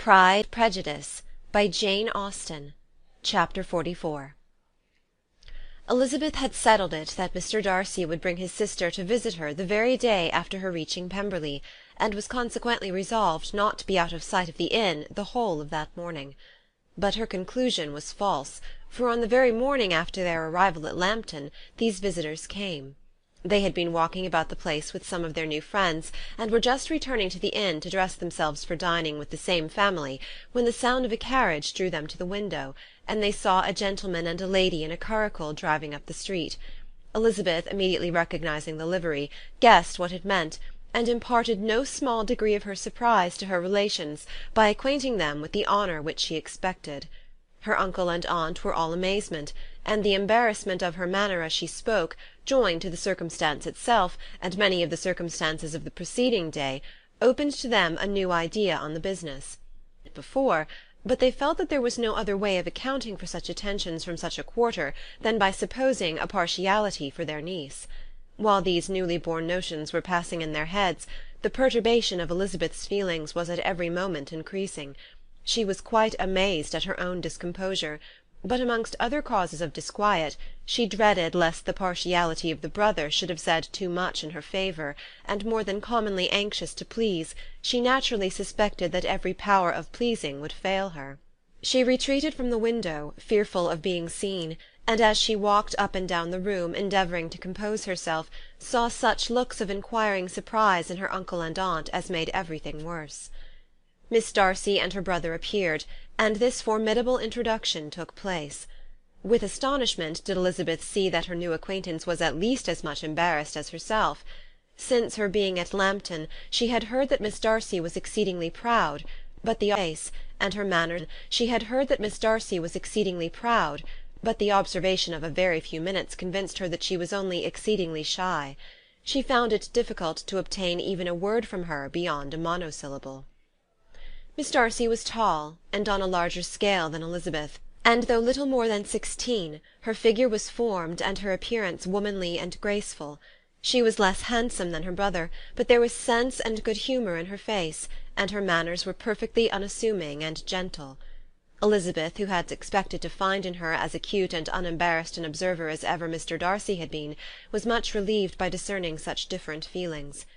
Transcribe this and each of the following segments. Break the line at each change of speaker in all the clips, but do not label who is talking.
Prejudice by Jane Austen. Chapter 44. Elizabeth had settled it that Mr. Darcy would bring his sister to visit her the very day after her reaching Pemberley, and was consequently resolved not to be out of sight of the inn the whole of that morning. But her conclusion was false, for on the very morning after their arrival at Lambton these visitors came. They had been walking about the place with some of their new friends, and were just returning to the inn to dress themselves for dining with the same family, when the sound of a carriage drew them to the window, and they saw a gentleman and a lady in a curricle driving up the street. Elizabeth, immediately recognizing the livery, guessed what it meant, and imparted no small degree of her surprise to her relations by acquainting them with the honour which she expected. Her uncle and aunt were all amazement, and the embarrassment of her manner as she spoke, joined to the circumstance itself, and many of the circumstances of the preceding day, opened to them a new idea on the business. But they felt that there was no other way of accounting for such attentions from such a quarter than by supposing a partiality for their niece. While these newly born notions were passing in their heads, the perturbation of Elizabeth's feelings was at every moment increasing. She was quite amazed at her own discomposure, but amongst other causes of disquiet, she dreaded lest the partiality of the brother should have said too much in her favour, and more than commonly anxious to please, she naturally suspected that every power of pleasing would fail her. She retreated from the window, fearful of being seen, and as she walked up and down the room, endeavouring to compose herself, saw such looks of inquiring surprise in her uncle and aunt as made everything worse. Miss Darcy and her brother appeared, and this formidable introduction took place. With astonishment did Elizabeth see that her new acquaintance was at least as much embarrassed as herself. Since her being at Lambton, she had heard that Miss Darcy was exceedingly proud, but the face and her manner. She had heard that Miss Darcy was exceedingly proud, but the observation of a very few minutes convinced her that she was only exceedingly shy. She found it difficult to obtain even a word from her beyond a monosyllable. Miss Darcy was tall, and on a larger scale than Elizabeth, and though little more than 16, her figure was formed and her appearance womanly and graceful. She was less handsome than her brother, but there was sense and good humour in her face, and her manners were perfectly unassuming and gentle. Elizabeth, who had expected to find in her as acute and unembarrassed an observer as ever Mr. Darcy had been, was much relieved by discerning such different feelings.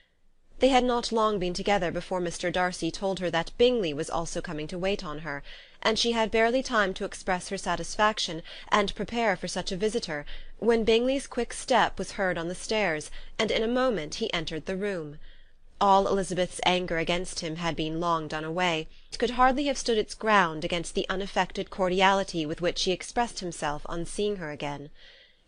They had not long been together before Mr. Darcy told her that Bingley was also coming to wait on her, and she had barely time to express her satisfaction and prepare for such a visitor, when Bingley's quick step was heard on the stairs, and in a moment he entered the room. All Elizabeth's anger against him had been long done away. It could hardly have stood its ground against the unaffected cordiality with which he expressed himself on seeing her again.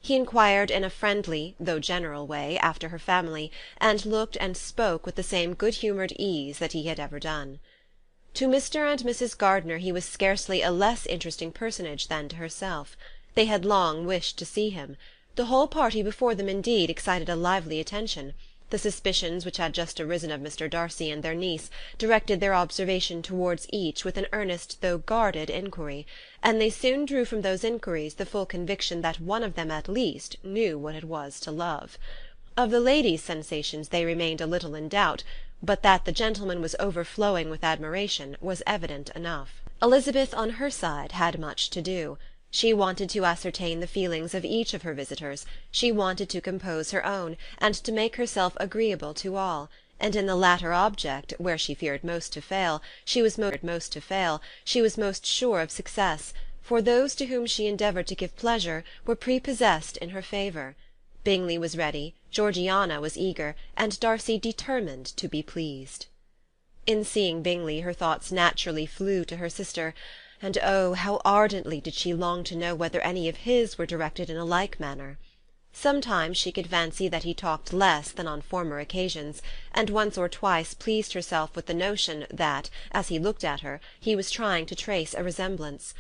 He inquired in a friendly, though general way, after her family, and looked and spoke with the same good-humoured ease that he had ever done. To Mr. and Mrs. Gardiner he was scarcely a less interesting personage than to herself. They had long wished to see him. The whole party before them, indeed, excited a lively attention. The suspicions which had just arisen of Mr. Darcy and their niece directed their observation towards each with an earnest though guarded inquiry, and they soon drew from those inquiries the full conviction that one of them at least knew what it was to love. Of the ladies' sensations they remained a little in doubt, but that the gentleman was overflowing with admiration was evident enough. Elizabeth on her side had much to do. She wanted to ascertain the feelings of each of her visitors, she wanted to compose her own, and to make herself agreeable to all, and in the latter object, where she feared most to fail, she was most sure of success, for those to whom she endeavoured to give pleasure were prepossessed in her favour. Bingley was ready, Georgiana was eager, and Darcy determined to be pleased. In seeing Bingley her thoughts naturally flew to her sister, and oh, how ardently did she long to know whether any of his were directed in a like manner. Sometimes she could fancy that he talked less than on former occasions, and once or twice pleased herself with the notion that, as he looked at her, he was trying to trace a resemblance.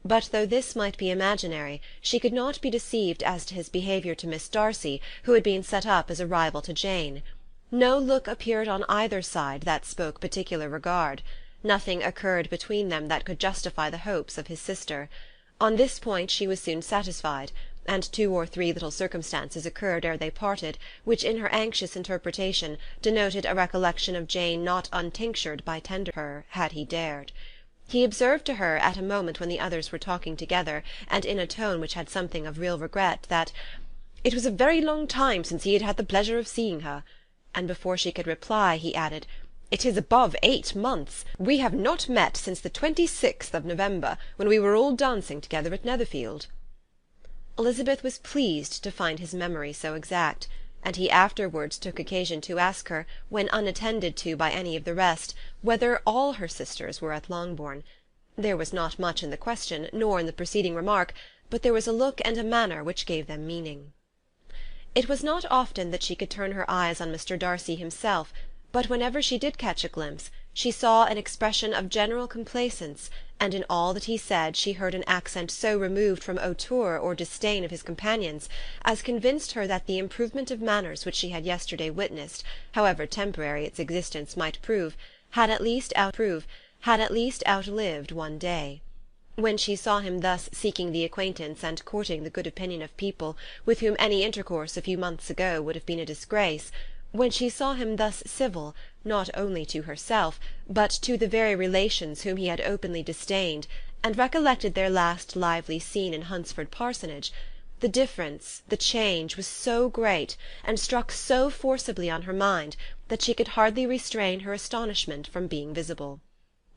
But though this might be imaginary, she could not be deceived as to his behaviour to Miss Darcy, who had been set up as a rival to Jane. No look appeared on either side that spoke particular regard. Nothing occurred between them that could justify the hopes of his sister. On this point she was soon satisfied, and 2 or 3 little circumstances occurred ere they parted, which in her anxious interpretation denoted a recollection of Jane not untinctured by tender her, had he dared. He observed to her at a moment when the others were talking together, and in a tone which had something of real regret, that "it was a very long time since he had had the pleasure of seeing her," and before she could reply he added, "It is above 8 months. We have not met since the 26th of November, when we were all dancing together at Netherfield." Elizabeth was pleased to find his memory so exact, and he afterwards took occasion to ask her, when unattended to by any of the rest, whether all her sisters were at Longbourn. There was not much in the question, nor in the preceding remark, but there was a look and a manner which gave them meaning. It was not often that she could turn her eyes on Mr. Darcy himself, but whenever she did catch a glimpse, she saw an expression of general complaisance, and in all that he said she heard an accent so removed from hauteur or disdain of his companions, as convinced her that the improvement of manners which she had yesterday witnessed, however temporary its existence might prove, had at least outlived one day. When she saw him thus seeking the acquaintance and courting the good opinion of people with whom any intercourse a few months ago would have been a disgrace, when she saw him thus civil, not only to herself, but to the very relations whom he had openly disdained, and recollected their last lively scene in Hunsford Parsonage, the difference, the change, was so great, and struck so forcibly on her mind, that she could hardly restrain her astonishment from being visible.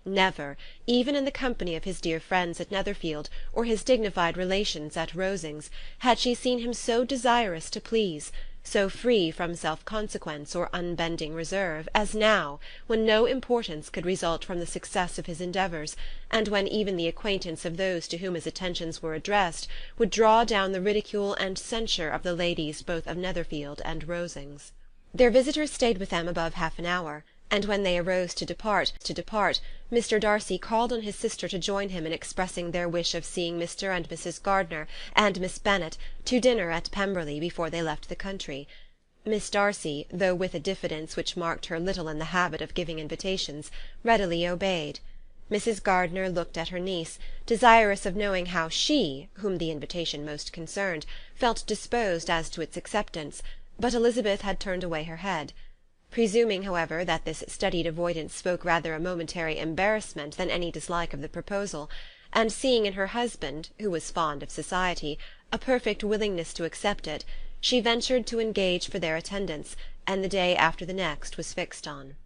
Never, even in the company of his dear friends at Netherfield, or his dignified relations at Rosings, had she seen him so desirous to please, so free from self-consequence or unbending reserve, as now, when no importance could result from the success of his endeavours, and when even the acquaintance of those to whom his attentions were addressed would draw down the ridicule and censure of the ladies both of Netherfield and Rosings. Their visitors stayed with them above half an hour, and when they arose to depart, Mr. Darcy called on his sister to join him in expressing their wish of seeing Mr. and Mrs. Gardiner and Miss Bennet to dinner at Pemberley before they left the country. Miss Darcy, though with a diffidence which marked her little in the habit of giving invitations, readily obeyed. Mrs. Gardiner looked at her niece, desirous of knowing how she, whom the invitation most concerned, felt disposed as to its acceptance, but Elizabeth had turned away her head. Presuming, however, that this studied avoidance spoke rather a momentary embarrassment than any dislike of the proposal, and seeing in her husband, who was fond of society, a perfect willingness to accept it, she ventured to engage for their attendance, and the day after the next was fixed on.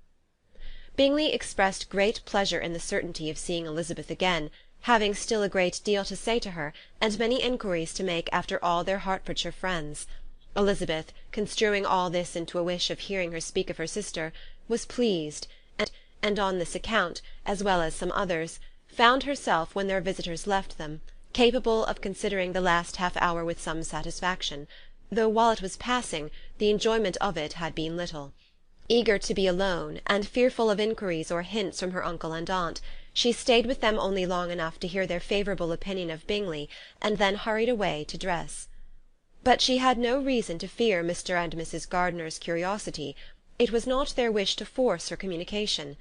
Bingley expressed great pleasure in the certainty of seeing Elizabeth again, having still a great deal to say to her, and many enquiries to make after all their Hertfordshire friends. Elizabeth, construing all this into a wish of hearing her speak of her sister, was pleased, and on this account, as well as some others, found herself, when their visitors left them, capable of considering the last half-hour with some satisfaction, though while it was passing, the enjoyment of it had been little. Eager to be alone, and fearful of inquiries or hints from her uncle and aunt, she stayed with them only long enough to hear their favourable opinion of Bingley, and then hurried away to dress. But she had no reason to fear Mr. and Mrs. Gardiner's curiosity. It was not their wish to force her communication.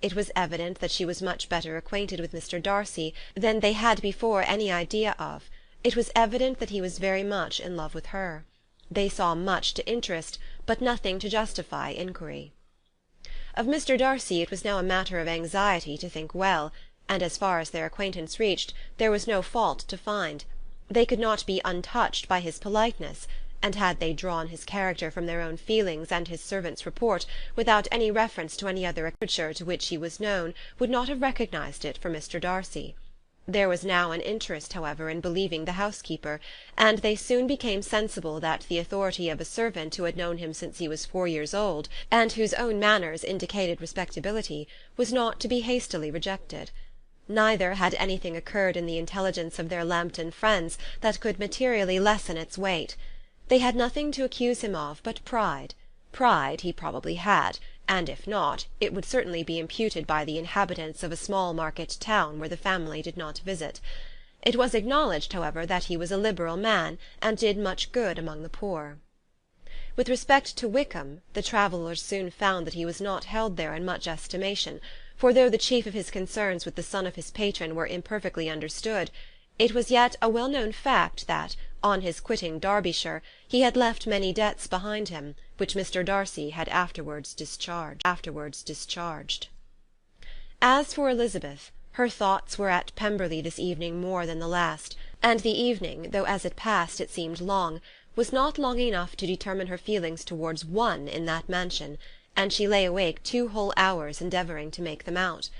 It was evident that she was much better acquainted with Mr. Darcy than they had before any idea of. It was evident that he was very much in love with her. They saw much to interest, but nothing to justify inquiry. Of Mr. Darcy it was now a matter of anxiety to think well, and as far as their acquaintance reached, there was no fault to find. They could not be untouched by his politeness, and had they drawn his character from their own feelings and his servant's report, without any reference to any other Hertfordshire to which he was known, would not have recognized it for Mr. Darcy. There was now an interest, however, in believing the housekeeper, and they soon became sensible that the authority of a servant who had known him since he was 4 years old, and whose own manners indicated respectability, was not to be hastily rejected. Neither had anything occurred in the intelligence of their Lambton friends that could materially lessen its weight. They had nothing to accuse him of but pride. Pride he probably had, and if not, it would certainly be imputed by the inhabitants of a small market town where the family did not visit. It was acknowledged, however, that he was a liberal man, and did much good among the poor. With respect to Wickham, the travellers soon found that he was not held there in much estimation, for though the chief of his concerns with the son of his patron were imperfectly understood, it was yet a well-known fact that, on his quitting Derbyshire, he had left many debts behind him, which Mr. Darcy had afterwards discharged. As for Elizabeth, Her thoughts were at Pemberley this evening more than the last, and the evening, though as it passed it seemed long, was not long enough to determine her feelings towards one in that mansion, and she lay awake 2 whole hours endeavouring to make them out.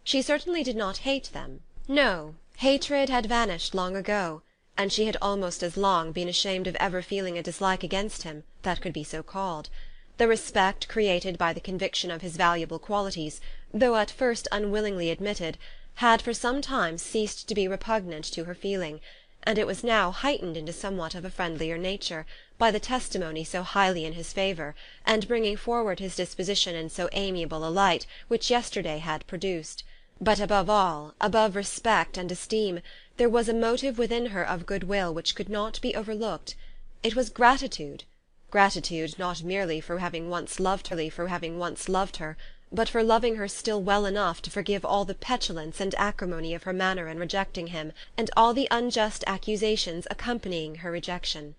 She certainly did not hate them. No, hatred had vanished long ago, and she had almost as long been ashamed of ever feeling a dislike against him that could be so called. The respect created by the conviction of his valuable qualities, though at first unwillingly admitted, had for some time ceased to be repugnant to her feeling, and it was now heightened into somewhat of a friendlier nature by the testimony so highly in his favour, and bringing forward his disposition in so amiable a light, which yesterday had produced. But above all, above respect and esteem, there was a motive within her of goodwill which could not be overlooked. It was gratitude. Gratitude not merely for having once loved her, but for loving her still well enough to forgive all the petulance and acrimony of her manner in rejecting him, and all the unjust accusations accompanying her rejection.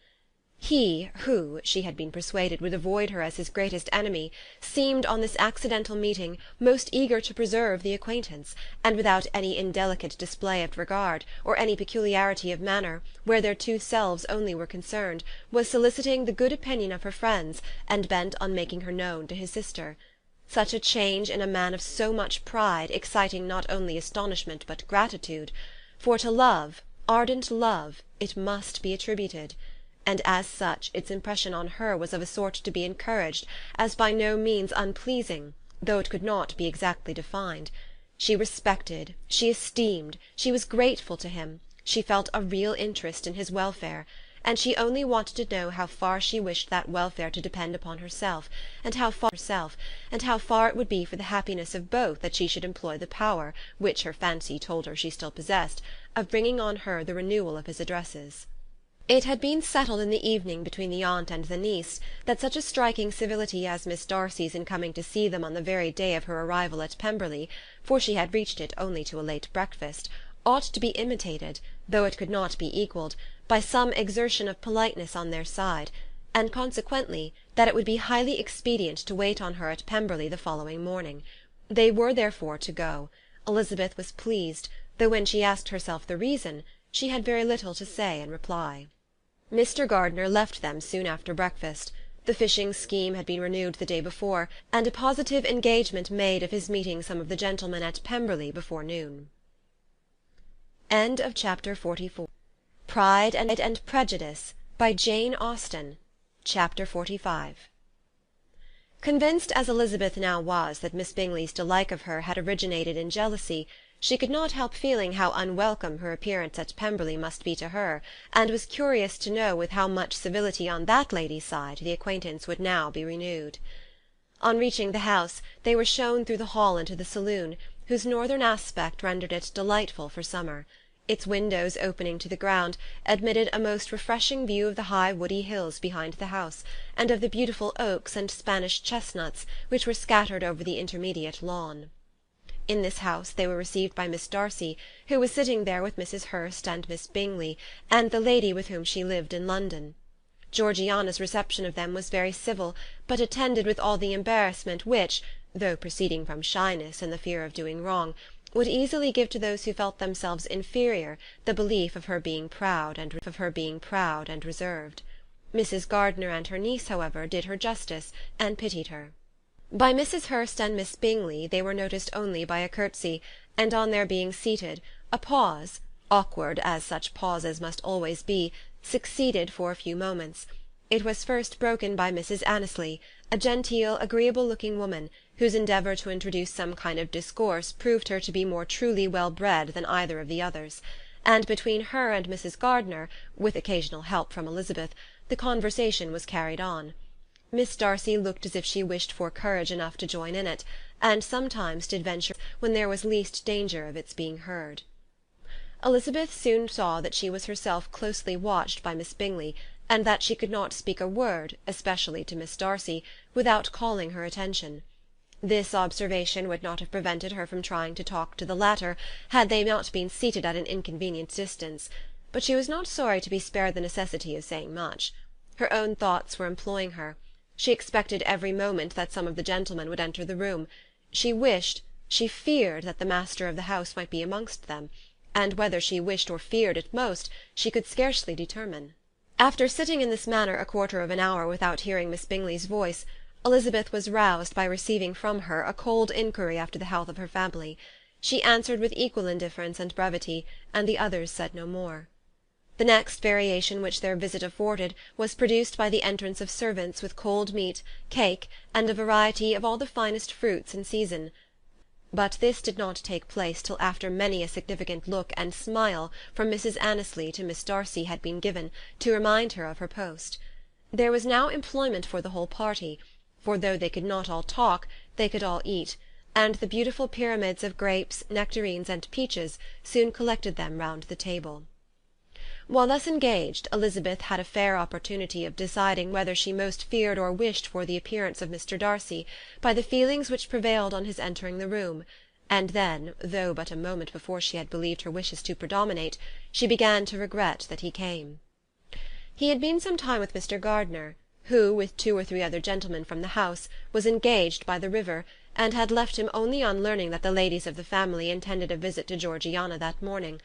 He, who, she had been persuaded, would avoid her as his greatest enemy, seemed, on this accidental meeting, most eager to preserve the acquaintance, and without any indelicate display of regard, or any peculiarity of manner, where their two selves only were concerned, was soliciting the good opinion of her friends, and bent on making her known to his sister. Such a change in a man of so much pride exciting not only astonishment but gratitude, for to love, ardent love, it must be attributed, and as such its impression on her was of a sort to be encouraged, as by no means unpleasing, though it could not be exactly defined. She respected, she esteemed, she was grateful to him, she felt a real interest in his welfare, and she only wanted to know how far she wished that welfare to depend upon herself, and how far it would be for the happiness of both that she should employ the power, which her fancy told her she still possessed, of bringing on her the renewal of his addresses. It had been settled in the evening between the aunt and the niece that such a striking civility as Miss Darcy's in coming to see them on the very day of her arrival at Pemberley, for she had reached it only to a late breakfast, ought to be imitated, though it could not be equalled, by some exertion of politeness on their side, and consequently that it would be highly expedient to wait on her at Pemberley the following morning. They were therefore to go. Elizabeth was pleased, though when she asked herself the reason, she had very little to say in reply. Mr. Gardiner left them soon after breakfast. The fishing scheme had been renewed the day before, and a positive engagement made of his meeting some of the gentlemen at Pemberley before noon. End of Chapter 44. Pride and Prejudice, by Jane Austen. Chapter 45. Convinced as Elizabeth now was that Miss Bingley's dislike of her had originated in jealousy, she could not help feeling how unwelcome her appearance at Pemberley must be to her, and was curious to know with how much civility on that lady's side the acquaintance would now be renewed. On reaching the house, they were shown through the hall into the saloon, whose northern aspect rendered it delightful for summer. Its windows opening to the ground admitted a most refreshing view of the high woody hills behind the house, and of the beautiful oaks and Spanish chestnuts which were scattered over the intermediate lawn. In this house they were received by Miss Darcy, who was sitting there with Mrs. Hurst and Miss Bingley, and the lady with whom she lived in London. Georgiana's reception of them was very civil, but attended with all the embarrassment which, though proceeding from shyness and the fear of doing wrong, would easily give to those who felt themselves inferior the belief of her being proud and reserved. Mrs. Gardiner and her niece, however, did her justice, and pitied her. By Mrs. Hurst and Miss Bingley they were noticed only by a curtsy, and on their being seated, a pause, awkward as such pauses must always be, succeeded for a few moments. It was first broken by Mrs. Annesley, a genteel, agreeable-looking woman, whose endeavour to introduce some kind of discourse proved her to be more truly well-bred than either of the others, and between her and Mrs. Gardiner, with occasional help from Elizabeth, the conversation was carried on. Miss Darcy looked as if she wished for courage enough to join in it, and sometimes did venture when there was least danger of its being heard. Elizabeth soon saw that she was herself closely watched by Miss Bingley, and that she could not speak a word, especially to Miss Darcy, without calling her attention. This observation would not have prevented her from trying to talk to the latter, had they not been seated at an inconvenient distance, but she was not sorry to be spared the necessity of saying much. Her own thoughts were employing her. She expected every moment that some of the gentlemen would enter the room. She wished, She feared that the master of the house might be amongst them, and whether she wished or feared it most she could scarcely determine. After sitting in this manner a quarter of an hour without hearing Miss Bingley's voice, Elizabeth was roused by receiving from her a cold inquiry after the health of her family. She answered with equal indifference and brevity, and the others said no more. The next variation which their visit afforded was produced by the entrance of servants with cold meat, cake, and a variety of all the finest fruits in season. But this did not take place till after many a significant look and smile from Mrs. Annesley to Miss Darcy had been given, to remind her of her post. There was now employment for the whole party, for though they could not all talk, they could all eat, and the beautiful pyramids of grapes, nectarines, and peaches soon collected them round the table. While thus engaged, Elizabeth had a fair opportunity of deciding whether she most feared or wished for the appearance of Mr. Darcy, by the feelings which prevailed on his entering the room, and then, though but a moment before she had believed her wishes to predominate, she began to regret that he came. He had been some time with Mr. Gardiner, who, with 2 or 3 other gentlemen from the house, was engaged by the river, and had left him only on learning that the ladies of the family intended a visit to Georgiana that morning.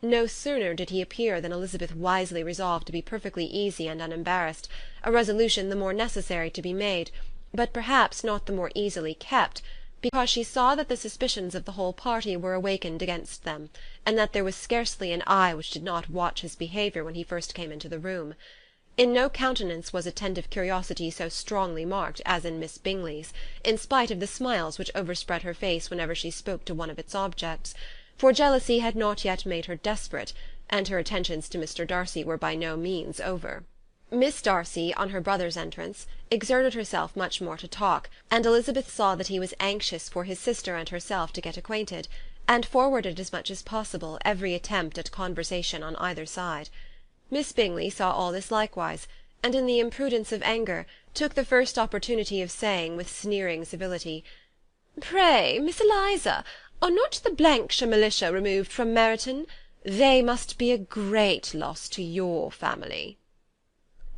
No sooner did he appear than Elizabeth wisely resolved to be perfectly easy and unembarrassed, a resolution the more necessary to be made, but perhaps not the more easily kept, because she saw that the suspicions of the whole party were awakened against them, and that there was scarcely an eye which did not watch his behaviour when he first came into the room. In no countenance was attentive curiosity so strongly marked as in Miss Bingley's, in spite of the smiles which overspread her face whenever she spoke to one of its objects, for jealousy had not yet made her desperate, and her attentions to Mr. Darcy were by no means over. Miss Darcy, on her brother's entrance, exerted herself much more to talk, and Elizabeth saw that he was anxious for his sister and herself to get acquainted, and forwarded as much as possible every attempt at conversation on either side. Miss Bingley saw all this likewise, and in the imprudence of anger took the first opportunity of saying, with sneering civility, "Pray, Miss Eliza, are not the Blankshire militia removed from Meryton? They must be a great loss to your family."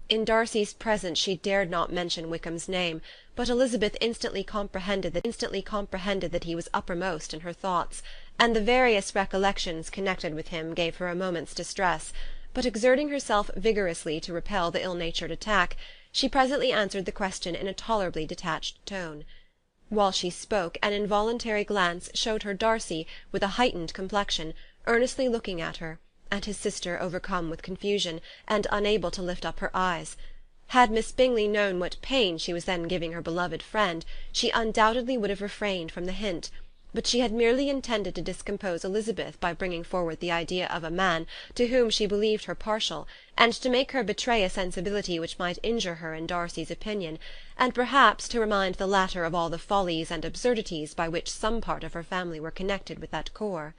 In Darcy's presence she dared not mention Wickham's name, but Elizabeth instantly comprehended that he was uppermost in her thoughts, and the various recollections connected with him gave her a moment's distress. But exerting herself vigorously to repel the ill-natured attack, she presently answered the question in a tolerably detached tone. While she spoke, an involuntary glance showed her Darcy, with a heightened complexion, earnestly looking at her, and his sister overcome with confusion, and unable to lift up her eyes. Had Miss Bingley known what pain she was then giving her beloved friend, she undoubtedly would have refrained from the hint, but she had merely intended to discompose Elizabeth by bringing forward the idea of a man to whom she believed her partial, and to make her betray a sensibility which might injure her in Darcy's opinion, and perhaps to remind the latter of all the follies and absurdities by which some part of her family were connected with that corps.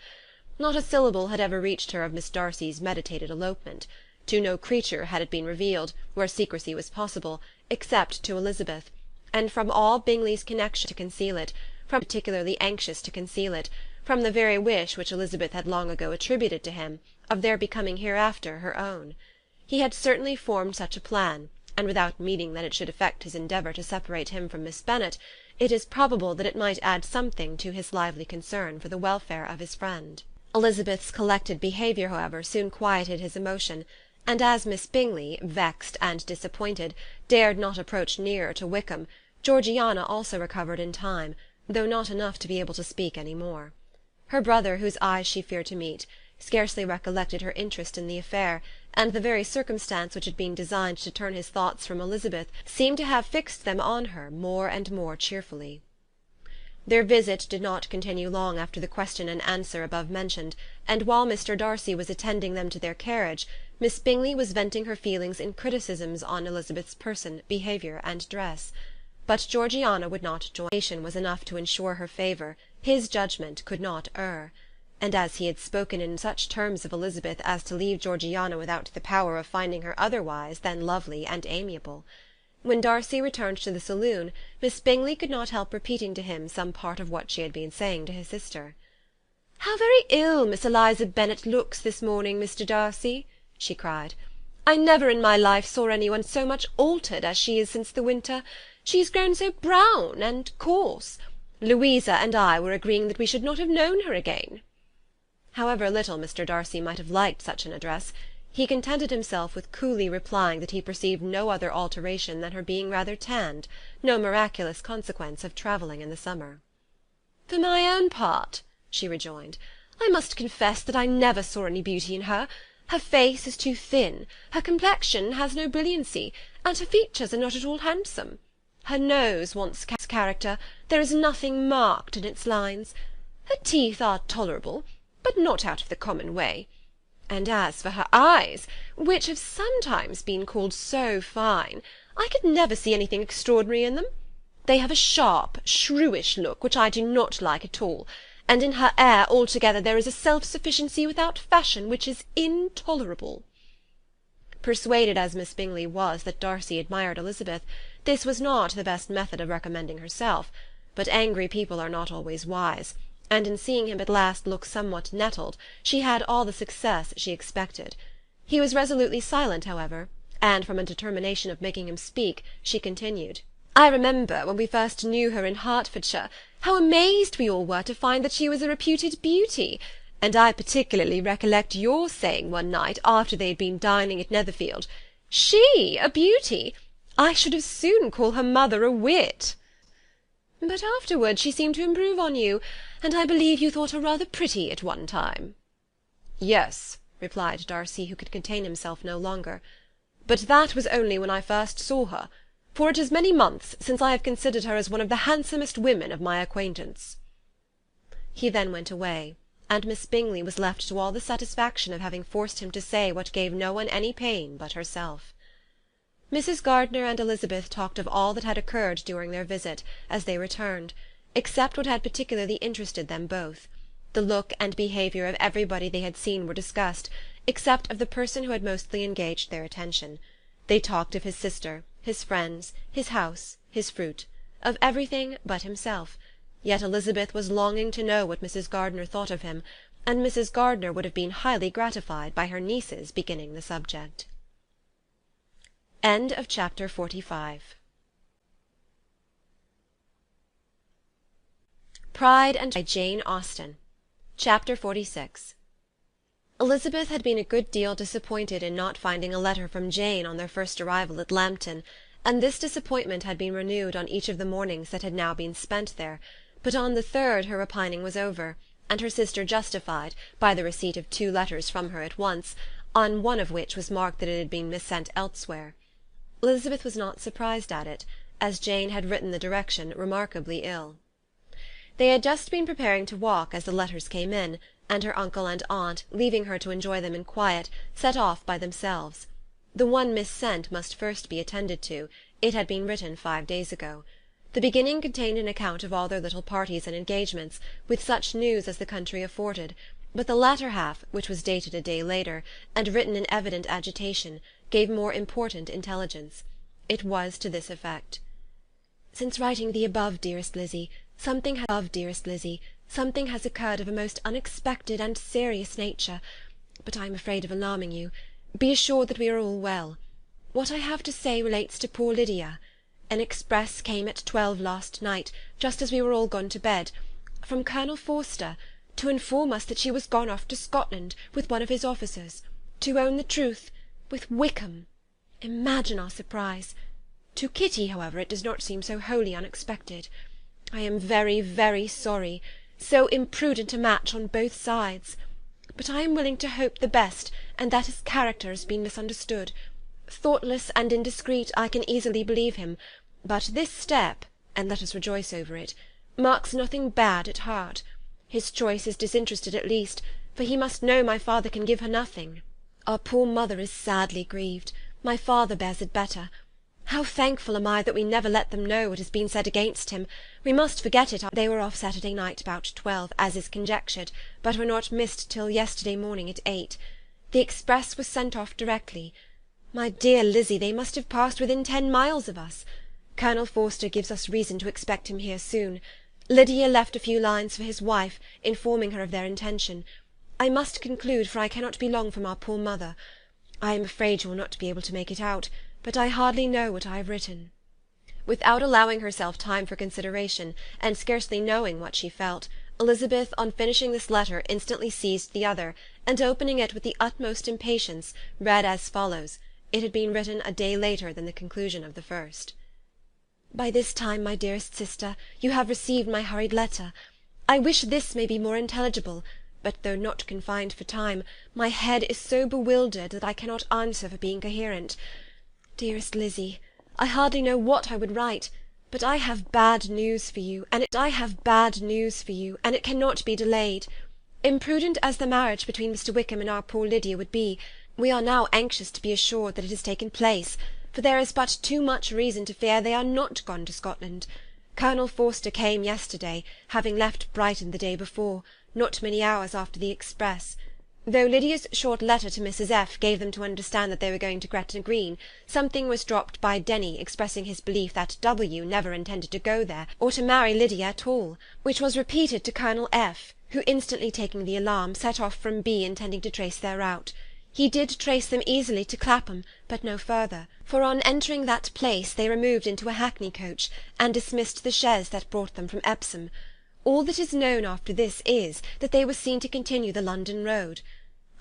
Not a syllable had ever reached her of Miss Darcy's meditated elopement. To no creature had it been revealed, where secrecy was possible, except to Elizabeth, and from all Bingley's connection to conceal it, from particularly anxious to conceal it, from the very wish which Elizabeth had long ago attributed to him, of their becoming hereafter her own. He had certainly formed such a plan, and without meaning that it should affect his endeavour to separate him from Miss Bennet, it is probable that it might add something to his lively concern for the welfare of his friend. Elizabeth's collected behaviour, however, soon quieted his emotion, and as Miss Bingley, vexed and disappointed, dared not approach nearer to Wickham, Georgiana also recovered in time, though not enough to be able to speak any more. Her brother, whose eyes she feared to meet, scarcely recollected her interest in the affair, and the very circumstance which had been designed to turn his thoughts from Elizabeth seemed to have fixed them on her more and more cheerfully. Their visit did not continue long after the question and answer above mentioned, and while Mr. Darcy was attending them to their carriage, Miss Bingley was venting her feelings in criticisms on Elizabeth's person, behaviour, and dress. But Georgiana would not join. Was enough to ensure her favour. His judgment could not err. And as he had spoken in such terms of Elizabeth as to leave Georgiana without the power of finding her otherwise than lovely and amiable. When Darcy returned to the saloon, Miss Bingley could not help repeating to him some part of what she had been saying to his sister. "How very ill Miss Eliza Bennet looks this morning, Mr. Darcy," she cried. "I never in my life saw anyone so much altered as she is since the winter. She is grown so brown and coarse. Louisa and I were agreeing that we should not have known her again." However little Mr. Darcy might have liked such an address, he contented himself with coolly replying that he perceived no other alteration than her being rather tanned, no miraculous consequence of travelling in the summer. "For my own part," she rejoined, "I must confess that I never saw any beauty in her. Her face is too thin, her complexion has no brilliancy, and her features are not at all handsome. Her nose wants character, there is nothing marked in its lines. Her teeth are tolerable, but not out of the common way. And as for her eyes, which have sometimes been called so fine, I could never see anything extraordinary in them. They have a sharp, shrewish look, which I do not like at all, and in her air altogether there is a self-sufficiency without fashion which is intolerable." Persuaded as Miss Bingley was that Darcy admired Elizabeth, this was not the best method of recommending herself, but angry people are not always wise, and in seeing him at last look somewhat nettled, she had all the success she expected. He was resolutely silent, however, and from a determination of making him speak, she continued, "I remember, when we first knew her in Hertfordshire, how amazed we all were to find that she was a reputed beauty, and I particularly recollect your saying one night, after they had been dining at Netherfield, 'She a beauty! I should as soon call her mother a wit.' But afterwards she seemed to improve on you, and I believe you thought her rather pretty at one time." "Yes," replied Darcy, who could contain himself no longer, "but that was only when I first saw her, for it is many months since I have considered her as one of the handsomest women of my acquaintance." He then went away, and Miss Bingley was left to all the satisfaction of having forced him to say what gave no one any pain but herself. Mrs. Gardiner and Elizabeth talked of all that had occurred during their visit, as they returned, except what had particularly interested them both. The look and behaviour of everybody they had seen were discussed, except of the person who had mostly engaged their attention. They talked of his sister, his friends, his house, his fruit, of everything but himself, yet Elizabeth was longing to know what Mrs. Gardiner thought of him, and Mrs. Gardiner would have been highly gratified by her niece's beginning the subject. End of chapter 45. Pride and by Jane Austen. Chapter 46. Elizabeth had been a good deal disappointed in not finding a letter from Jane on their first arrival at Lambton, and this disappointment had been renewed on each of the mornings that had now been spent there, but on the third her repining was over, and her sister justified, by the receipt of 2 letters from her at once, on one of which was marked that it had been missent elsewhere. Elizabeth was not surprised at it, as Jane had written the direction remarkably ill. They had just been preparing to walk as the letters came in, and her uncle and aunt, leaving her to enjoy them in quiet, set off by themselves. The one missent must first be attended to; it had been written 5 days ago. The beginning contained an account of all their little parties and engagements, with such news as the country afforded, but the latter half, which was dated a day later, and written in evident agitation, gave more important intelligence. It was to this effect: "Since writing the above, dearest Lizzy, something has occurred of a most unexpected and serious nature, but I am afraid of alarming you. Be assured that we are all well. What I have to say relates to poor Lydia. An express came at 12 last night, just as we were all gone to bed, from Colonel Forster, to inform us that she was gone off to Scotland with one of his officers, to own the truth, with Wickham. Imagine our surprise. To Kitty, however, it does not seem so wholly unexpected. I am very, very sorry, so imprudent a match on both sides. But I am willing to hope the best, and that his character has been misunderstood. Thoughtless and indiscreet, I can easily believe him, but this step, and let us rejoice over it, marks nothing bad at heart. His choice is disinterested at least, for he must know my father can give her nothing. Our poor mother is sadly grieved. My father bears it better. How thankful am I that we never let them know what has been said against him. We must forget it. They were off Saturday night about 12, as is conjectured, but were not missed till yesterday morning at 8. The express was sent off directly. My dear Lizzy, they must have passed within 10 miles of us. Colonel Forster gives us reason to expect him here soon. Lydia left a few lines for his wife, informing her of their intention. I must conclude, for I cannot be long from our poor mother. I am afraid you will not be able to make it out, but I hardly know what I have written. Without allowing herself time for consideration, and scarcely knowing what she felt, Elizabeth, on finishing this letter, instantly seized the other, and opening it with the utmost impatience, read as follows. It had been written a day later than the conclusion of the first. By this time, my dearest sister, you have received my hurried letter. I wish this may be more intelligible, but though not confined for time, my head is so bewildered that I cannot answer for being coherent. Dearest Lizzy, I hardly know what I would write, but I have bad news for you, and it cannot be delayed. Imprudent as the marriage between Mr. Wickham and our poor Lydia would be, we are now anxious to be assured that it has taken place, for there is but too much reason to fear they are not gone to Scotland. Colonel Forster came yesterday, having left Brighton the day before, not many hours after the express. Though Lydia's short letter to Mrs. F. gave them to understand that they were going to Gretna Green, something was dropped by Denny expressing his belief that W. never intended to go there, or to marry Lydia at all, which was repeated to Colonel F., who, instantly taking the alarm, set off from B. intending to trace their route. He did trace them easily to Clapham, but no further, for on entering that place they removed into a hackney coach, and dismissed the chaise that brought them from Epsom. All that is known after this is, that they were seen to continue the London road.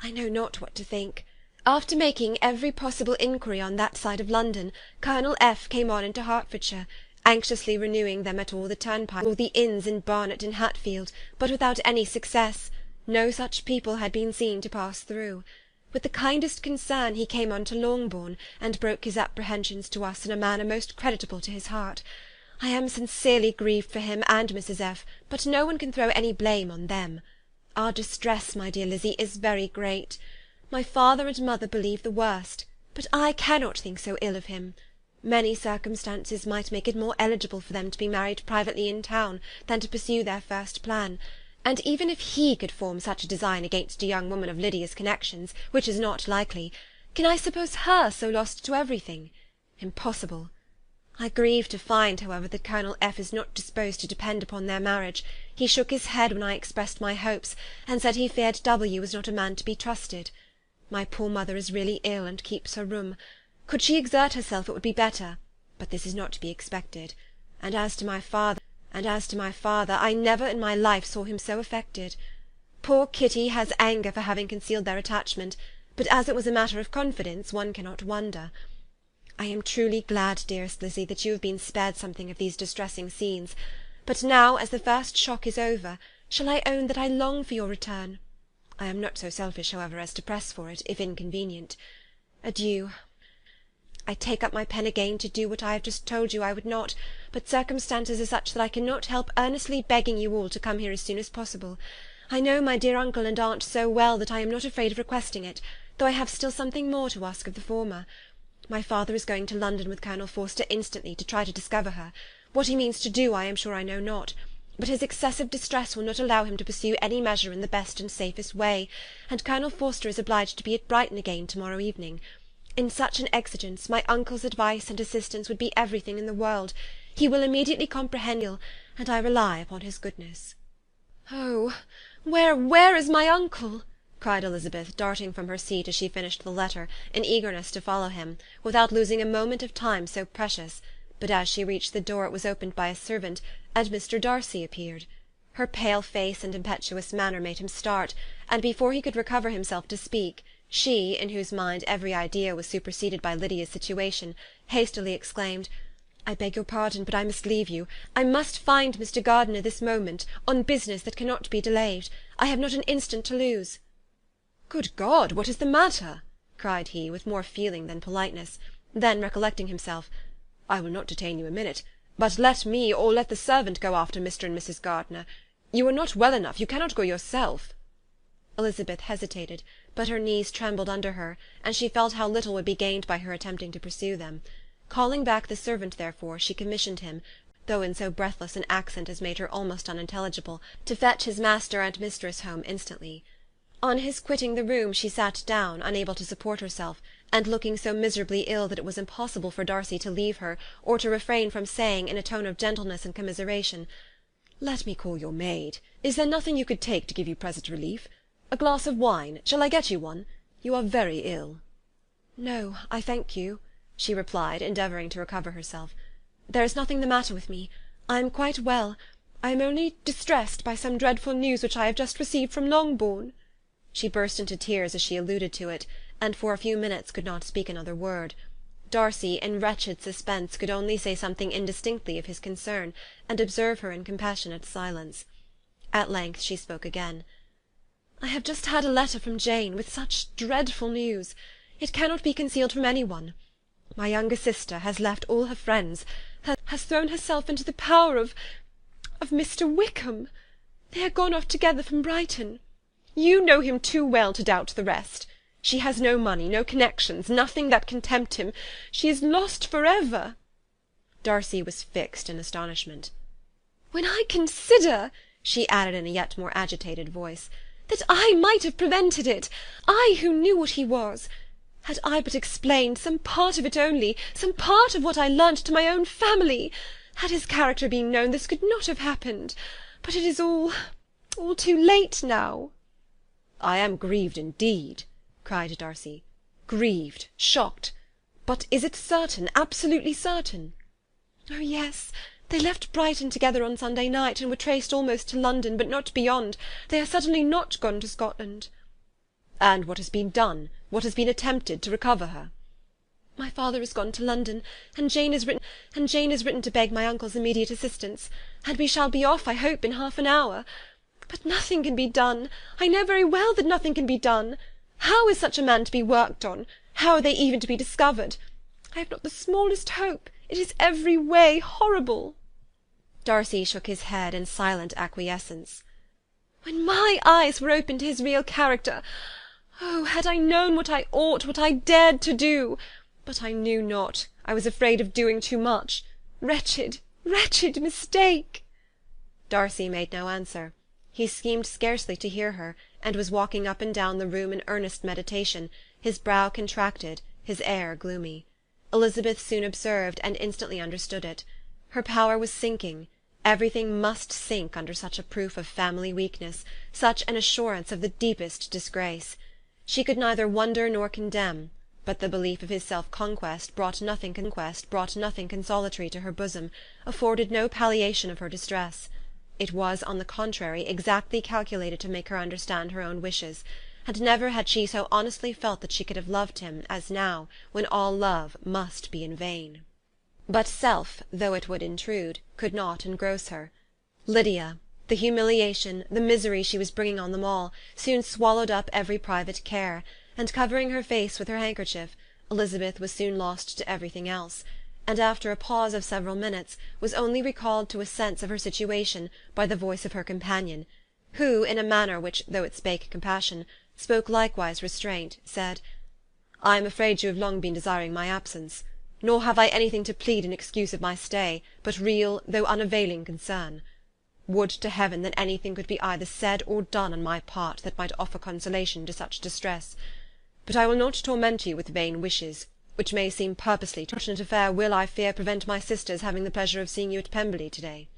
I know not what to think. After making every possible inquiry on that side of London, Colonel F. came on into Hertfordshire, anxiously renewing them at all the turnpike, all the inns in Barnet and Hatfield, but without any success. No such people had been seen to pass through. With the kindest concern he came on to Longbourn, and broke his apprehensions to us in a manner most creditable to his heart. I am sincerely grieved for him and Mrs. F., but no one can throw any blame on them. Our distress, my dear Lizzy, is very great. My father and mother believe the worst, but I cannot think so ill of him. Many circumstances might make it more eligible for them to be married privately in town than to pursue their first plan, and even if he could form such a design against a young woman of Lydia's connections, which is not likely, can I suppose her so lost to everything? Impossible. I grieve to find, however, that Colonel F. is not disposed to depend upon their marriage. He shook his head when I expressed my hopes, and said he feared W. was not a man to be trusted. My poor mother is really ill, and keeps her room. Could she exert herself, it would be better, but this is not to be expected. And as to my father, I never in my life saw him so affected. Poor Kitty has anger for having concealed their attachment, but as it was a matter of confidence, one cannot wonder. I am truly glad, dearest Lizzy, that you have been spared something of these distressing scenes. But now, as the first shock is over, shall I own that I long for your return? I am not so selfish, however, as to press for it, if inconvenient. Adieu. I take up my pen again to do what I have just told you I would not, but circumstances are such that I cannot help earnestly begging you all to come here as soon as possible. I know my dear uncle and aunt so well that I am not afraid of requesting it, though I have still something more to ask of the former. My father is going to London with Colonel Forster instantly, to try to discover her. What he means to do, I am sure I know not, but his excessive distress will not allow him to pursue any measure in the best and safest way, and Colonel Forster is obliged to be at Brighton again to-morrow evening. In such an exigence, my uncle's advice and assistance would be everything in the world. He will immediately comprehend you, and I rely upon his goodness. Oh, where is my uncle? Cried Elizabeth, darting from her seat as she finished the letter, in eagerness to follow him, without losing a moment of time so precious. But as she reached the door it was opened by a servant, and Mr. Darcy appeared. Her pale face and impetuous manner made him start, and before he could recover himself to speak, she, in whose mind every idea was superseded by Lydia's situation, hastily exclaimed, "I beg your pardon, but I must leave you. I must find Mr. Gardiner this moment, on business that cannot be delayed. I have not an instant to lose." "Good God, what is the matter?" cried he, with more feeling than politeness. Then, recollecting himself, "I will not detain you a minute, but let me or let the servant go after Mr. and Mrs. Gardiner. You are not well enough, you cannot go yourself." Elizabeth hesitated, but her knees trembled under her, and she felt how little would be gained by her attempting to pursue them. Calling back the servant, therefore, she commissioned him, though in so breathless an accent as made her almost unintelligible, to fetch his master and mistress home instantly. On his quitting the room she sat down, unable to support herself, and looking so miserably ill that it was impossible for Darcy to leave her, or to refrain from saying, in a tone of gentleness and commiseration, "Let me call your maid. Is there nothing you could take to give you present relief? A glass of wine? Shall I get you one? You are very ill." "No, I thank you," she replied, endeavouring to recover herself.
"There is nothing the matter with me. I am quite well. I am only distressed by some dreadful news which I have just received from Longbourn." She burst into tears as she alluded to it, and for a few minutes could not speak another word. Darcy, in wretched suspense, could only say something indistinctly of his concern, and observe her in compassionate silence. At length she spoke again. "I have just had a letter from Jane, with such dreadful news. It cannot be concealed from any one. My younger sister has left all her friends, has thrown herself into the power of Mr. Wickham. They are gone off together from Brighton. You know him too well to doubt the rest. She has no money, no connections, nothing that can tempt him. She is lost for ever." Darcy was fixed in astonishment. "When I consider," she added in a yet more agitated voice, "that I might have prevented it, I who knew what he was. Had I but explained some part of it only, some part of what I learnt to my own family, had his character been known, this could not have happened. But it is all too late now."
"I am grieved indeed," cried Darcy. "Grieved, shocked. But is it certain, absolutely certain?"
"Oh, yes. They left Brighton together on Sunday night, and were traced almost to London, but not beyond. They are certainly not gone to Scotland."
"And what has been done, what has been attempted to recover her?"
"My father has gone to London, and Jane has written to beg my uncle's immediate assistance, and we shall be off, I hope, in half an hour. But nothing can be done. I know very well that nothing can be done. How is such a man to be worked on? How are they even to be discovered? I have not the smallest hope. It is every way horrible."
Darcy shook his head in silent acquiescence.
"When my eyes were opened to his real character, oh, had I known what I ought, what I dared to do! But I knew not. I was afraid of doing too much. Wretched, wretched mistake!"
Darcy made no answer. He seemed scarcely to hear her, and was walking up and down the room in earnest meditation, his brow contracted, his air gloomy. Elizabeth soon observed, and instantly understood it. Her power was sinking. Everything must sink under such a proof of family weakness, such an assurance of the deepest disgrace. She could neither wonder nor condemn, but the belief of his self-conquest brought nothing consolatory to her bosom, afforded no palliation of her distress. It was, on the contrary, exactly calculated to make her understand her own wishes, and never had she so honestly felt that she could have loved him as now, when all love must be in vain. But self, though it would intrude, could not engross her. Lydia, the humiliation, the misery she was bringing on them all, soon swallowed up every private care, and covering her face with her handkerchief, Elizabeth was soon lost to everything else, and after a pause of several minutes was only recalled to a sense of her situation by the voice of her companion, who, in a manner which, though it spake compassion, spoke likewise restraint, said, "I am afraid you have long been desiring my absence. Nor have I anything to plead in excuse of my stay, but real, though unavailing concern. Would to heaven that anything could be either said or done on my part that might offer consolation to such distress. But I will not torment you with vain wishes, which may seem purposely to an affair will, I fear, prevent my sister's having the pleasure of seeing you at Pemberley to-day."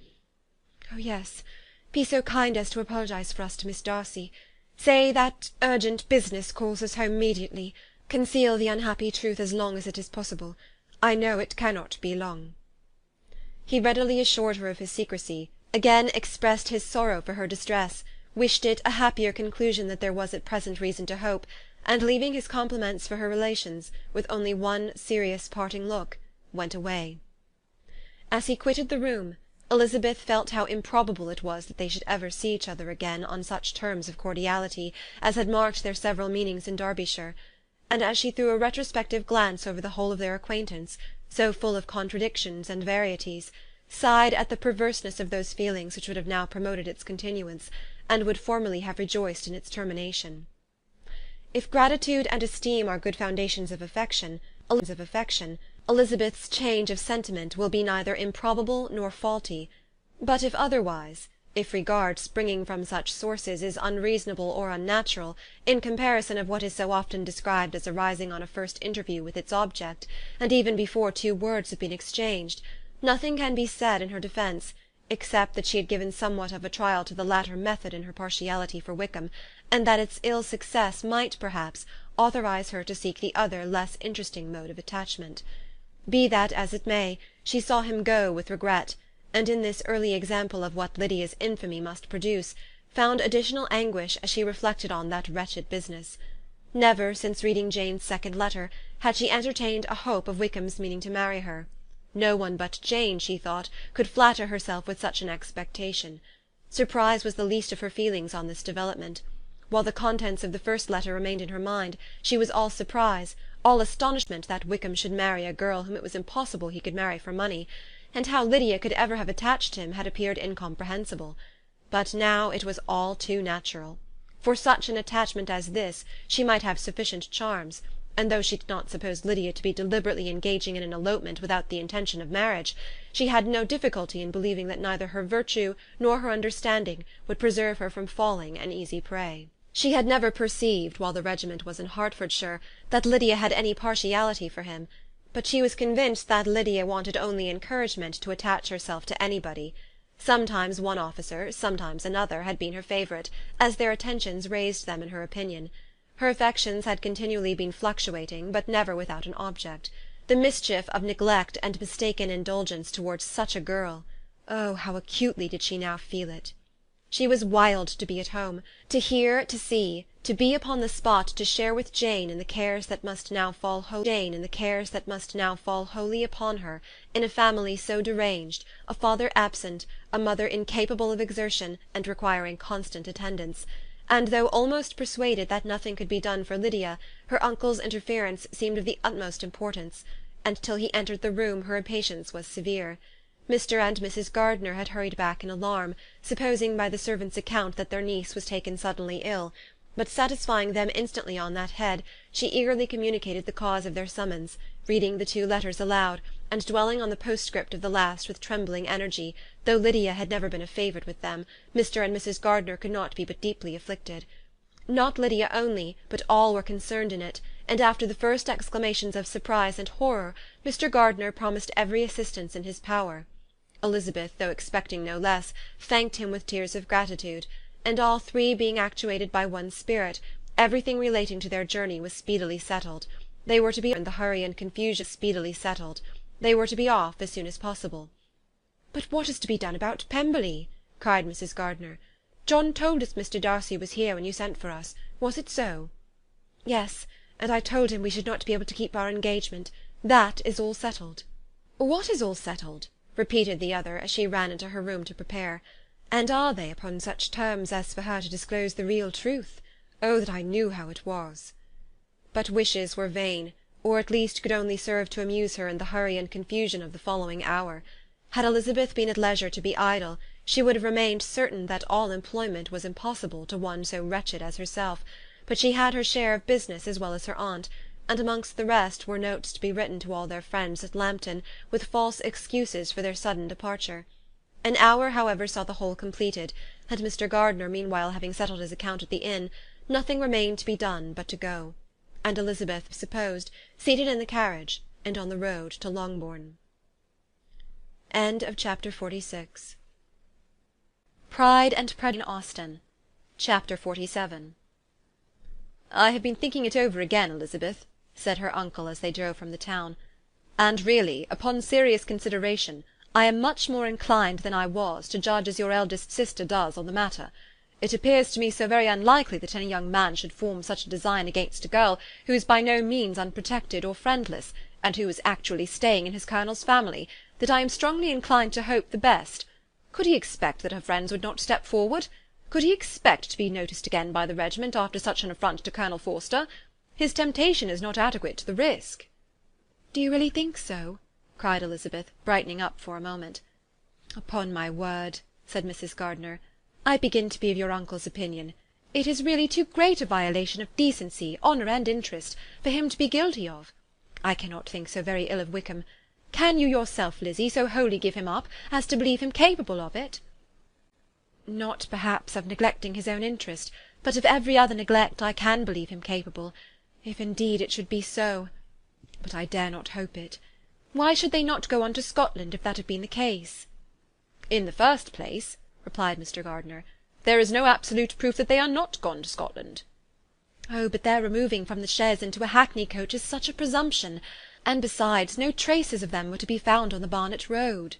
"Oh, yes. Be so kind as to apologize for us to Miss Darcy. Say that urgent business calls us home immediately. Conceal the unhappy truth as long as it is possible. I know it cannot be long."
He readily assured her of his secrecy, again expressed his sorrow for her distress, wished it a happier conclusion than there was at present reason to hope, and leaving his compliments for her relations, with only one serious parting look, went away. As he quitted the room, Elizabeth felt how improbable it was that they should ever see each other again on such terms of cordiality as had marked their several meetings in Derbyshire, and as she threw a retrospective glance over the whole of their acquaintance, so full of contradictions and varieties, sighed at the perverseness of those feelings which would have now promoted its continuance, and would formerly have rejoiced in its termination. If gratitude and esteem are good foundations of affection, Elizabeth's change of sentiment will be neither improbable nor faulty; but if otherwise, if regard springing from such sources is unreasonable or unnatural, in comparison of what is so often described as arising on a first interview with its object, and even before two words have been exchanged, nothing can be said in her defence, except that she had given somewhat of a trial to the latter method in her partiality for Wickham, and that its ill success might, perhaps, authorize her to seek the other less interesting mode of attachment. Be that as it may, She saw him go with regret, and in this early example of what Lydia's infamy must produce, found additional anguish as she reflected on that wretched business. Never, since reading Jane's second letter, had she entertained a hope of Wickham's meaning to marry her. No one but Jane, she thought, could flatter herself with such an expectation. Surprise was the least of her feelings on this development. While the contents of the first letter remained in her mind, she was all surprise, all astonishment that Wickham should marry a girl whom it was impossible he could marry for money, and how Lydia could ever have attached him had appeared incomprehensible. But now it was all too natural. For such an attachment as this she might have sufficient charms, and though she did not suppose Lydia to be deliberately engaging in an elopement without the intention of marriage, she had no difficulty in believing that neither her virtue nor her understanding would preserve her from falling an easy prey. She had never perceived, while the regiment was in Hertfordshire, that Lydia had any partiality for him, but she was convinced that Lydia wanted only encouragement to attach herself to anybody. Sometimes one officer, sometimes another, had been her favourite, as their attentions raised them in her opinion. Her affections had continually been fluctuating, but never without an object. The mischief of neglect and mistaken indulgence towards such a girl! Oh, how acutely did she now feel it! She was wild to be at home, to hear, to see, to be upon the spot to share with Jane in the cares that must now fall wholly upon her, in a family so deranged, a father absent, a mother incapable of exertion and requiring constant attendance; and though almost persuaded that nothing could be done for Lydia, her uncle's interference seemed of the utmost importance, and till he entered the room her impatience was severe. Mr. and Mrs. Gardiner had hurried back in alarm, supposing by the servant's account that their niece was taken suddenly ill, but satisfying them instantly on that head, she eagerly communicated the cause of their summons, reading the 2 letters aloud, and dwelling on the postscript of the last with trembling energy. Though Lydia had never been a favourite with them, Mr. and Mrs. Gardiner could not be but deeply afflicted. Not Lydia only, but all were concerned in it, and after the first exclamations of surprise and horror, Mr. Gardiner promised every assistance in his power. Elizabeth, though expecting no less, thanked him with tears of gratitude, and all 3 being actuated by one spirit, everything relating to their journey was speedily settled. They were to be in the hurry and confusion speedily settled. They were to be off as soon as possible. "But what is to be done about Pemberley?" cried Mrs. Gardiner. "John told us Mr. Darcy was here when you sent for us. Was it so?" "Yes, and I told him we should not be able to keep our engagement. That is all settled." "What is all settled?" repeated the other, as she ran into her room to prepare. "And are they upon such terms as for her to disclose the real truth? Oh, that I knew how it was!" But wishes were vain, or at least could only serve to amuse her in the hurry and confusion of the following hour. Had Elizabeth been at leisure to be idle, she would have remained certain that all employment was impossible to one so wretched as herself, but she had her share of business as well as her aunt, and amongst the rest were notes to be written to all their friends at Lambton, with false excuses for their sudden departure. An hour, however, saw the whole completed, and Mr. Gardiner meanwhile having settled his account at the inn, nothing remained to be done but to go, and Elizabeth supposed seated in the carriage, and on the road to Longbourn. Chapter 46. Pride and Prejudice in Austen. Chapter 47. "I have been thinking it over again, Elizabeth," said her uncle as they drove from the town, "and really, upon serious consideration, I am much more inclined than I was to judge as your eldest sister does on the matter. It appears to me so very unlikely that any young man should form such a design against a girl who is by no means unprotected or friendless, and who is actually staying in his colonel's family, that I am strongly inclined to hope the best. Could he expect that her friends would not step forward? Could he expect to be noticed again by the regiment after such an affront to Colonel Forster? His temptation is not adequate to the risk." "Do you really think so?" cried Elizabeth, brightening up for a moment. "Upon my word," said Mrs. Gardiner, "I begin to be of your uncle's opinion. It is really too great a violation of decency, honour, and interest, for him to be guilty of. I cannot think so very ill of Wickham. Can you yourself, Lizzie, so wholly give him up, as to believe him capable of it?" "Not, perhaps, of neglecting his own interest, but of every other neglect I can believe him capable, if indeed it should be so. But I dare not hope it. Why should they not go on to Scotland, if that had been the case?" "In the first place," replied Mr. Gardiner, "there is no absolute proof that they are not gone to Scotland." "Oh, but their removing from the chaise into a hackney coach is such a presumption.
and besides, no traces of them were to be found on the Barnet road.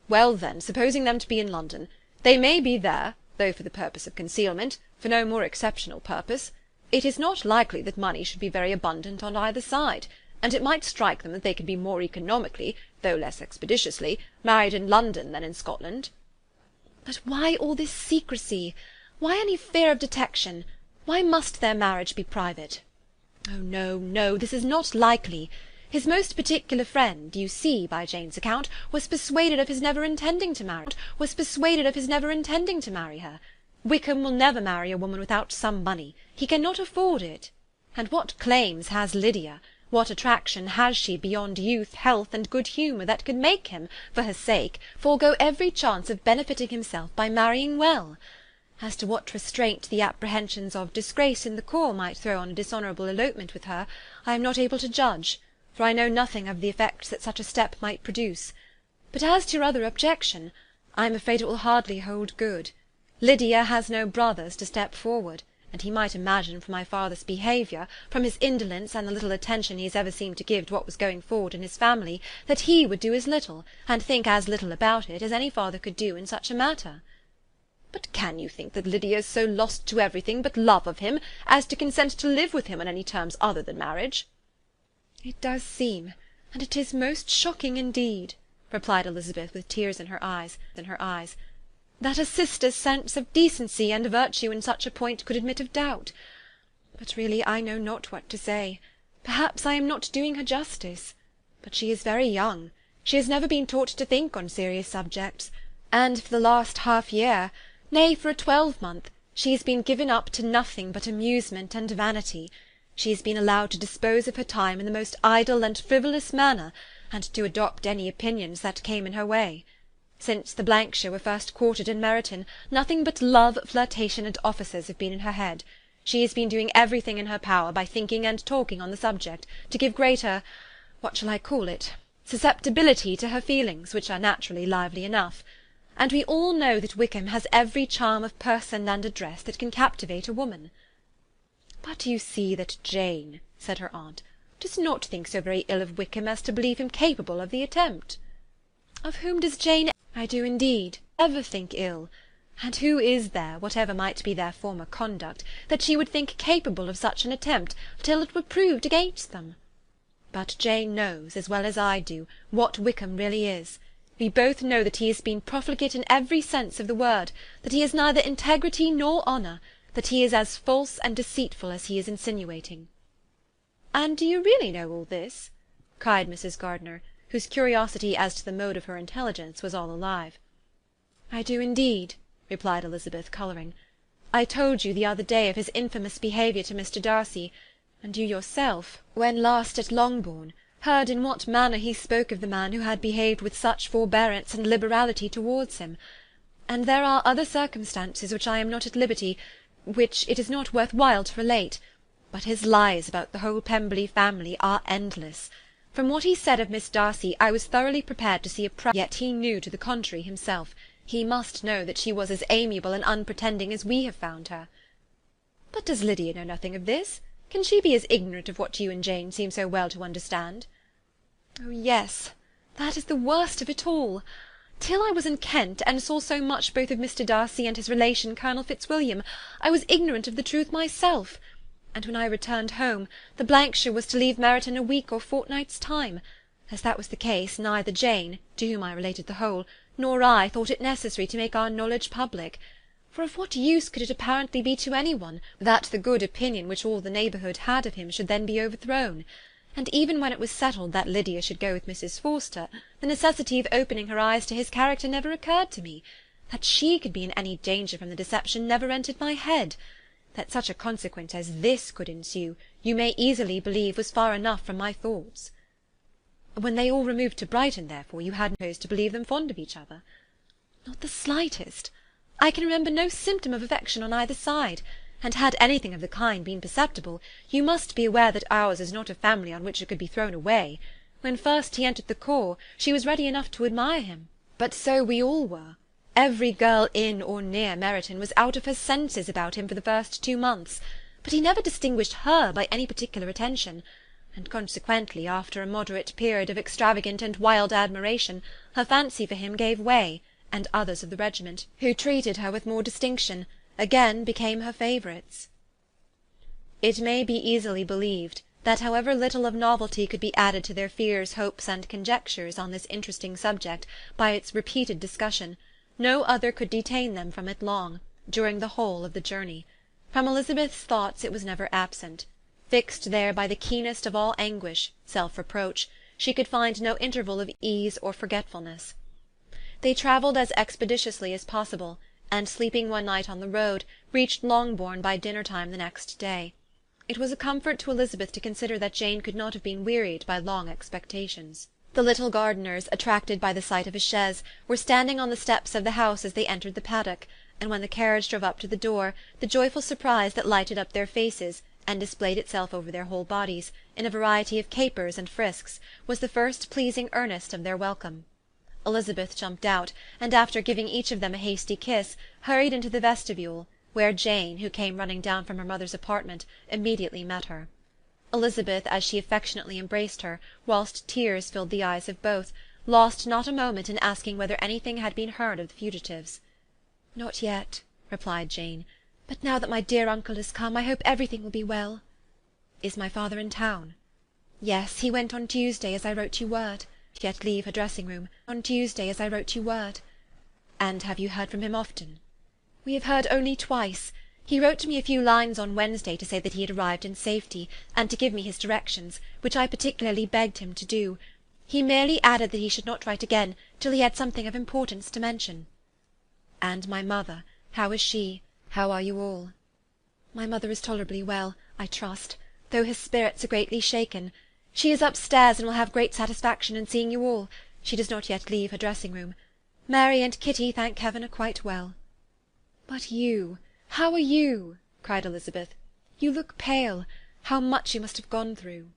Well, then, supposing them to be in London, they may be there, though for the purpose of concealment, for no more exceptional purpose. It is not likely that money should be very abundant on either side, and it might strike them that they could be more economically, though less expeditiously, married in London than in Scotland.
But why all this secrecy? Why any fear of detection? Why must their marriage be private? Oh, no, no, this is not likely. His most particular friend, you see, by Jane's account, was persuaded of his never intending to marry her. Wickham will never marry a woman without some money. He cannot afford it. And what claims has Lydia? What attraction has she beyond youth, health, and good humour that could make him, for her sake, forego every chance of benefiting himself by marrying well? As to what restraint the apprehensions of disgrace in the corps might throw on a dishonourable elopement with her, I am not able to judge, for I know nothing of the effects that such a step might produce. But as to your other objection, I am afraid it will hardly hold good. Lydia has no brothers to step forward, and he might imagine from my father's behaviour, from his indolence and the little attention he has ever seemed to give to what was going forward in his family, that he would do as little, and think as little about it, as any father could do in such a matter.
But can you think that Lydia is so lost to everything but love of him, as to consent to live with him on any terms other than marriage?
It does seem, and it is most shocking indeed, replied Elizabeth with tears in her eyes, that a sister's sense of decency and virtue in such a point could admit of doubt. But really I know not what to say. Perhaps I am not doing her justice. But she is very young. She has never been taught to think on serious subjects, and for the last half-year, nay, for a 12-month, she has been given up to nothing but amusement and vanity. She has been allowed to dispose of her time in the most idle and frivolous manner, and to adopt any opinions that came in her way. Since the Blankshire were first quartered in Meryton, nothing but love, flirtation, and offices have been in her head. She has been doing everything in her power by thinking and talking on the subject, to give greater, what shall I call it, susceptibility to her feelings, which are naturally lively enough. And we all know that Wickham has every charm of person and address that can captivate a woman. But you see that Jane, said her aunt, does not think so very ill of Wickham as to believe him capable of the attempt. Of whom does Jane, I do indeed, ever think ill? And who is there, whatever might be their former conduct, that she would think capable of such an attempt, till it were proved against them? But Jane knows, as well as I do, what Wickham really is. We both know that he has been profligate in every sense of the word, that he has neither integrity nor honour, that he is as false and deceitful as he is insinuating.
And do you really know all this? Cried Mrs. Gardiner, whose curiosity as to the mode of her intelligence was all alive.
I do indeed, replied Elizabeth, colouring. I told you the other day of his infamous behaviour to Mr. Darcy, and you yourself, when last at Longbourn, heard in what manner he spoke of the man who had behaved with such forbearance and liberality towards him. And there are other circumstances which I am not at liberty, which it is not worth while to relate, but his lies about the whole Pemberley family are endless. From what he said of Miss Darcy, I was thoroughly prepared to see a yet he knew to the contrary himself. He must know that she was as amiable and unpretending as we have found her.
But does Lydia know nothing of this? Can she be as ignorant of what you and Jane seem so well to understand?
Oh, yes, that is the worst of it all. Till I was in Kent, and saw so much both of Mr. Darcy and his relation Colonel Fitzwilliam, I was ignorant of the truth myself. And when I returned home, the Blankshire was to leave Meryton a week or fortnight's time. As that was the case, neither Jane, to whom I related the whole, nor I thought it necessary to make our knowledge public. For of what use could it apparently be to any one, that the good opinion which all the neighbourhood had of him should then be overthrown? And even when it was settled that Lydia should go with Mrs. Forster, the necessity of opening her eyes to his character never occurred to me. That she could be in any danger from the deception never entered my head. That such a consequence as this could ensue, you may easily believe was far enough from my thoughts. When they all removed to Brighton, therefore, you had no cause to believe them fond of each other? Not the slightest. I can remember no symptom of affection on either side, and had anything of the kind been perceptible, you must be aware that ours is not a family on which it could be thrown away. When first he entered the corps, she was ready enough to admire him, but so we all were. Every girl in or near Meryton was out of her senses about him for the first 2 months, but he never distinguished her by any particular attention,
and consequently, after a moderate period of extravagant and wild admiration, her fancy for him gave way, and others of the regiment, who treated her with more distinction, again became her favourites. It may be easily believed that however little of novelty could be added to their fears, hopes, and conjectures on this interesting subject by its repeated discussion, no other could detain them from it long, during the whole of the journey. From Elizabeth's thoughts it was never absent. Fixed there by the keenest of all anguish, self-reproach, she could find no interval of ease or forgetfulness. They travelled as expeditiously as possible, and sleeping one night on the road, reached Longbourn by dinner-time the next day. It was a comfort to Elizabeth to consider that Jane could not have been wearied by long expectations. The little gardeners, attracted by the sight of a chaise, were standing on the steps of the house as they entered the paddock, and when the carriage drove up to the door, the joyful surprise that lighted up their faces, and displayed itself over their whole bodies, in a variety of capers and frisks, was the first pleasing earnest of their welcome. Elizabeth jumped out, and after giving each of them a hasty kiss, hurried into the vestibule, where Jane, who came running down from her mother's apartment, immediately met her. Elizabeth, as she affectionately embraced her, whilst tears filled the eyes of both, lost not a moment in asking whether anything had been heard of the fugitives. "Not yet," replied Jane, "but now that my dear uncle has come, I hope everything will be well." "Is my father in town?" "Yes, he went on Tuesday, as I wrote you word. Yet leave her dressing-room. On Tuesday, as I wrote you word." "And have you heard from him often?" "We have heard only twice. He wrote to me a few lines on Wednesday to say that he had arrived in safety, and to give me his directions, which I particularly begged him to do. He merely added that he should not write again till he had something of importance to mention." "And my mother, how is she? How are you all?" "My mother is tolerably well, I trust, though her spirits are greatly shaken. She is upstairs, and will have great satisfaction in seeing you all. She does not yet leave her dressing-room. Mary and Kitty, thank heaven, are quite well." "But you, how are you?" cried Elizabeth. "You look pale. How much you must have gone through!"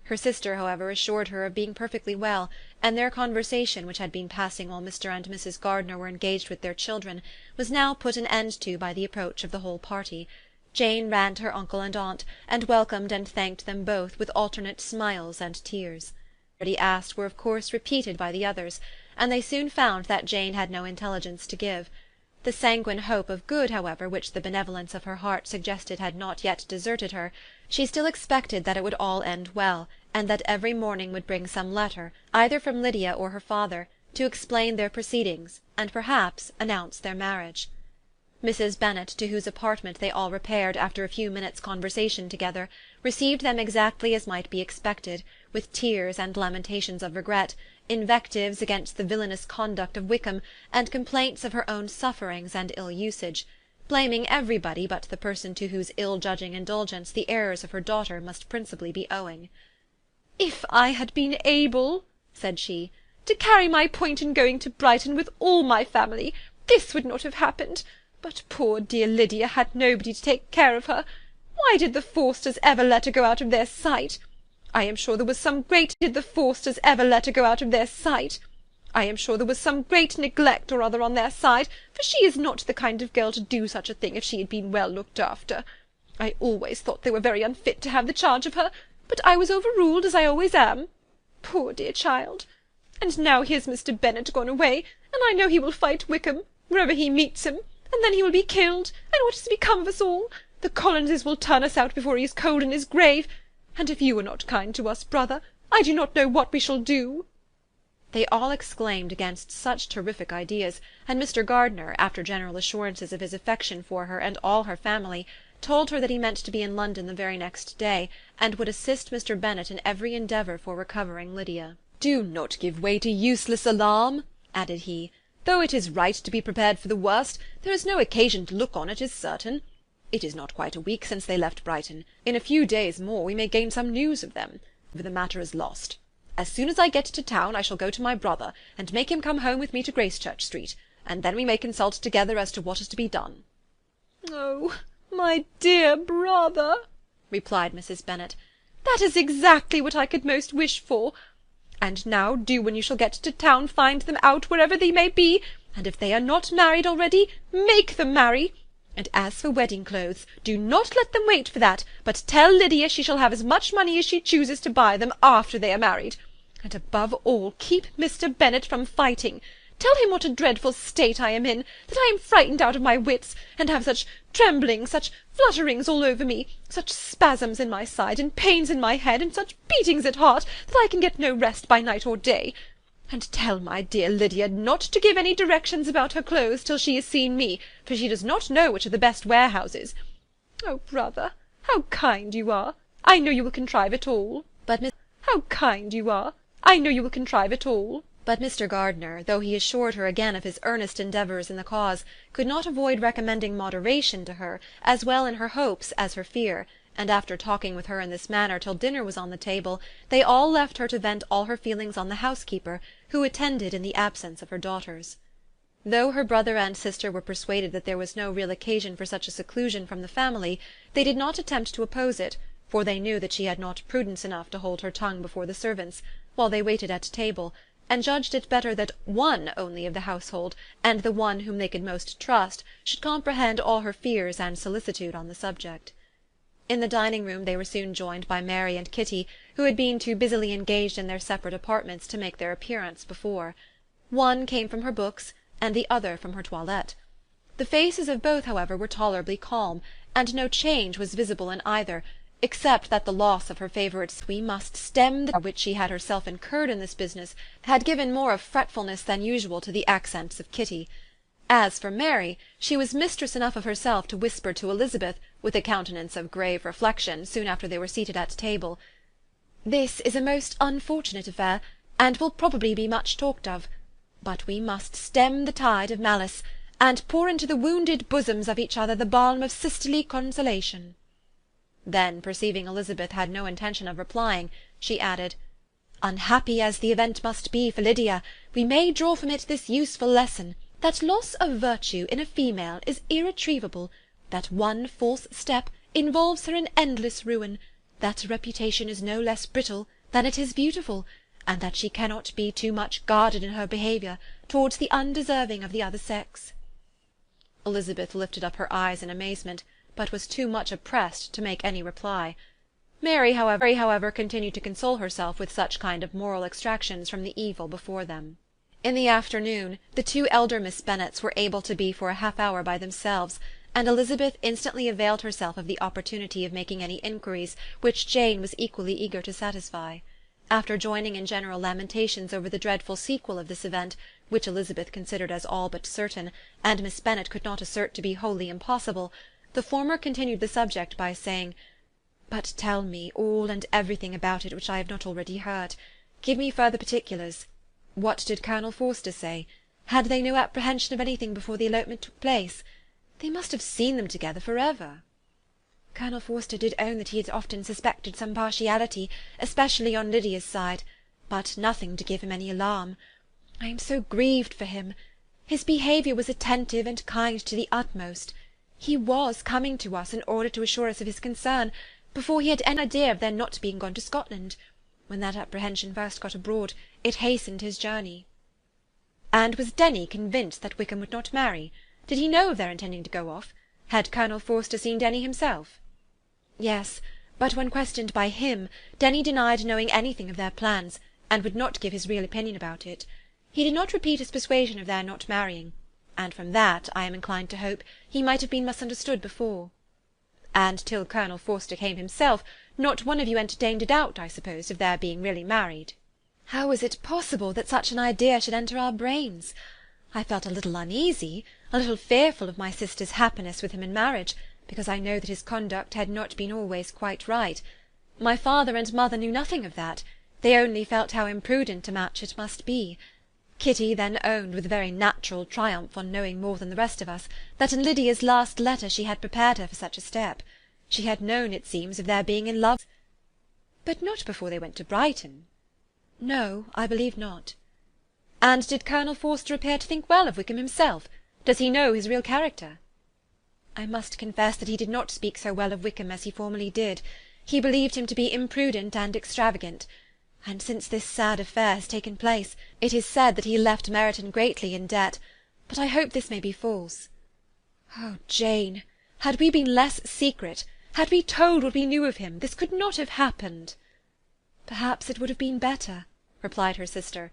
Her sister, however, assured her of being perfectly well, and their conversation, which had been passing while Mr. and Mrs. Gardiner were engaged with their children, was now put an end to by the approach of the whole party. Jane ran to her uncle and aunt, and welcomed and thanked them both with alternate smiles and tears. Already asked were of course repeated by the others, and they soon found that Jane had no intelligence to give. The sanguine hope of good, however, which the benevolence of her heart suggested had not yet deserted her. She still expected that it would all end well, and that every morning would bring some letter, either from Lydia or her father, to explain their proceedings, and perhaps announce their marriage. Mrs. Bennet, to whose apartment they all repaired after a few minutes' conversation together, received them exactly as might be expected, with tears and lamentations of regret, invectives against the villainous conduct of Wickham, and complaints of her own sufferings and ill-usage, blaming everybody but the person to whose ill-judging indulgence the errors of her daughter must principally be owing. "If I had been able," said she, "to carry my point in going to Brighton with all my family, this would not have happened. But poor dear Lydia had nobody to take care of her. Why did the Forsters ever let her go out of their sight? I am sure there was some great neglect or other on their side, for she is not the kind of girl to do such a thing if she had been well looked after. I always thought they were very unfit to have the charge of her, but I was overruled, as I always am. Poor dear child! And now here's Mr. Bennet gone away, and I know he will fight Wickham, wherever he meets him, and then he will be killed, and what is to become of us all? The Collinses will turn us out before he is cold in his grave, and if you are not kind to us, brother, I do not know what we shall do." They all exclaimed against such terrific ideas, and Mr. Gardiner, after general assurances of his affection for her and all her family, told her that he meant to be in London the very next day, and would assist Mr. Bennet in every endeavour for recovering Lydia. "Do not give way to useless alarm," added he. "Though it is right to be prepared for the worst, there is no occasion to look on it as certain. It is not quite a week since they left Brighton. In a few days more we may gain some news of them. The matter is lost. As soon as I get to town I shall go to my brother, and make him come home with me to Gracechurch Street, and then we may consult together as to what is to be done." "Oh, my dear brother," replied Mrs. Bennet, "that is exactly what I could most wish for. And now do, when you shall get to town, find them out wherever they may be, and if they are not married already, make them marry. And as for wedding clothes, do not let them wait for that, but tell Lydia she shall have as much money as she chooses to buy them after they are married. And above all, keep Mr. Bennet from fighting. Tell him what a dreadful state I am in, that I am frightened out of my wits, and have such tremblings, such flutterings all over me, such spasms in my side, and pains in my head, and such beatings at heart, that I can get no rest by night or day. And tell my dear Lydia not to give any directions about her clothes till she has seen me, for she does not know which are the best warehouses. Oh, brother, how kind you are! I know you will contrive it all. How kind you are! I know you will contrive it all.
But Mr. Gardiner, though he assured her again of his earnest endeavours in the cause, could not avoid recommending moderation to her, as well in her hopes as her fear, and after talking with her in this manner till dinner was on the table, they all left her to vent all her feelings on the housekeeper, who attended in the absence of her daughters. Though her brother and sister were persuaded that there was no real occasion for such a seclusion from the family, they did not attempt to oppose it, for they knew that she had not prudence enough to hold her tongue before the servants, while they waited at table, and judged it better that one only of the household, and the one whom they could most trust, should comprehend all her fears and solicitude on the subject. In the dining-room they were soon joined by Mary and Kitty, who had been too busily engaged in their separate apartments to make their appearance before. One came from her books, and the other from her toilette. The faces of both, however, were tolerably calm, and no change was visible in either, except that the loss of her favourite "We must stem the" which she had herself incurred in this business had given more of fretfulness than usual to the accents of Kitty. As for Mary, she was mistress enough of herself to whisper to Elizabeth, with a countenance of grave reflection, soon after they were seated at table, "This is a most unfortunate affair, and will probably be much talked of. But we must stem the tide of malice, and pour into the wounded bosoms of each other the balm of sisterly consolation." Then, perceiving Elizabeth had no intention of replying, she added, "Unhappy as the event must be for Lydia, we may draw from it this useful lesson, that loss of virtue in a female is irretrievable, that one false step involves her in endless ruin, that reputation is no less brittle than it is beautiful, and that she cannot be too much guarded in her behaviour towards the undeserving of the other sex." Elizabeth lifted up her eyes in amazement, but was too much oppressed to make any reply. Mary, however, continued to console herself with such kind of moral extractions from the evil before them. In the afternoon, the two elder Miss Bennets were able to be for a half-hour by themselves, and Elizabeth instantly availed herself of the opportunity of making any inquiries which Jane was equally eager to satisfy. After joining in general lamentations over the dreadful sequel of this event, which Elizabeth considered as all but certain, and Miss Bennet could not assert to be wholly impossible, the former continued the subject by saying, "But tell me all and everything about it which I have not already heard. Give me further particulars. What did Colonel Forster say? Had they no apprehension of anything before the elopement took place? They must have seen them together for ever." "Colonel Forster did own that he had often suspected some partiality, especially on Lydia's side, but nothing to give him any alarm. I am so grieved for him. His behaviour was attentive and kind to the utmost. He was coming to us in order to assure us of his concern, before he had any idea of their not being gone to Scotland. When that apprehension first got abroad, it hastened his journey." "And was Denny convinced that Wickham would not marry? Did he know of their intending to go off? Had Colonel Forster seen Denny himself?" "Yes, but when questioned by him, Denny denied knowing anything of their plans, and would not give his real opinion about it. He did not repeat his persuasion of their not marrying, and from that, I am inclined to hope, he might have been misunderstood before." "And till Colonel Forster came himself, not one of you entertained a doubt, I suppose, of their being really married?" "How was it possible that such an idea should enter our brains? I felt a little uneasy, a little fearful of my sister's happiness with him in marriage, because I know that his conduct had not been always quite right. My father and mother knew nothing of that. They only felt how imprudent a match it must be. Kitty then owned, with a very natural triumph on knowing more than the rest of us, that in Lydia's last letter she had prepared her for such a step. She had known, it seems, of their being in love." "But not before they went to Brighton?" "No, I believe not." "And did Colonel Forster appear to think well of Wickham himself? Does he know his real character?" "I must confess that he did not speak so well of Wickham as he formerly did. He believed him to be imprudent and extravagant. And since this sad affair has taken place, it is said that he left Meryton greatly in debt, but I hope this may be false."
Oh, Jane, had we been less secret, had we told what we knew of him, this could not have happened." "Perhaps it would have been better," replied her sister.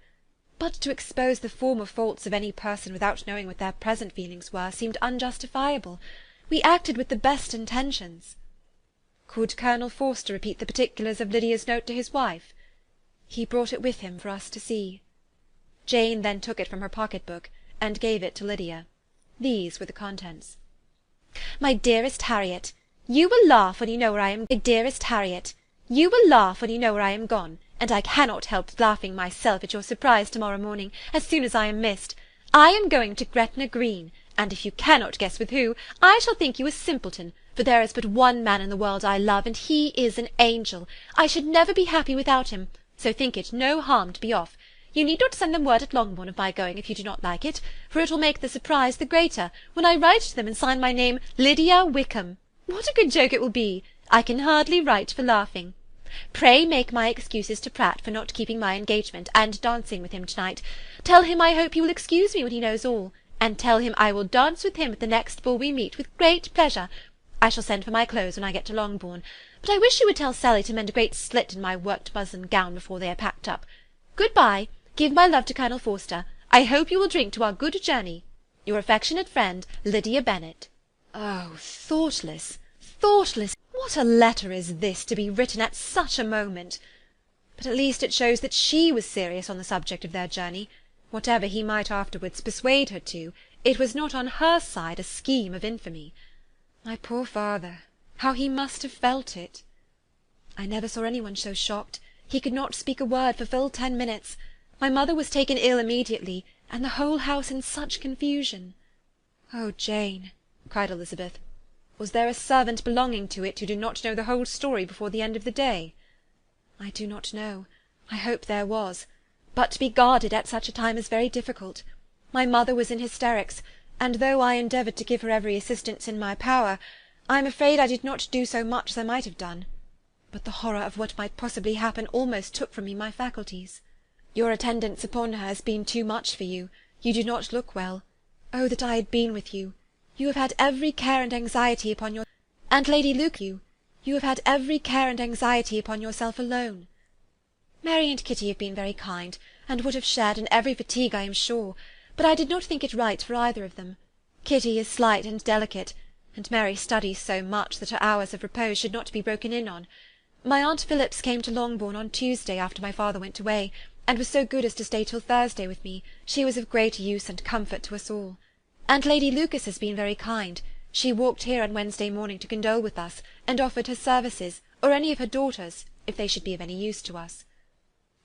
"But to expose the former faults of any person without knowing what their present feelings were seemed unjustifiable. We acted with the best intentions." "Could Colonel Forster repeat the particulars of Lydia's note to his wife?" "He brought it with him for us to see." Jane then took it from her pocket-book, and gave it to Lydia. These were the contents. "My dearest Harriet, you will laugh when you know where I am. My dearest Harriet, you will laugh when you know where I am gone, and I cannot help laughing myself at your surprise to-morrow morning, as soon as I am missed. I am going to Gretna Green, and if you cannot guess with who, I shall think you a simpleton, for there is but one man in the world I love, and he is an angel. I should never be happy without him, so think it no harm to be off. You need not send them word at Longbourn of my going if you do not like it, for it will make the surprise the greater when I write to them and sign my name Lydia Wickham. What a good joke it will be! I can hardly write for laughing. Pray make my excuses to Pratt for not keeping my engagement and dancing with him to-night. Tell him I hope he will excuse me when he knows all, and tell him I will dance with him at the next ball we meet with great pleasure. I shall send for my clothes when I get to Longbourn, but I wish you would tell Sally to mend a great slit in my worked muslin gown before they are packed up. Good-bye. Give my love to Colonel Forster. I hope you will drink to our good journey. Your affectionate friend, Lydia Bennet. Oh, thoughtless, thoughtless! What a letter is this, to be written at such a moment! But at least it shows that she was serious on the subject of their journey. Whatever he might afterwards persuade her to, it was not on her side a scheme of infamy. My poor father, how he must have felt it! I never saw anyone so shocked. He could not speak a word for full 10 minutes. My mother was taken ill immediately, and the whole house in such confusion. Oh, Jane, cried Elizabeth, was there a servant belonging to it who did not know the whole story before the end of the day? I do not know. I hope there was. But to be guarded at such a time is very difficult. My mother was in hysterics, and though I endeavoured to give her every assistance in my power, I am afraid I did not do so much as I might have done. But the horror of what might possibly happen almost took from me my faculties. Your attendance upon her has been too much for you. You do not look well. Oh, that I had been with you! You have had every care and anxiety upon your... And Lady Luke, you have had every care and anxiety upon yourself alone. Mary and Kitty have been very kind, and would have shared in every fatigue, I am sure, but I did not think it right for either of them. Kitty is slight and delicate, and Mary studies so much that her hours of repose should not be broken in on. My Aunt Phillips came to Longbourn on Tuesday after my father went away, and was so good as to stay till Thursday with me. She was of great use and comfort to us all. And Lady Lucas has been very kind. She walked here on Wednesday morning to condole with us, and offered her services, or any of her daughters, if they should be of any use to us.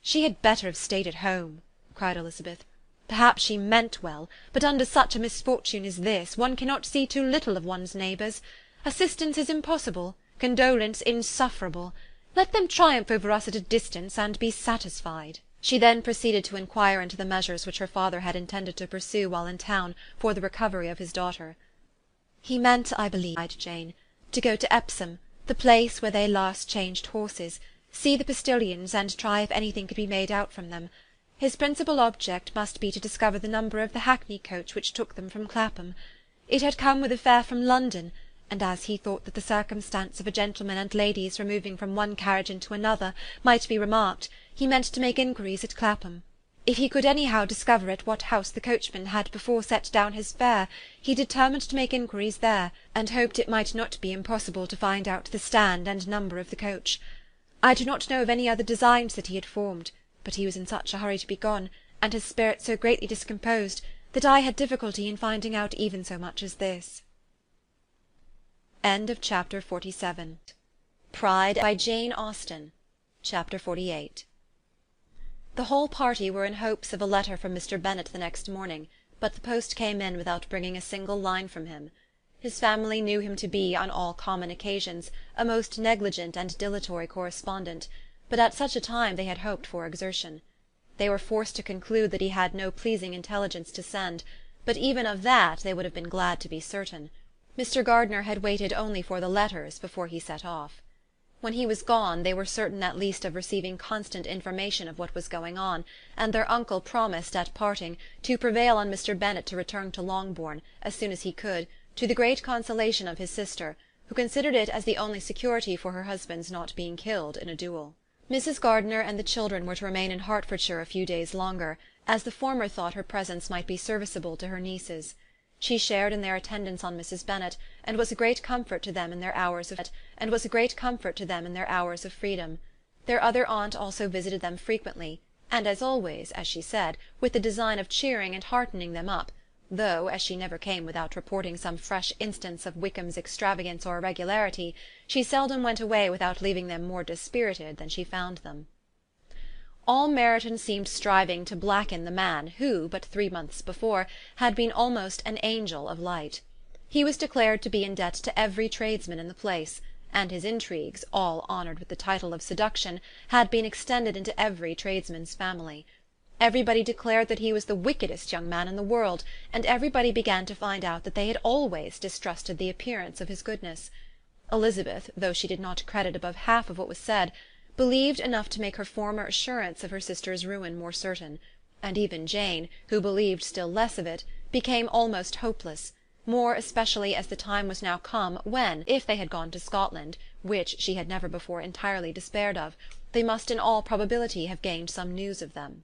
She had better have stayed at home, cried Elizabeth. Perhaps she meant well, but under such a misfortune as this, one cannot see too little of one's neighbours. Assistance is impossible, condolence insufferable. Let them triumph over us at a distance, and be satisfied. She then proceeded to inquire into the measures which her father had intended to pursue while in town for the recovery of his daughter. He meant, I believe, cried Jane, to go to Epsom, the place where they last changed horses, see the postilions, and try if anything could be made out from them. His principal object must be to discover the number of the hackney coach which took them from Clapham. It had come with a fare from London, and as he thought that the circumstance of a gentleman and ladies removing from one carriage into another might be remarked, he meant to make inquiries at Clapham. If he could anyhow discover at what house the coachman had before set down his fare, he determined to make inquiries there, and hoped it might not be impossible to find out the stand and number of the coach. I do not know of any other designs that he had formed, but he was in such a hurry to be gone, and his spirits so greatly discomposed, that I had difficulty in finding out even so much as this. End of Chapter 47. Pride by Jane Austen. Chapter 48. The whole party were in hopes of a letter from Mr. Bennet the next morning, but the post came in without bringing a single line from him. His family knew him to be, on all common occasions, a most negligent and dilatory correspondent, but at such a time they had hoped for exertion. They were forced to conclude that he had no pleasing intelligence to send, but even of that they would have been glad to be certain. Mr. Gardiner had waited only for the letters before he set off. When he was gone, they were certain at least of receiving constant information of what was going on, and their uncle promised, at parting, to prevail on Mr. Bennet to return to Longbourn, as soon as he could,
to the great consolation of his sister, who considered it as the only security for her husband's not being killed in a duel. Mrs. Gardiner and the children were to remain in Hertfordshire a few days longer, as the former thought her presence might be serviceable to her nieces. She shared in their attendance on Mrs. Bennet, and was a great comfort to them in their hours of freedom. Their other aunt also visited them frequently, and as always, as she said, with the design of cheering and heartening them up, though, as she never came without reporting some fresh instance of Wickham's extravagance or irregularity, she seldom went away without leaving them more dispirited than she found them. All Meryton seemed striving to blacken the man who, but 3 months before, had been almost an angel of light. He was declared to be in debt to every tradesman in the place, and his intrigues, all honoured with the title of seduction, had been extended into every tradesman's family. Everybody declared that he was the wickedest young man in the world, and everybody began to find out that they had always distrusted the appearance of his goodness. Elizabeth, though she did not credit above half of what was said, believed enough to make her former assurance of her sister's ruin more certain, and even Jane, who believed still less of it, became almost hopeless, more especially as the time was now come when, if they had gone to Scotland, which she had never before entirely despaired of, they must in all probability have gained some news of them.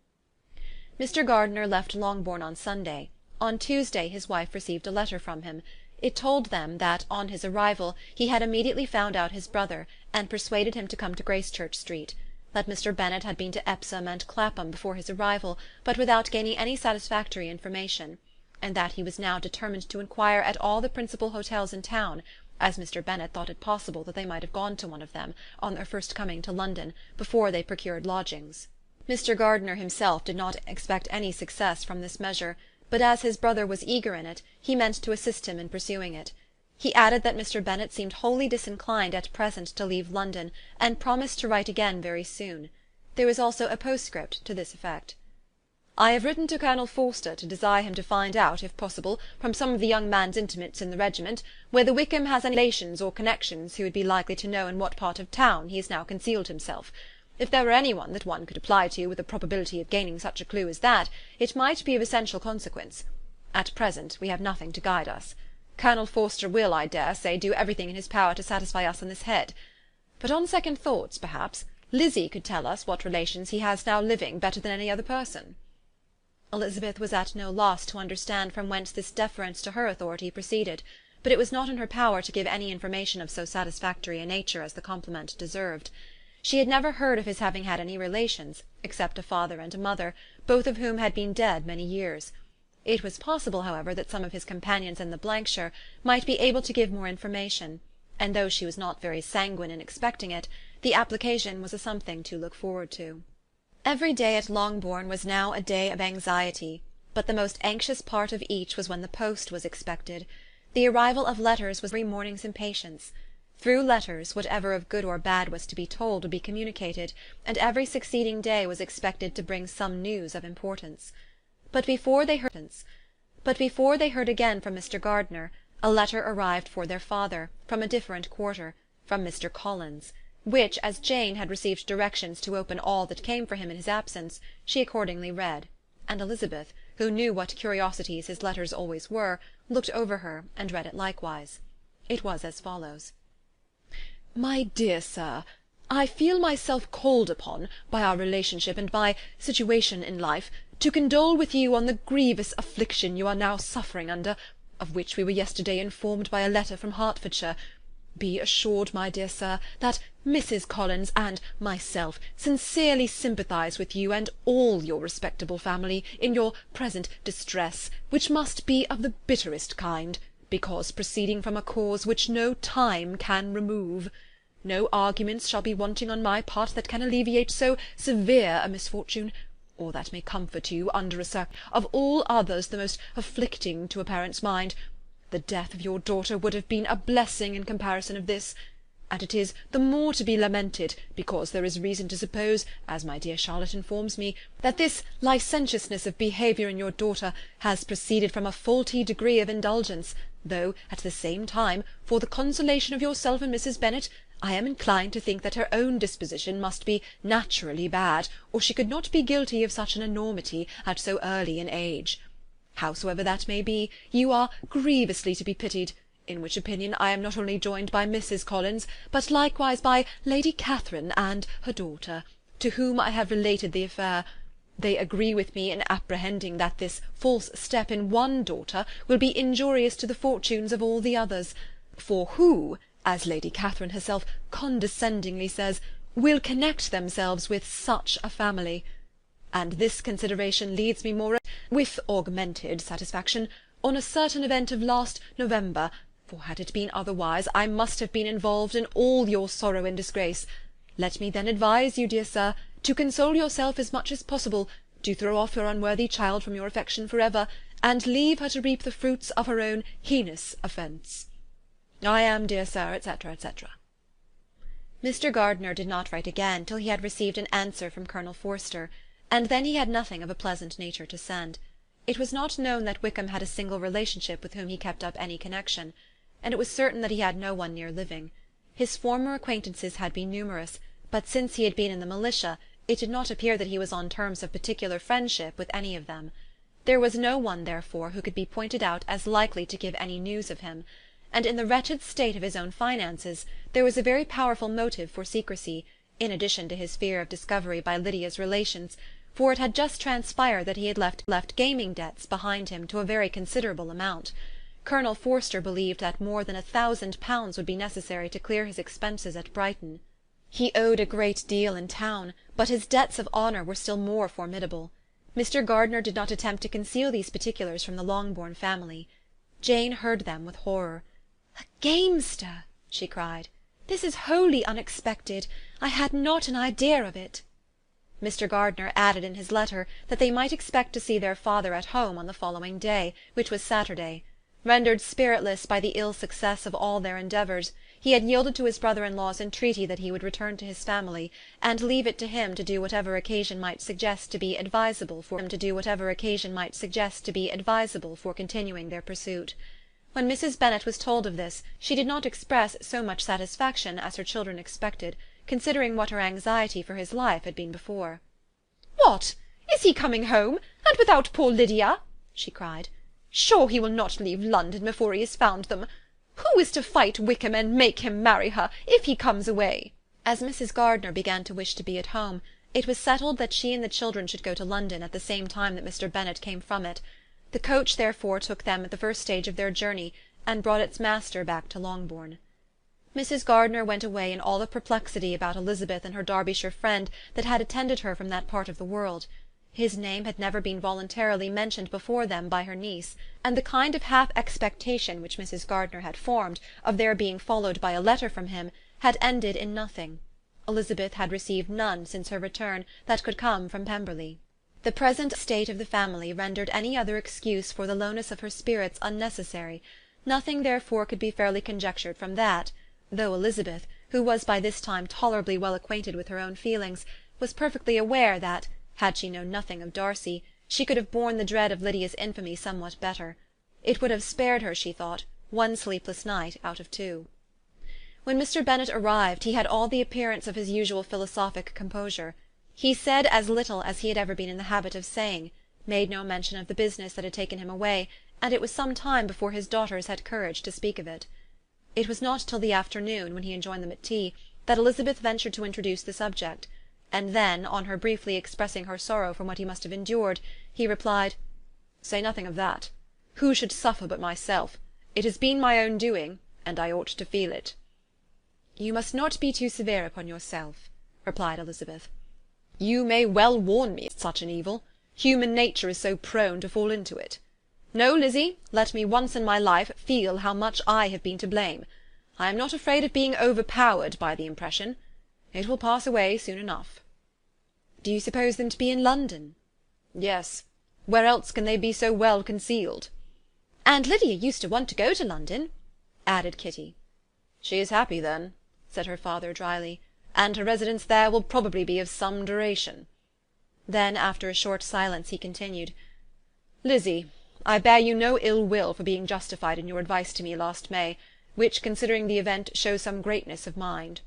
Mr. Gardiner left Longbourn on Sunday. On Tuesday his wife received a letter from him. It told them that, on his arrival, he had immediately found out his brother, and persuaded him to come to Gracechurch Street; that Mr. Bennet had been to Epsom and Clapham before his arrival, but without gaining any satisfactory information; and that he was now determined to inquire at all the principal hotels in town, as Mr. Bennet thought it possible that they might have gone to one of them, on their first coming to London, before they procured lodgings. Mr. Gardiner himself did not expect any success from this measure, but as his brother was eager in it, he meant to assist him in pursuing it. He added that Mr. Bennet seemed wholly disinclined at present to leave London, and promised to write again very soon. There was also a postscript to this effect. "I have written to Colonel Forster to desire him to find out, if possible, from some of the young man's intimates in the regiment, whether Wickham has any relations or connections who would be likely to know in what part of town he has now concealed himself. If there were any one that one could apply to with a probability of gaining such a clue as that, it might be of essential consequence. At present we have nothing to guide us. Colonel Forster will, I dare say, do everything in his power to satisfy us on this head. But on second thoughts, perhaps, Lizzie could tell us what relations he has now living better than any other person." Elizabeth was at no loss to understand from whence this deference to her authority proceeded, but it was not in her power to give any information of so satisfactory a nature as the compliment deserved. She had never heard of his having had any relations, except a father and a mother, both of whom had been dead many years. It was possible, however, that some of his companions in the shire might be able to give more information, and though she was not very sanguine in expecting it, the application was a something to look forward to. Every day at Longbourn was now a day of anxiety, but the most anxious part of each was when the post was expected. The arrival of letters was every morning's impatience. Through letters, whatever of good or bad was to be told would be communicated, and every succeeding day was expected to bring some news of importance. But before they heard again from Mr. Gardiner, a letter arrived for their father, from a different quarter, from Mr. Collins, which, as Jane had received directions to open all that came for him in his absence, she accordingly read, and Elizabeth, who knew what curiosities his letters always were, looked over her and read it likewise. It was as follows: "My dear Sir, I feel myself called upon, by our relationship and my situation in life, to condole with you on the grievous affliction you are now suffering under, of which we were yesterday informed by a letter from Hertfordshire. Be assured, my dear Sir, that Mrs. Collins and myself sincerely sympathise with you and all your respectable family in your present distress, which must be of the bitterest kind, because proceeding from a cause which no time can remove. No arguments shall be wanting on my part that can alleviate so severe a misfortune, or that may comfort you under a of all others the most afflicting to a parent's mind. The death of your daughter would have been a blessing in comparison of this, and it is the more to be lamented, because there is reason to suppose, as my dear Charlotte informs me, that this licentiousness of behaviour in your daughter has proceeded from a faulty degree of indulgence, though, at the same time, for the consolation of yourself and Mrs. Bennet, I am inclined to think that her own disposition must be naturally bad, or she could not be guilty of such an enormity at so early an age. Howsoever that may be, you are grievously to be pitied,
in which opinion I am not only joined by Mrs. Collins, but likewise by Lady Catherine and her daughter, to whom I have related the affair. They agree with me in apprehending that this false step in one daughter will be injurious to the fortunes of all the others, for who, as Lady Catherine herself condescendingly says, will connect themselves with such a family? And this consideration leads me more with augmented satisfaction on a certain event of last November, for had it been otherwise, I must have been involved in all your sorrow and disgrace. Let me then advise you, dear sir, to console yourself as much as possible, to throw off your unworthy child from your affection for ever, and leave her to reap the fruits of her own heinous offence. I am, dear sir, etc., etc.
Mr. Gardiner did not write again till he had received an answer from Colonel Forster, and then he had nothing of a pleasant nature to send. It was not known that Wickham had a single relationship with whom he kept up any connection, and it was certain that he had no one near living. His former acquaintances had been numerous, but since he had been in the militia, it did not appear that he was on terms of particular friendship with any of them. There was no one, therefore, who could be pointed out as likely to give any news of him, and in the wretched state of his own finances there was a very powerful motive for secrecy, in addition to his fear of discovery by Lydia's relations, for it had just transpired that he had left gaming debts behind him to a very considerable amount. Colonel Forster believed that more than £1,000 would be necessary to clear his expenses at Brighton. He owed a great deal in town, but his debts of honour were still more formidable. Mr. Gardiner did not attempt to conceal these particulars from the Longbourn family. Jane heard them with horror. "A gamester!" she cried. "This is wholly unexpected. I had not an idea of it." Mr. Gardiner added in his letter that they might expect to see their father at home on the following day, which was Saturday. Rendered spiritless by the ill success of all their endeavours, he had yielded to his brother-in-law's entreaty that he would return to his family, and leave it to him to do whatever occasion might suggest to be advisable for continuing their pursuit. When Mrs. Bennet was told of this, she did not express so much satisfaction as her children expected, considering what her anxiety for his life had been before. "What! Is he coming home, and without poor Lydia?" she cried. "Sure he will not leave London before he has found them. Who is to fight Wickham and make him marry her, if he comes away?" As Mrs. Gardiner began to wish to be at home, it was settled that she and the children should go to London at the same time that Mr. Bennet came from it. The coach therefore took them at the first stage of their journey, and brought its master back to Longbourn. Mrs. Gardiner went away in all the perplexity about Elizabeth and her Derbyshire friend that had attended her from that part of the world. His name had never been voluntarily mentioned before them by her niece, and the kind of half expectation which Mrs. Gardiner had formed of their being followed by a letter from him had ended in nothing. Elizabeth had received none since her return that could come from Pemberley. The present state of the family rendered any other excuse for the lowness of her spirits unnecessary. Nothing therefore could be fairly conjectured from that, though Elizabeth, who was by this time tolerably well acquainted with her own feelings, was perfectly aware that, had she known nothing of Darcy, she could have borne the dread of Lydia's infamy somewhat better. It would have spared her, she thought, one sleepless night out of 2. When Mr. Bennet arrived, he had all the appearance of his usual philosophic composure. He said as little as he had ever been in the habit of saying, made no mention of the business that had taken him away, and it was some time before his daughters had courage to speak of it. It was not till the afternoon, when he had joined them at tea, that Elizabeth ventured to introduce the subject, and then, on her briefly expressing her sorrow from what he must have endured, he replied, "Say nothing of that. Who should suffer but myself? It has been my own doing, and I ought to feel it." "You must not be too severe upon yourself," replied Elizabeth. "You may well warn me of such an evil. Human nature is so prone to fall into it. No, Lizzie, let me once in my life feel how much I have been to blame. I am not afraid of being overpowered by the impression. It will pass away soon enough." "Do you suppose them to be in London?" "Yes. Where else can they be so well concealed?" "And Lydia used to want to go to London," added Kitty. "She is happy then," said her father drily, "and her residence there will probably be of some duration." Then, after a short silence, he continued, "Lizzie, I bear you no ill will for being justified in your advice to me last May, which, considering the event, shows some greatness of mind."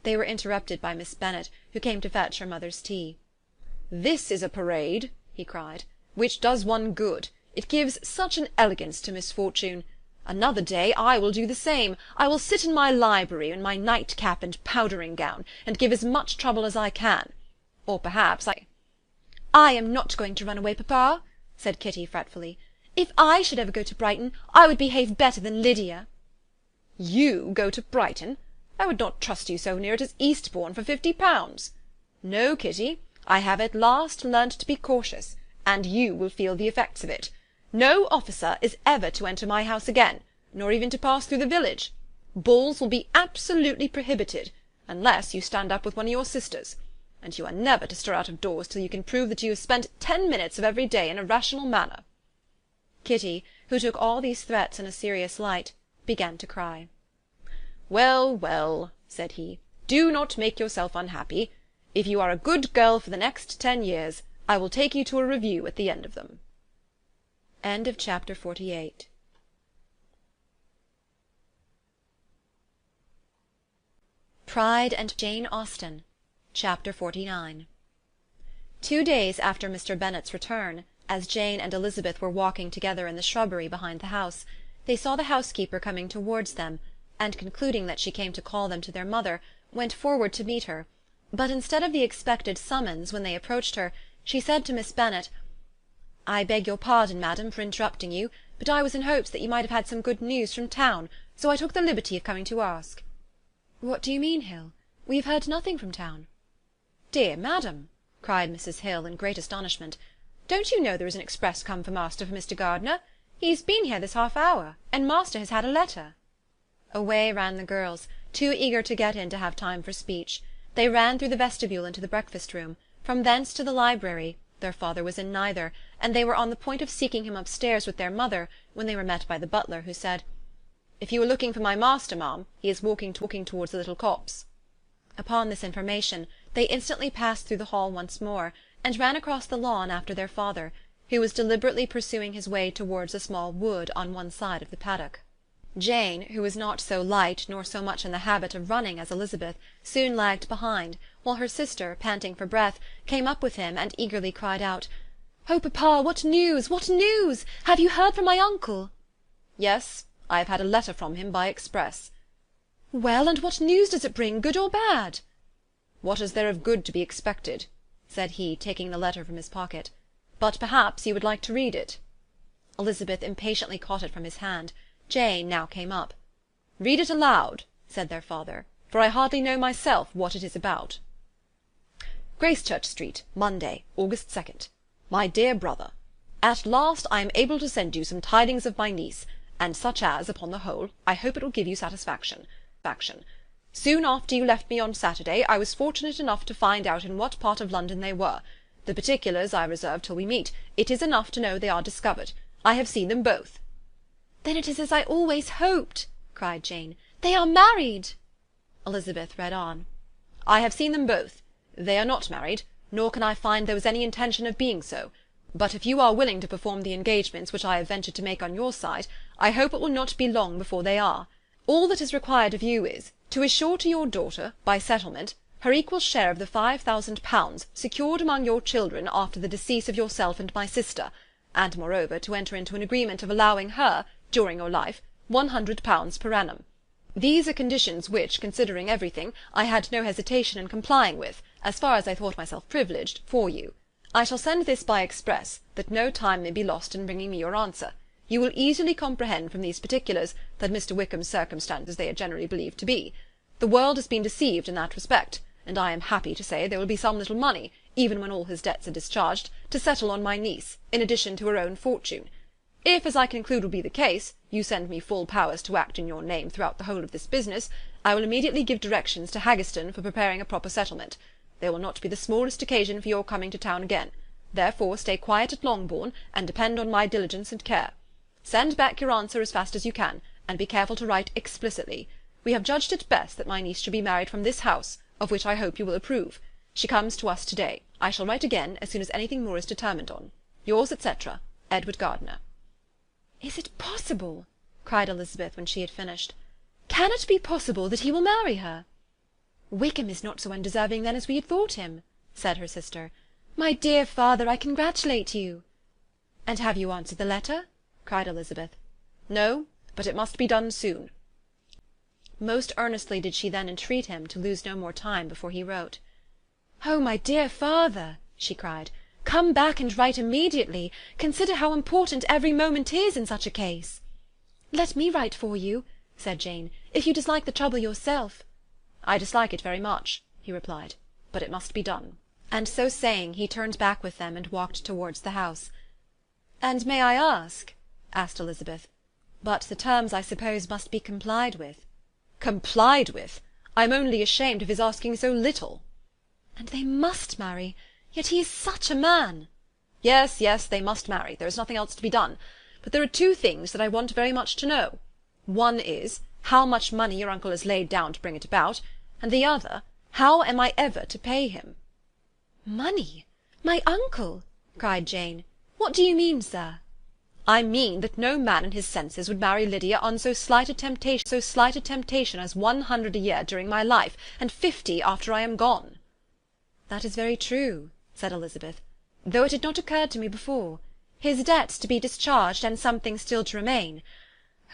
They were interrupted by Miss Bennet, who came to fetch her mother's tea. "This is a parade," he cried, "which does one good. It gives such an elegance to misfortune.
Another day I will do the same. I will sit in my library in my nightcap and powdering gown, and give as much trouble as I can. Or perhaps
I am not going to run away, papa," said Kitty fretfully. "If I should ever go to Brighton, I would behave better than Lydia."
You go to Brighton? I would not trust you so near it as Eastbourne for £50. No, Kitty, I have at last learnt to be cautious, and you will feel the effects of it. No officer is ever to enter my house again, nor even to pass through the village. Balls will be absolutely prohibited, unless you stand up with one of your sisters, and you are never to stir out of doors till you can prove that you have spent 10 minutes of every day in a rational manner."
Kitty, who took all these threats in a serious light, began to cry.
"Well, well," said he, "do not make yourself unhappy. If you are a good girl for the next 10 years, I will take you to a review at the end of them."
End of chapter 48. Pride and Jane Austen, chapter 49. 2 days after Mr. Bennet's return, as Jane and Elizabeth were walking together in the shrubbery behind the house, they saw the housekeeper coming towards them, and concluding that she came to call them to their mother, went forward to meet her, but instead of the expected summons when they approached her, she said to Miss Bennet, "I beg your pardon, madam, for interrupting you, but I was in hopes that you might have had some good news from town, so I took the liberty of coming to ask." "What do you mean, Hill? We have heard nothing from town."
"Dear madam," cried Mrs. Hill in great astonishment, "don't you know there is an express come for master for Mr. Gardiner? He's been here this half-hour, and master has had a letter."
Away ran the girls, too eager to get in to have time for speech. They ran through the vestibule into the breakfast-room, from thence to the library. Their father was in neither, and they were on the point of seeking him upstairs with their mother, when they were met by the butler, who said, "If you are looking for my master, ma'am, he is walking towards the little copse." Upon this information, they instantly passed through the hall once more, and ran across the lawn after their father, who was deliberately pursuing his way towards a small wood on one side of the paddock. Jane, who was not so light nor so much in the habit of running as Elizabeth, soon lagged behind, while her sister, panting for breath, came up with him and eagerly cried out, "Oh, papa, what news? What news? Have you heard from my uncle?"
"Yes, I have had a letter from him by express."
"Well, and what news does it bring, good or bad?"
"What is there of good to be expected?" said he, taking the letter from his pocket. "But perhaps you would like to read it."
Elizabeth impatiently caught it from his hand. Jane now came up.
"Read it aloud," said their father, "for I hardly know myself what it is about." "Gracechurch Street, Monday, August 2nd. My dear brother, at last I am able to send you some tidings of my niece, and such as, upon the whole, I hope it will give you satisfaction. Soon after you left me on Saturday, I was fortunate enough to find out in what part of London they were. The particulars I reserve till we meet. It is enough to know they are discovered. I have seen them both."
"Then it is as I always hoped," cried Jane. "They are married."
Elizabeth read on.
"I have seen them both. They are not married, nor can I find there was any intention of being so. But if you are willing to perform the engagements which I have ventured to make on your side, I hope it will not be long before they are. All that is required of you is, to assure to your daughter, by settlement, her equal share of the £5,000 secured among your children after the decease of yourself and my sister, and moreover to enter into an agreement of allowing her, during your life, £100 per annum. These are conditions which, considering everything, I had no hesitation in complying with, as far as I thought myself privileged, for you. I shall send this by express, that no time may be lost in bringing me your answer. You will easily comprehend from these particulars that Mr. Wickham's circumstances they are generally believed to be. The world has been deceived in that respect, and I am happy to say there will be some little money, even when all his debts are discharged, to settle on my niece, in addition to her own fortune. If, as I conclude will be the case, you send me full powers to act in your name throughout the whole of this business, I will immediately give directions to Haggerston for preparing a proper settlement. There will not be the smallest occasion for your coming to town again. Therefore stay quiet at Longbourn, and depend on my diligence and care. Send back your answer as fast as you can, and be careful to write explicitly. We have judged it best that my niece should be married from this house, of which I hope you will approve. She comes to us to-day. I shall write again as soon as anything more is determined on. Yours, etc., Edward Gardiner.
"Is it possible?" cried Elizabeth when she had finished. "Can it be possible that he will marry her?" "Wickham is not so undeserving then as we had thought him," said her sister. "My dear father, I congratulate you." "And have you answered the letter?" cried Elizabeth.
"No, but it must be done soon." Most earnestly did she then entreat him to lose no more time before he wrote. "Oh, my dear father," she cried, "come back and write immediately. Consider how important every moment is in such a case." "Let me write for you," said Jane, "if you dislike the trouble yourself." "I dislike it very much," he replied, "but it must be done." And so saying, he turned back with them and walked towards the house. "And may I ask," asked Elizabeth, "but the terms, I suppose, must be complied with." "Complied with? I am only ashamed of his asking so little." "And they must marry. Yet he is such a man." "Yes, yes, they must marry. There is nothing else to be done. But there are two things that I want very much to know. One is, how much money your uncle has laid down to bring it about, and the other, how am I ever to pay him?" "Money? My uncle!" cried Jane. "What do you mean, sir?" "I mean that no man in his senses would marry Lydia on so slight a temptation as 100 a year during my life, and 50 after I am gone." "That is very true," said Elizabeth, "though it had not occurred to me before. His debts to be discharged, and something still to remain.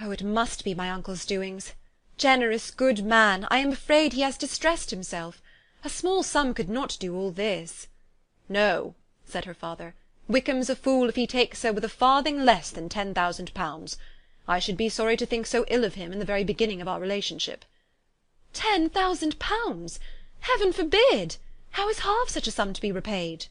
Oh, it must be my uncle's doings. Generous, good man, I am afraid he has distressed himself. A small sum could not do all this." "No," said her father. "Wickham's a fool if he takes her with a farthing less than 10,000 pounds. I should be sorry to think so ill of him in the very beginning of our relationship."
10,000 pounds! Heaven forbid! How is half such a sum to be repaid?"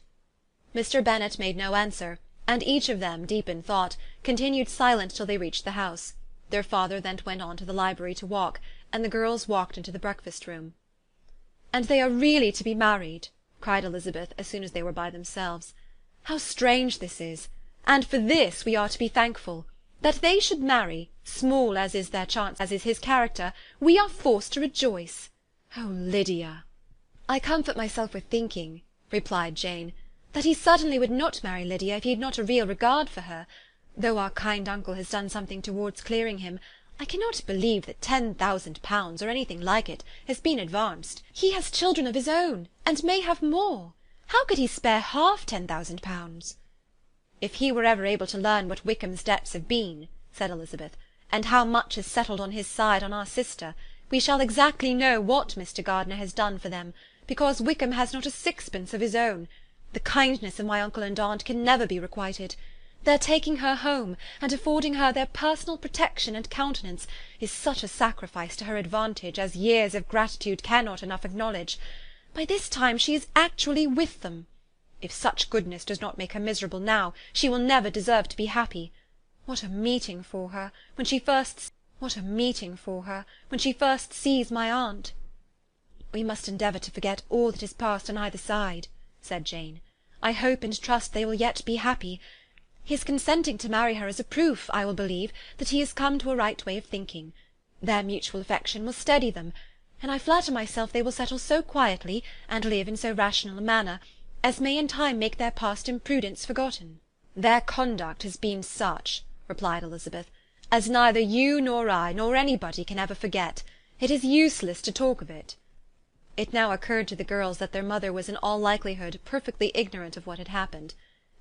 Mr. Bennet made no answer, and each of them, deep in thought, continued silent till they reached the house. Their father then went on to the library to walk, and the girls walked into the breakfast-room.
"And they are really to be married?" cried Elizabeth, as soon as they were by themselves. "How strange this is! And for this we are to be thankful. That they should marry, small as is their chance, as is his character, we are forced to rejoice. Oh, Lydia!" "I comfort myself with thinking," replied Jane, "that he certainly would not marry Lydia if he had not a real regard for her. Though our kind uncle has done something towards clearing him, I cannot believe that 10,000 pounds, or anything like it, has been advanced. He has children of his own, and may have more. How could he spare half 10,000 pounds?" "If he were ever able to learn what Wickham's debts have been," said Elizabeth, "and how much is settled on his side on our sister, we shall exactly know what Mr. Gardiner has done for them, because Wickham has not a sixpence of his own. The kindness of my uncle and aunt can never be requited. Their taking her home, and affording her their personal protection and countenance, is such a sacrifice to her advantage as years of gratitude cannot enough acknowledge. By this time she is actually with them. If such goodness does not make her miserable now, she will never deserve to be happy. What a meeting for her, when she first sees my aunt!" "We must endeavour to forget all that has passed on either side," said Jane. "I hope and trust they will yet be happy. His consenting to marry her is a proof, I will believe, that he has come to a right way of thinking. Their mutual affection will steady them, and I flatter myself they will settle so quietly, and live in so rational a manner, as may in time make their past imprudence forgotten." "Their conduct has been such," replied Elizabeth, "as neither you nor I, nor anybody can ever forget. It is useless to talk of it." It now occurred to the girls that their mother was in all likelihood perfectly ignorant of what had happened.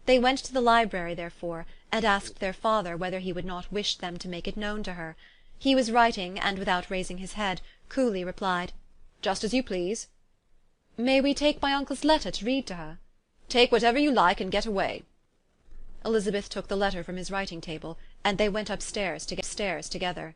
They went to the library, therefore, and asked their father whether he would not wish them to make it known to her. He was writing, and without raising his head, coolly replied, "Just as you please." "May we take my uncle's letter to read to her?" "Take whatever you like, and get away." Elizabeth took the letter from his writing-table, and they went upstairs together.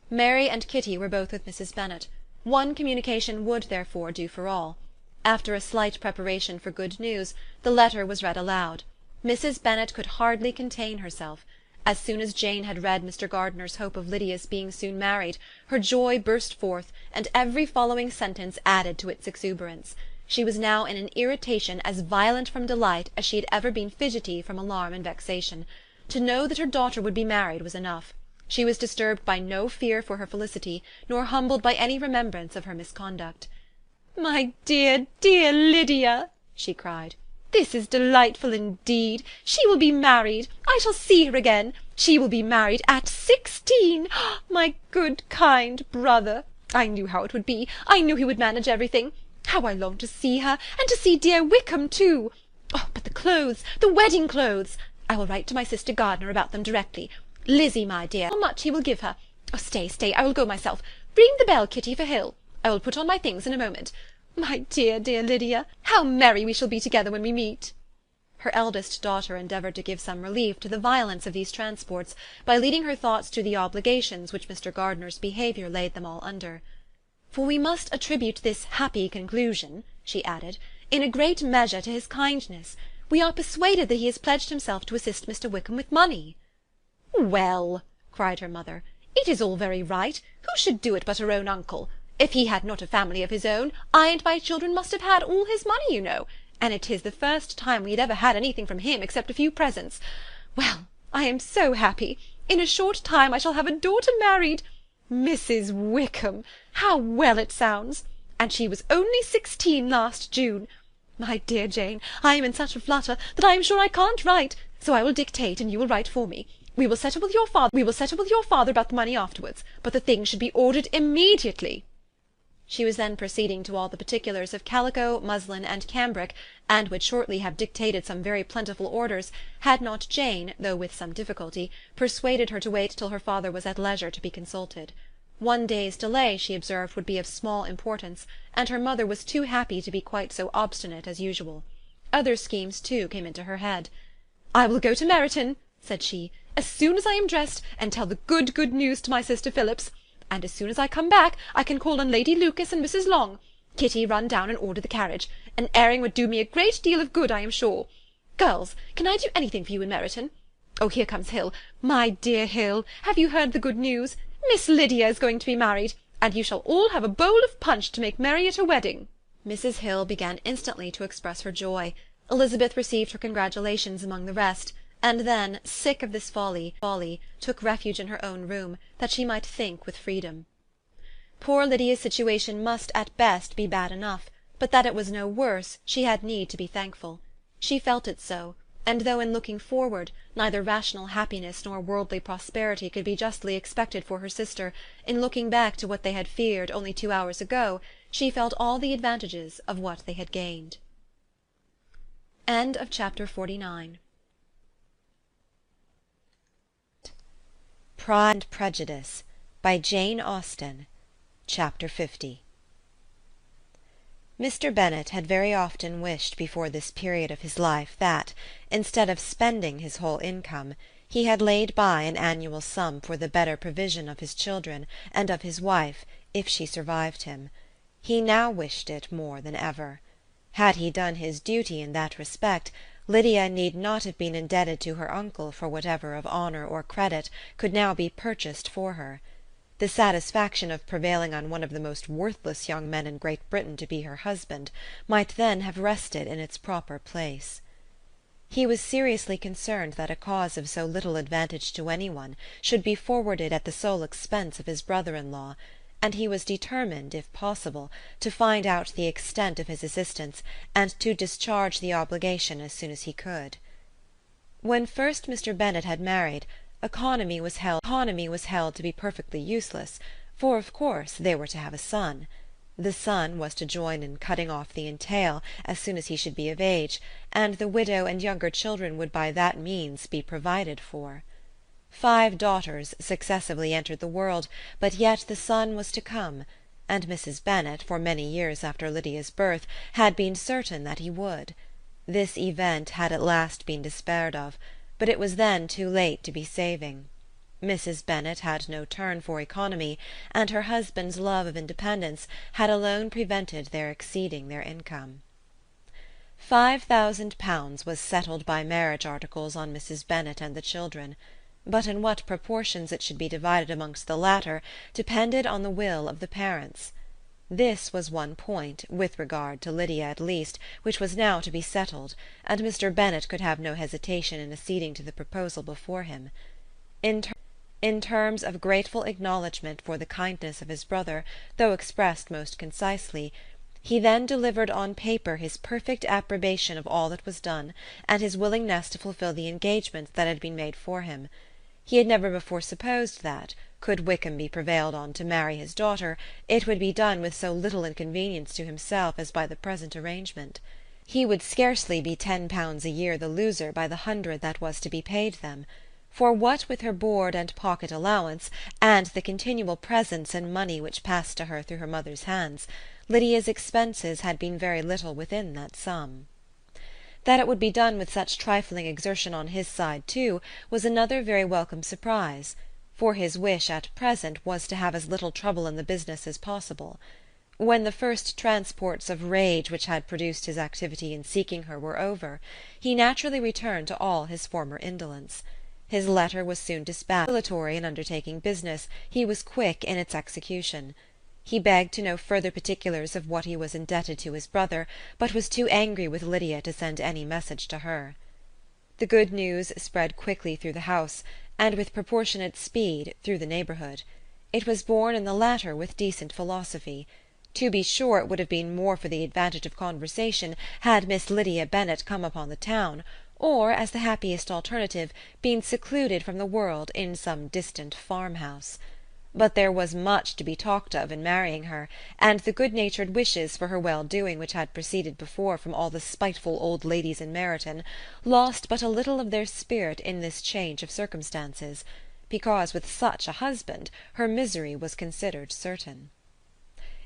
Mary and Kitty were both with Mrs. Bennet. One communication would, therefore, do for all. After a slight preparation for good news, the letter was read aloud. Mrs. Bennet could hardly contain herself. As soon as Jane had read Mr. Gardiner's hope of Lydia's being soon married, her joy burst forth, and every following sentence added to its exuberance. She was now in an irritation as violent from delight as she had ever been fidgety from alarm and vexation. To know that her daughter would be married was enough. She was disturbed by no fear for her felicity, nor humbled by any remembrance of her misconduct. "My dear, dear Lydia!" she cried. "This is delightful indeed. She will be married. I shall see her again. She will be married at 16. My good, kind brother! I knew how it would be. I knew he would manage everything. How I long to see her, and to see dear Wickham too! Oh, but the clothes, the wedding clothes! I will write to my sister Gardiner about them directly. Lizzy, my dear, how much he will give her.
Oh, stay, stay, I will go myself. Ring the bell, Kitty, for Hill. I will put on my things in a moment. My dear, dear Lydia, how merry we shall be together when we meet!" Her eldest daughter endeavoured to give some relief to the violence of these transports by leading her thoughts to the obligations which Mr. Gardiner's behaviour laid them all under. "For we must attribute this happy conclusion," she added, "in a great measure to his kindness. We are persuaded that he has pledged himself to assist Mr. Wickham with money." "Well," cried her mother, "it is all very right. Who should do it but her own uncle? If he had not a family of his own, I and my children must have had all his money, you know, and it is the first time we had ever had anything from him except a few presents. Well, I am so happy. In a short time I shall have a daughter married. Mrs. Wickham! How well it sounds! And she was only 16 last June. My dear Jane, I am in such a flutter that I am sure I can't write, so I will dictate and you will write for me. We will settle with your father about the money afterwards, but the things should be ordered immediately." She was then proceeding to all the particulars of calico, muslin, and cambric, and would shortly have dictated some very plentiful orders, had not Jane, though with some difficulty, persuaded her to wait till her father was at leisure to be consulted. One day's delay, she observed, would be of small importance, and her mother was too happy to be quite so obstinate as usual. Other schemes, too, came into her head. "I will go to Meryton," said she, "as soon as I am dressed, and tell the good news to my sister Phillips. And as soon as I come back, I can call on Lady Lucas and Mrs. Long. Kitty, run down and order the carriage. An airing would do me a great deal of good, I am sure. Girls, can I do anything for you in Meryton? Oh, here comes Hill. My dear Hill, have you heard the good news? Miss Lydia is going to be married, and you shall all have a bowl of punch to make merry at her wedding." Mrs. Hill began instantly to express her joy. Elizabeth received her congratulations among the rest, and then, sick of this folly, took refuge in her own room, that she might think with freedom. Poor Lydia's situation must at best be bad enough, but that it was no worse, she had need to be thankful. She felt it so, and though in looking forward, neither rational happiness nor worldly prosperity could be justly expected for her sister, in looking back to what they had feared only 2 hours ago, she felt all the advantages of what they had gained. Chapter 49. Pride and Prejudice, by Jane Austen. Chapter 50. Mr. Bennet had very often wished before this period of his life that, instead of spending his whole income, he had laid by an annual sum for the better provision of his children and of his wife, if she survived him. He now wished it more than ever. Had he done his duty in that respect, Lydia need not have been indebted to her uncle for whatever of honour or credit could now be purchased for her. The satisfaction of prevailing on one of the most worthless young men in Great Britain to be her husband might then have rested in its proper place. He was seriously concerned that a cause of so little advantage to any one should be forwarded at the sole expense of his brother-in-law, and he was determined, if possible, to find out the extent of his assistance, and to discharge the obligation as soon as he could. When first Mr. Bennet had married, economy was held to be perfectly useless, for of course they were to have a son. The son was to join in cutting off the entail as soon as he should be of age, and the widow and younger children would by that means be provided for. 5 daughters successively entered the world, but yet the son was to come, and Mrs. Bennet, for many years after Lydia's birth, had been certain that he would. This event had at last been despaired of, but it was then too late to be saving. Mrs. Bennet had no turn for economy, and her husband's love of independence had alone prevented their exceeding their income. £5,000 was settled by marriage articles on Mrs. Bennet and the children, but in what proportions it should be divided amongst the latter depended on the will of the parents. This was one point, with regard to Lydia at least, which was now to be settled, and Mr. Bennet could have no hesitation in acceding to the proposal before him. In terms of grateful acknowledgment for the kindness of his brother, though expressed most concisely, he then delivered on paper his perfect approbation of all that was done, and his willingness to fulfil the engagements that had been made for him. He had never before supposed that, could Wickham be prevailed on to marry his daughter, it would be done with so little inconvenience to himself as by the present arrangement. He would scarcely be £10 a year the loser by the 100 that was to be paid them.
for what with her board and pocket allowance, and the continual presents and money which passed to her through her mother's hands, Lydia's expenses had been very little within that sum. That it would be done with such trifling exertion on his side too was another very welcome surprise, for his wish at present was to have as little trouble in the business as possible. When the first transports of rage which had produced his activity in seeking her were over, he naturally returned to all his former indolence. His letter was soon dispatched. Dilatory in undertaking business, he was quick in its execution. He begged to know further particulars of what he was indebted to his brother, but was too angry with Lydia to send any message to her. The good news spread quickly through the house, and with proportionate speed through the neighbourhood. It was borne in the latter with decent philosophy. To be sure, it would have been more for the advantage of conversation had Miss Lydia Bennet come upon the town, or, as the happiest alternative, been secluded from the world in some distant farmhouse. But there was much to be talked of in marrying her, and the good-natured wishes for her well-doing which had proceeded before from all the spiteful old ladies in Meryton lost but a little of their spirit in this change of circumstances, because with such a husband her misery was considered certain.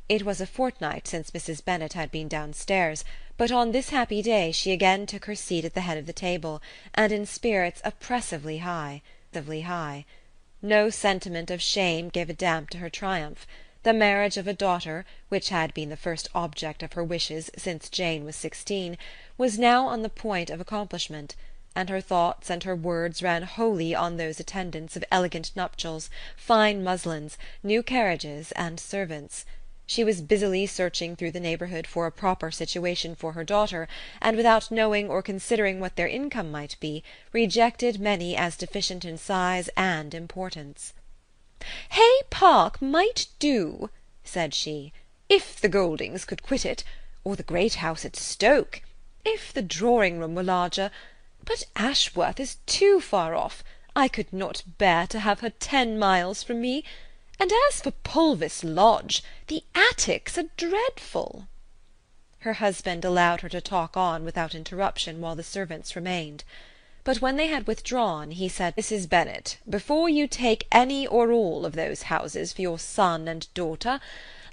It was a fortnight since Mrs. Bennet had been downstairs, but on this happy day she again took her seat at the head of the table, and in spirits oppressively high. No sentiment of shame gave a damp to her triumph. The marriage of a daughter, which had been the first object of her wishes since Jane was 16, was now on the point of accomplishment, and her thoughts and her words ran wholly on those attendants of elegant nuptials, fine muslins, new carriages, and servants. She was busily searching through the neighbourhood for a proper situation for her daughter, and without knowing or considering what their income might be, rejected many as deficient in size and importance. "Hay Park might do," said she, "if the Goldings could quit it, or the great house at Stoke, if the drawing-room were larger, but Ashworth is too far off. I could not bear to have her 10 miles from me. And as for Pulvis Lodge, the attics are dreadful." Her husband allowed her to talk on without interruption while the servants remained. But when they had withdrawn, he said, "Mrs. Bennet, before you take any or all of those houses for your son and daughter,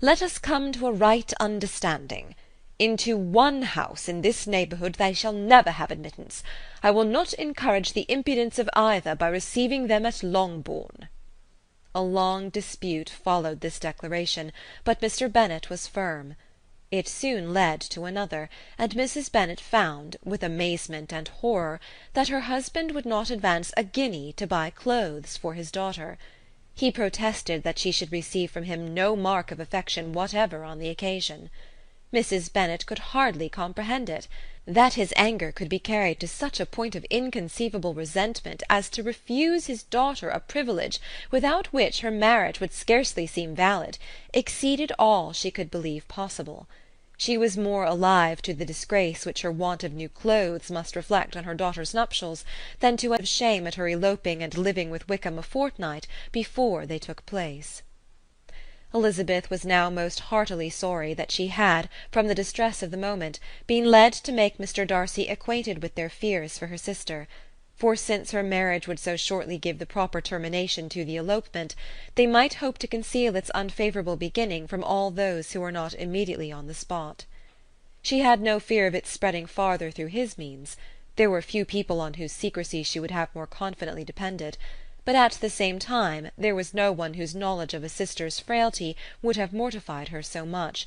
let us come to a right understanding. Into one house in this neighbourhood they shall never have admittance. I will not encourage the impudence of either by receiving them at Longbourn." A long dispute followed this declaration, but Mr. Bennet was firm. It soon led to another, and Mrs. Bennet found, with amazement and horror, that her husband would not advance a guinea to buy clothes for his daughter. He protested that she should receive from him no mark of affection whatever on the occasion. Mrs. Bennet could hardly comprehend it. That his anger could be carried to such a point of inconceivable resentment as to refuse his daughter a privilege without which her marriage would scarcely seem valid, exceeded all she could believe possible. She was more alive to the disgrace which her want of new clothes must reflect on her daughter's nuptials than to of shame at her eloping and living with Wickham a fortnight before they took place. Elizabeth was now most heartily sorry that she had, from the distress of the moment, been led to make Mr. Darcy acquainted with their fears for her sister, for since her marriage would so shortly give the proper termination to the elopement, they might hope to conceal its unfavourable beginning from all those who were not immediately on the spot. She had no fear of its spreading farther through his means. There were few people on whose secrecy she would have more confidently depended, but at the same time there was no one whose knowledge of a sister's frailty would have mortified her so much,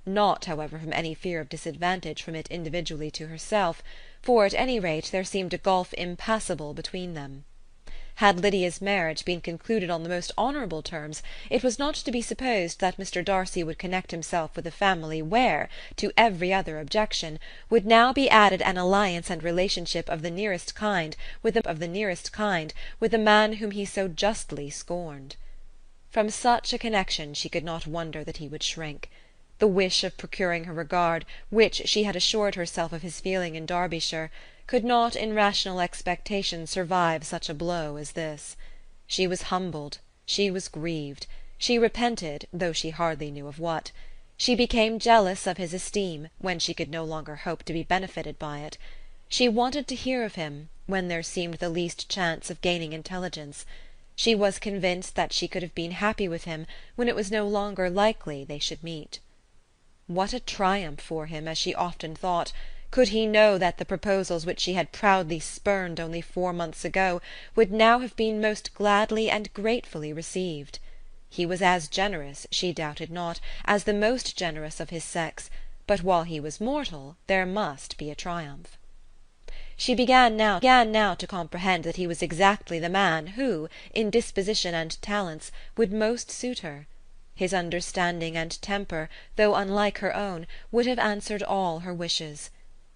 not, however, from any fear of disadvantage from it individually to herself, for at any rate there seemed a gulf impassable between them. Had Lydia's marriage been concluded on the most honourable terms, it was not to be supposed that Mr. Darcy would connect himself with a family where, to every other objection, would now be added an alliance and relationship of the nearest kind with a man whom he so justly scorned. From such a connection she could not wonder that he would shrink. The wish of procuring her regard, which she had assured herself of his feeling in Derbyshire, could not in rational expectation survive such a blow as this. She was humbled, she was grieved, she repented, though she hardly knew of what. She became jealous of his esteem, when she could no longer hope to be benefited by it. She wanted to hear of him, when there seemed the least chance of gaining intelligence. She was convinced that she could have been happy with him when it was no longer likely they should meet. What a triumph for him, as she often thought, could he know that the proposals which she had proudly spurned only 4 months ago would now have been most gladly and gratefully received. He was as generous, she doubted not, as the most generous of his sex, but while he was mortal there must be a triumph. She began now to comprehend that he was exactly the man who, in disposition and talents, would most suit her. His understanding and temper, though unlike her own, would have answered all her wishes.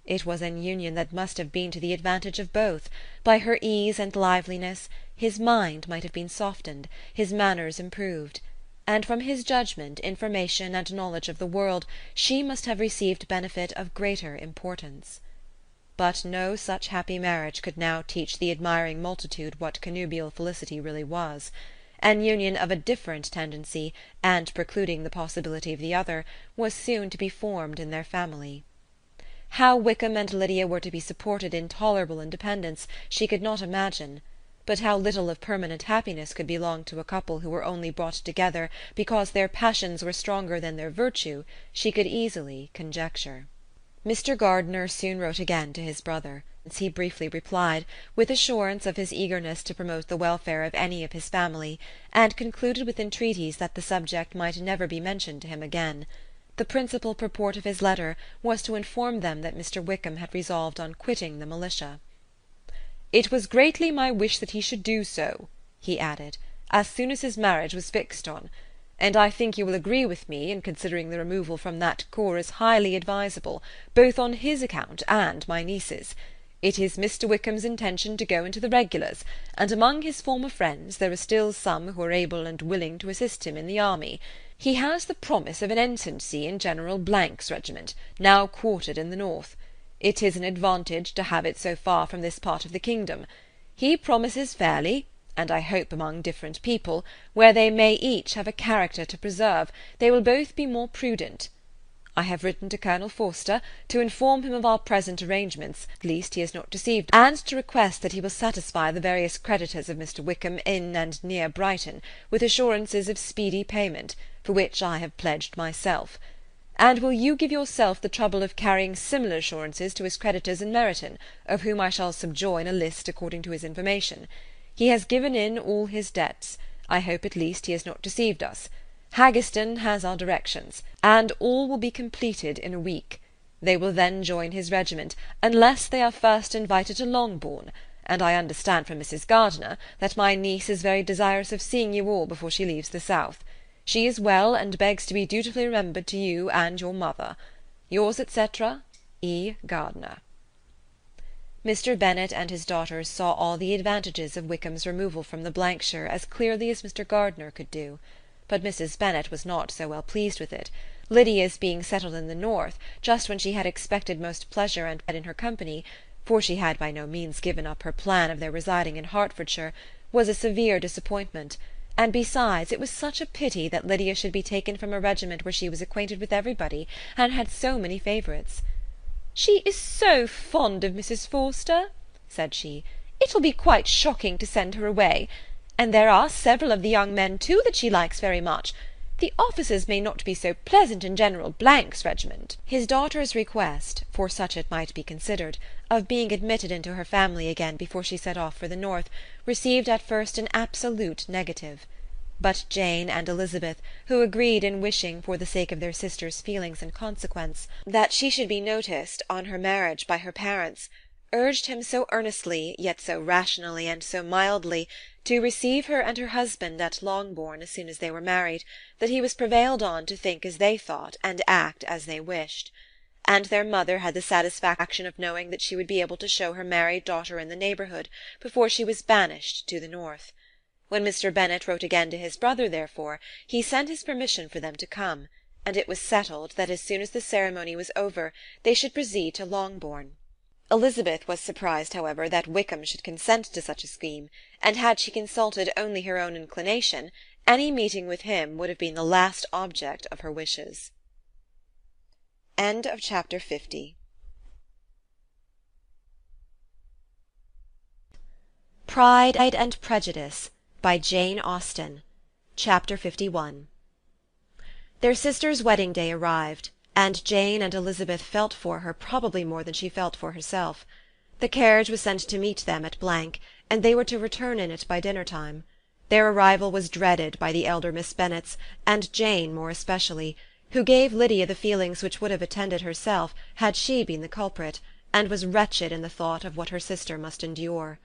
It was an union that must have been to the advantage of both. By her ease and liveliness his mind might have been softened, his manners improved, and from his judgment, information, and knowledge of the world she must have received benefit of greater importance. But no such happy marriage could now teach the admiring multitude what connubial felicity really was. An union of a different tendency, and precluding the possibility of the other, was soon to be formed in their family. How Wickham and Lydia were to be supported in tolerable independence she could not imagine, but how little of permanent happiness could belong to a couple who were only brought together because their passions were stronger than their virtue she could easily conjecture. Mr. Gardiner soon wrote again to his brother. He briefly replied, with assurance of his eagerness to promote the welfare of any of his family, and concluded with entreaties that the subject might never be mentioned to him again. The principal purport of his letter was to inform them that Mr. Wickham had resolved on quitting the militia. "It was greatly my wish that he should do so," he added, "as soon as his marriage was fixed on, and I think you will agree with me in considering the removal from that corps as highly advisable, both on his account and my niece's. It is Mr. Wickham's intention to go into the regulars, and among his former friends there are still some who are able and willing to assist him in the army. He has the promise of an ensigncy in General Blank's regiment, now quartered in the north. It is an advantage to have it so far from this part of the kingdom. He promises fairly, and I hope among different people, where they may each have a character to preserve, they will both be more prudent. I have written to Colonel Forster to inform him of our present arrangements, lest he is not deceived, and to request that he will satisfy the various creditors of Mr. Wickham in and near Brighton with assurances of speedy payment, for which I have pledged myself. And will you give yourself the trouble of carrying similar assurances to his creditors in Meryton, of whom I shall subjoin a list according to his information. He has given in all his debts. I hope at least he has not deceived us. Haggerston has our directions, and all will be completed in a week. They will then join his regiment, unless they are first invited to Longbourn, and I understand from Mrs. Gardiner that my niece is very desirous of seeing you all before she leaves the south. She is well, and begs to be dutifully remembered to you and your mother. Yours, etc., E. Gardiner. Mr. Bennet and his daughters saw all the advantages of Wickham's removal from the Blankshire as clearly as Mr. Gardiner could do. But Mrs. Bennet was not so well pleased with it. Lydia's being settled in the north, just when she had expected most pleasure and in her company, for she had by no means given up her plan of their residing in Hertfordshire, was a severe disappointment, and besides it was such a pity that Lydia should be taken from a regiment where she was acquainted with everybody, and had so many favourites. "She is so fond of Mrs. Forster," said she, "it will be quite shocking to send her away. And there are several of the young men, too, that she likes very much. The officers may not be so pleasant in General Blank's regiment." His daughter's request, for such it might be considered, of being admitted into her family again before she set off for the north, received at first an absolute negative. But Jane and Elizabeth, who agreed in wishing, for the sake of their sister's feelings and consequence, that she should be noticed on her marriage by her parents, urged him so earnestly, yet so rationally and so mildly, to receive her and her husband at Longbourn as soon as they were married, that he was prevailed on to think as they thought and act as they wished. And their mother had the satisfaction of knowing that she would be able to show her married daughter in the neighbourhood before she was banished to the north. When Mr. Bennet wrote again to his brother, therefore, he sent his permission for them to come, and it was settled that as soon as the ceremony was over they should proceed to Longbourn. Elizabeth was surprised, however, that Wickham should consent to such a scheme, and had she consulted only her own inclination, any meeting with him would have been the last object of her wishes. Chapter 50. Pride and Prejudice by Jane Austen. Chapter 51. Their sister's wedding day arrived, and Jane and Elizabeth felt for her probably more than she felt for herself. The carriage was sent to meet them at Blank, and they were to return in it by dinner-time. Their arrival was dreaded by the elder Miss Bennets, and Jane more especially, who gave Lydia the feelings which would have attended herself had she been the culprit, and was wretched in the thought of what her sister must endure.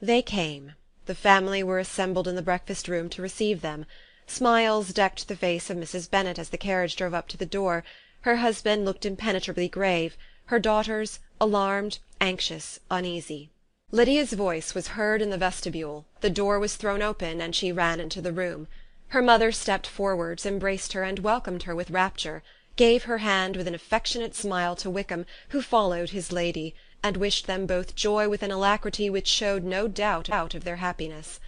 They came. The family were assembled in the breakfast-room to receive them. Smiles decked the face of Mrs. Bennet as the carriage drove up to the door. Her husband looked impenetrably grave, her daughters alarmed, anxious, uneasy. Lydia's voice was heard in the vestibule, the door was thrown open, and she ran into the room. Her mother stepped forwards, embraced her, and welcomed her with rapture, gave her hand with an affectionate smile to Wickham, who followed his lady, and wished them both joy with an alacrity which showed no doubt of their happiness.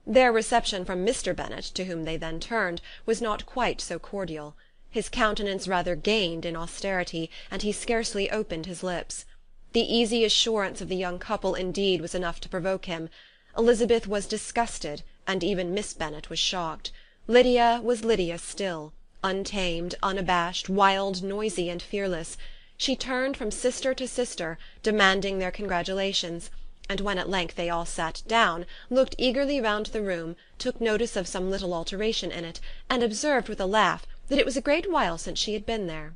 Their reception from Mr. Bennet, to whom they then turned, was not quite so cordial. His countenance rather gained in austerity, and he scarcely opened his lips. The easy assurance of the young couple, indeed, was enough to provoke him. Elizabeth was disgusted, and even Miss Bennet was shocked. Lydia was Lydia still, untamed, unabashed, wild, noisy, and fearless. She turned from sister to sister, demanding their congratulations, and when at length they all sat down, looked eagerly round the room, took notice of some little alteration in it, and observed with a laugh that it was a great while since she had been there.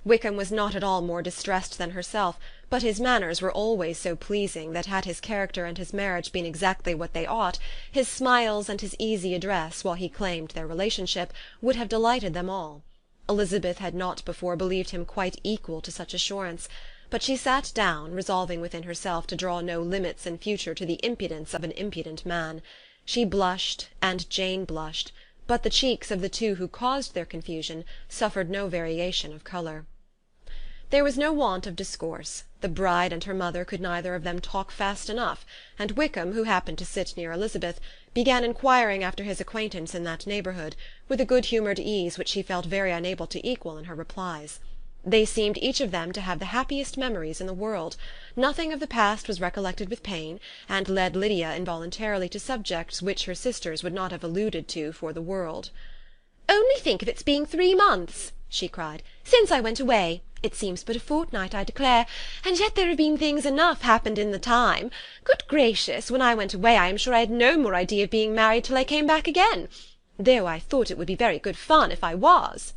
Wickham was not at all more distressed than herself, but his manners were always so pleasing that had his character and his marriage been exactly what they ought, his smiles and his easy address, while he claimed their relationship, would have delighted them all. Elizabeth had not before believed him quite equal to such assurance, but she sat down, resolving within herself to draw no limits in future to the impudence of an impudent man. She blushed, and Jane blushed, but the cheeks of the two who caused their confusion suffered no variation of colour. There was no want of discourse. The bride and her mother could neither of them talk fast enough, and Wickham, who happened to sit near Elizabeth, began inquiring after his acquaintance in that neighbourhood, with a good-humoured ease which she felt very unable to equal in her replies. They seemed each of them to have the happiest memories in the world. Nothing of the past was recollected with pain, and led Lydia involuntarily to subjects which her sisters would not have alluded to for the world. "Only think of its being 3 months," she cried, "since I went away! It seems but a fortnight, I declare, and yet there have been things enough happened in the time. Good gracious, when I went away I am sure I had no more idea of being married till I came back again, though I thought it would be very good fun if I was."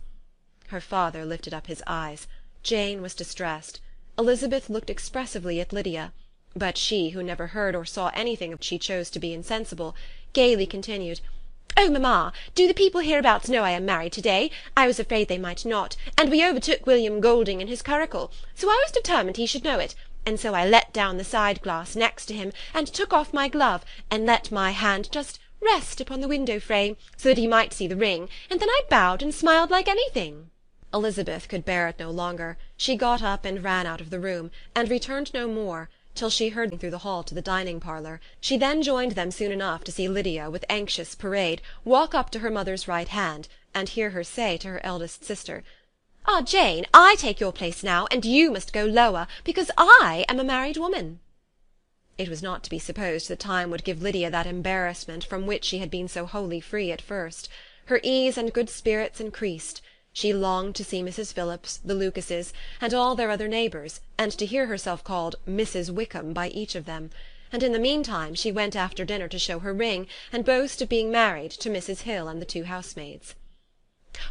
Her father lifted up his eyes. Jane was distressed. Elizabeth looked expressively at Lydia, but she, who never heard or saw anything of which she chose to be insensible, gaily continued, "Oh, mamma, do the people hereabouts know I am married to-day? I was afraid they might not, and we overtook William Golding in his curricle, so I was determined he should know it, and so I let down the side-glass next to him, and took off my glove, and let my hand just rest upon the window-frame, so that he might see the ring, and then I bowed and smiled like anything." Elizabeth could bear it no longer. She got up and ran out of the room, and returned no more, till she heard them through the hall to the dining-parlour. She then joined them soon enough to see Lydia, with anxious parade, walk up to her mother's right hand, and hear her say to her eldest sister, "Ah, Jane, I take your place now, and you must go lower, because I am a married woman." It was not to be supposed that time would give Lydia that embarrassment from which she had been so wholly free at first. Her ease and good spirits increased. She longed to see Mrs. Phillips, the Lucases, and all their other neighbours, and to hear herself called Mrs. Wickham by each of them, and in the meantime she went after dinner to show her ring, and boast of being married, to Mrs. Hill and the 2 housemaids.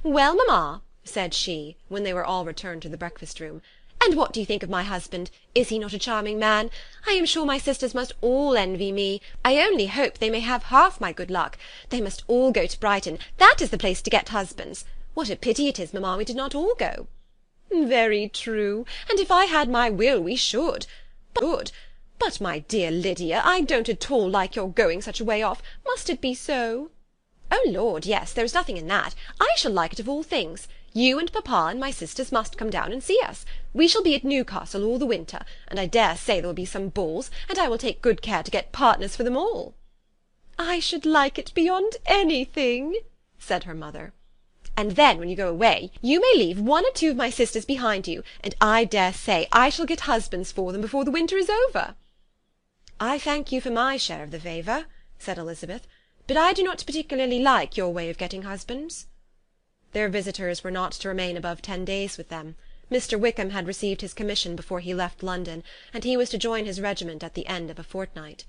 "Well, mamma," said she, when they were all returned to the breakfast-room, "and what do you think of my husband? Is he not a charming man? I am sure my sisters must all envy me. I only hope they may have half my good luck. They must all go to Brighton. That is the place to get husbands. What a pity it is, mamma, we did not all go." "Very true, and if I had my will we should. But, my dear Lydia, I don't at all like your going such a way off. Must it be so?" "Oh, Lord, yes, there is nothing in that. I shall like it of all things. You and papa and my sisters must come down and see us. We shall be at Newcastle all the winter, and I dare say there will be some balls, and I will take good care to get partners for them all." "I should like it beyond anything," said her mother. "And then, when you go away, you may leave 1 or 2 of my sisters behind you, and I dare say I shall get husbands for them before the winter is over."
"I thank you for my share of the favour," said Elizabeth, "but I do not particularly like your way of getting husbands." Their visitors were not to remain above 10 days with them. Mr. Wickham had received his commission before he left London, and he was to join his regiment at the end of a fortnight.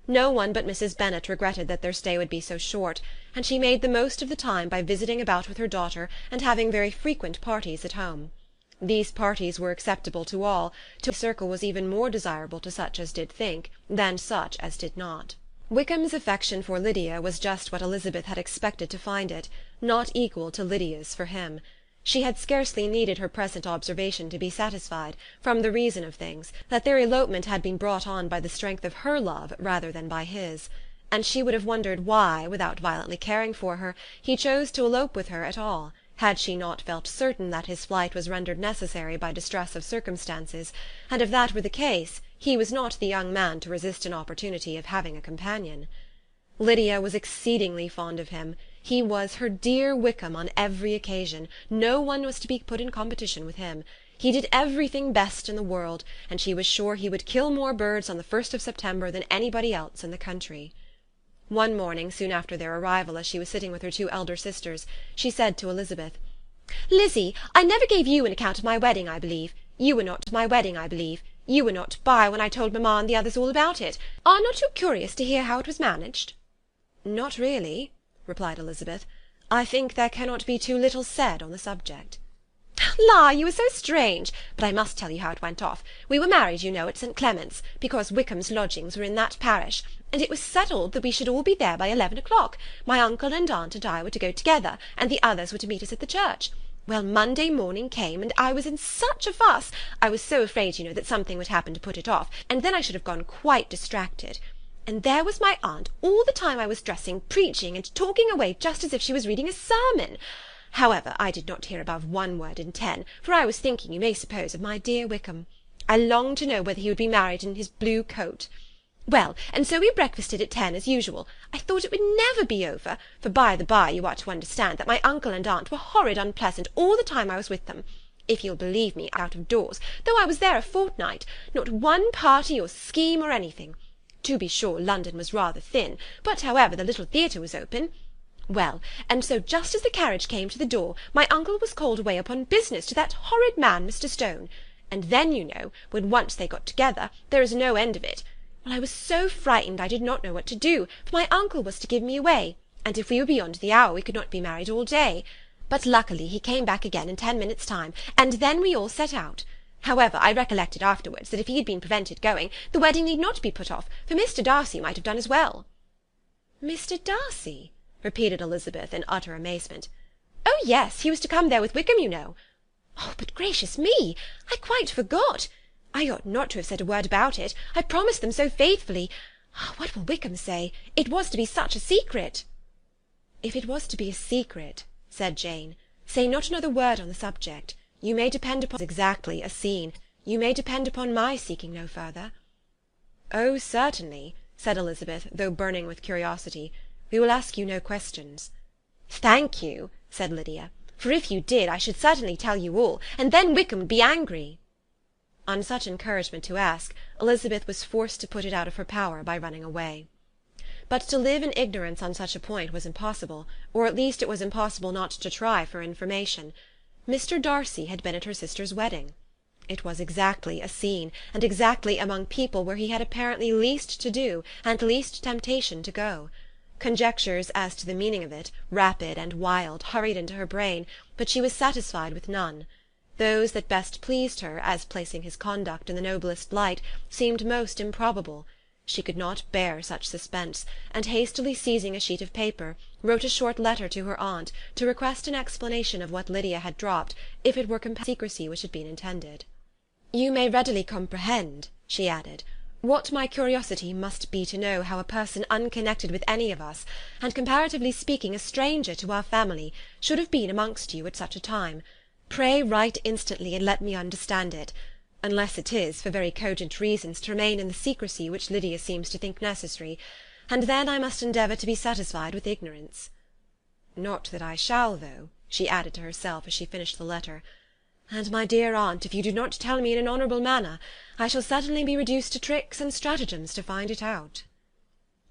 No one but Mrs. Bennet regretted that their stay would be so short, and she made the most of the time by visiting about with her daughter and having very frequent parties at home. These parties were acceptable to all, the circle was even more desirable to such as did think than such as did not. Wickham's affection for Lydia was just what Elizabeth had expected to find it, not equal to Lydia's for him. She had scarcely needed her present observation to be satisfied, from the reason of things, that their elopement had been brought on by the strength of her love rather than by his; and she would have wondered why, without violently caring for her, he chose to elope with her at all, had she not felt certain that his flight was rendered necessary by distress of circumstances, and if that were the case, he was not the young man to resist an opportunity of having a companion. Lydia was exceedingly fond of him. He was her dear Wickham on every occasion, no one was to be put in competition with him. He did everything best in the world, and she was sure he would kill more birds on the 1st of September than anybody else in the country. One morning, soon after their arrival, as she was sitting with her 2 elder sisters, she said to Elizabeth, "Lizzie, I never gave you an account of my wedding, I believe. You were not to my wedding, I believe. You were not by when I told mamma and the others all about it. Are not you curious to hear how it was managed?" "Not really," replied Elizabeth. "I think there cannot be too little said on the subject." "La, you are so strange! But I must tell you how it went off. We were married, you know, at St. Clement's, because Wickham's lodgings were in that parish, and it was settled that we should all be there by 11 o'clock. My uncle and aunt and I were to go together, and the others were to meet us at the church. Well, Monday morning came, and I was in such a fuss. I was so afraid, you know, that something would happen to put it off, and then I should have gone quite distracted. And there was my aunt, all the time I was dressing, preaching, and talking away just as if she was reading a sermon. However, I did not hear above 1 word in 10, for I was thinking, you may suppose, of my dear Wickham. I longed to know whether he would be married in his blue coat. Well, and so we breakfasted at 10 as usual. I thought it would never be over, for by the by you are to understand that my uncle and aunt were horrid unpleasant all the time I was with them. If you'll believe me, out of doors, though I was there a fortnight, not one party or scheme or anything. To be sure, London was rather thin, but however, the little theatre was open. Well, and so just as the carriage came to the door, my uncle was called away upon business to that horrid man, Mr. Stone. And then, you know, when once they got together, there is no end of it. Well, I was so frightened I did not know what to do, for my uncle was to give me away, and if we were beyond the hour we could not be married all day. But luckily he came back again in 10 minutes' time, and then we all set out. However, I recollected afterwards that if he had been prevented going, the wedding need not be put off, for Mr. Darcy might have done as well." "Mr. Darcy?" repeated Elizabeth in utter amazement. "Oh, yes, he was to come there with Wickham, you know." "Oh, but gracious me! I quite forgot. I ought not to have said a word about it. I promised them so faithfully. What will Wickham say? It was to be such a secret." "If it was to be a secret," said Jane, "say not another word on the subject. You may depend upon exactly a scene. You may depend upon my seeking no further." "Oh, certainly," said Elizabeth, though burning with curiosity. "We will ask you no questions." "Thank you," said Lydia, "for if you did, I should certainly tell you all, and then Wickham would be angry." On such encouragement to ask, Elizabeth was forced to put it out of her power by running away. But to live in ignorance on such a point was impossible, or at least it was impossible not to try for information. Mr. Darcy had been at her sister's wedding. It was exactly a scene, and exactly among people where he had apparently least to do, and least temptation to go. Conjectures as to the meaning of it, rapid and wild, hurried into her brain, but she was satisfied with none. Those that best pleased her, as placing his conduct in the noblest light, seemed most improbable. She could not bear such suspense, and hastily seizing a sheet of paper, wrote a short letter to her aunt, to request an explanation of what Lydia had dropped, if it were secrecy which had been intended. "You may readily comprehend," she added, "what my curiosity must be to know how a person unconnected with any of us, and comparatively speaking a stranger to our family, should have been amongst you at such a time. Pray write instantly, and let me understand it, unless it is, for very cogent reasons, to remain in the secrecy which Lydia seems to think necessary, and then I must endeavour to be satisfied with ignorance. Not that I shall, though," she added to herself as she finished the letter. And, my dear aunt, if you do not tell me in an honourable manner, I shall certainly be reduced to tricks and stratagems to find it out."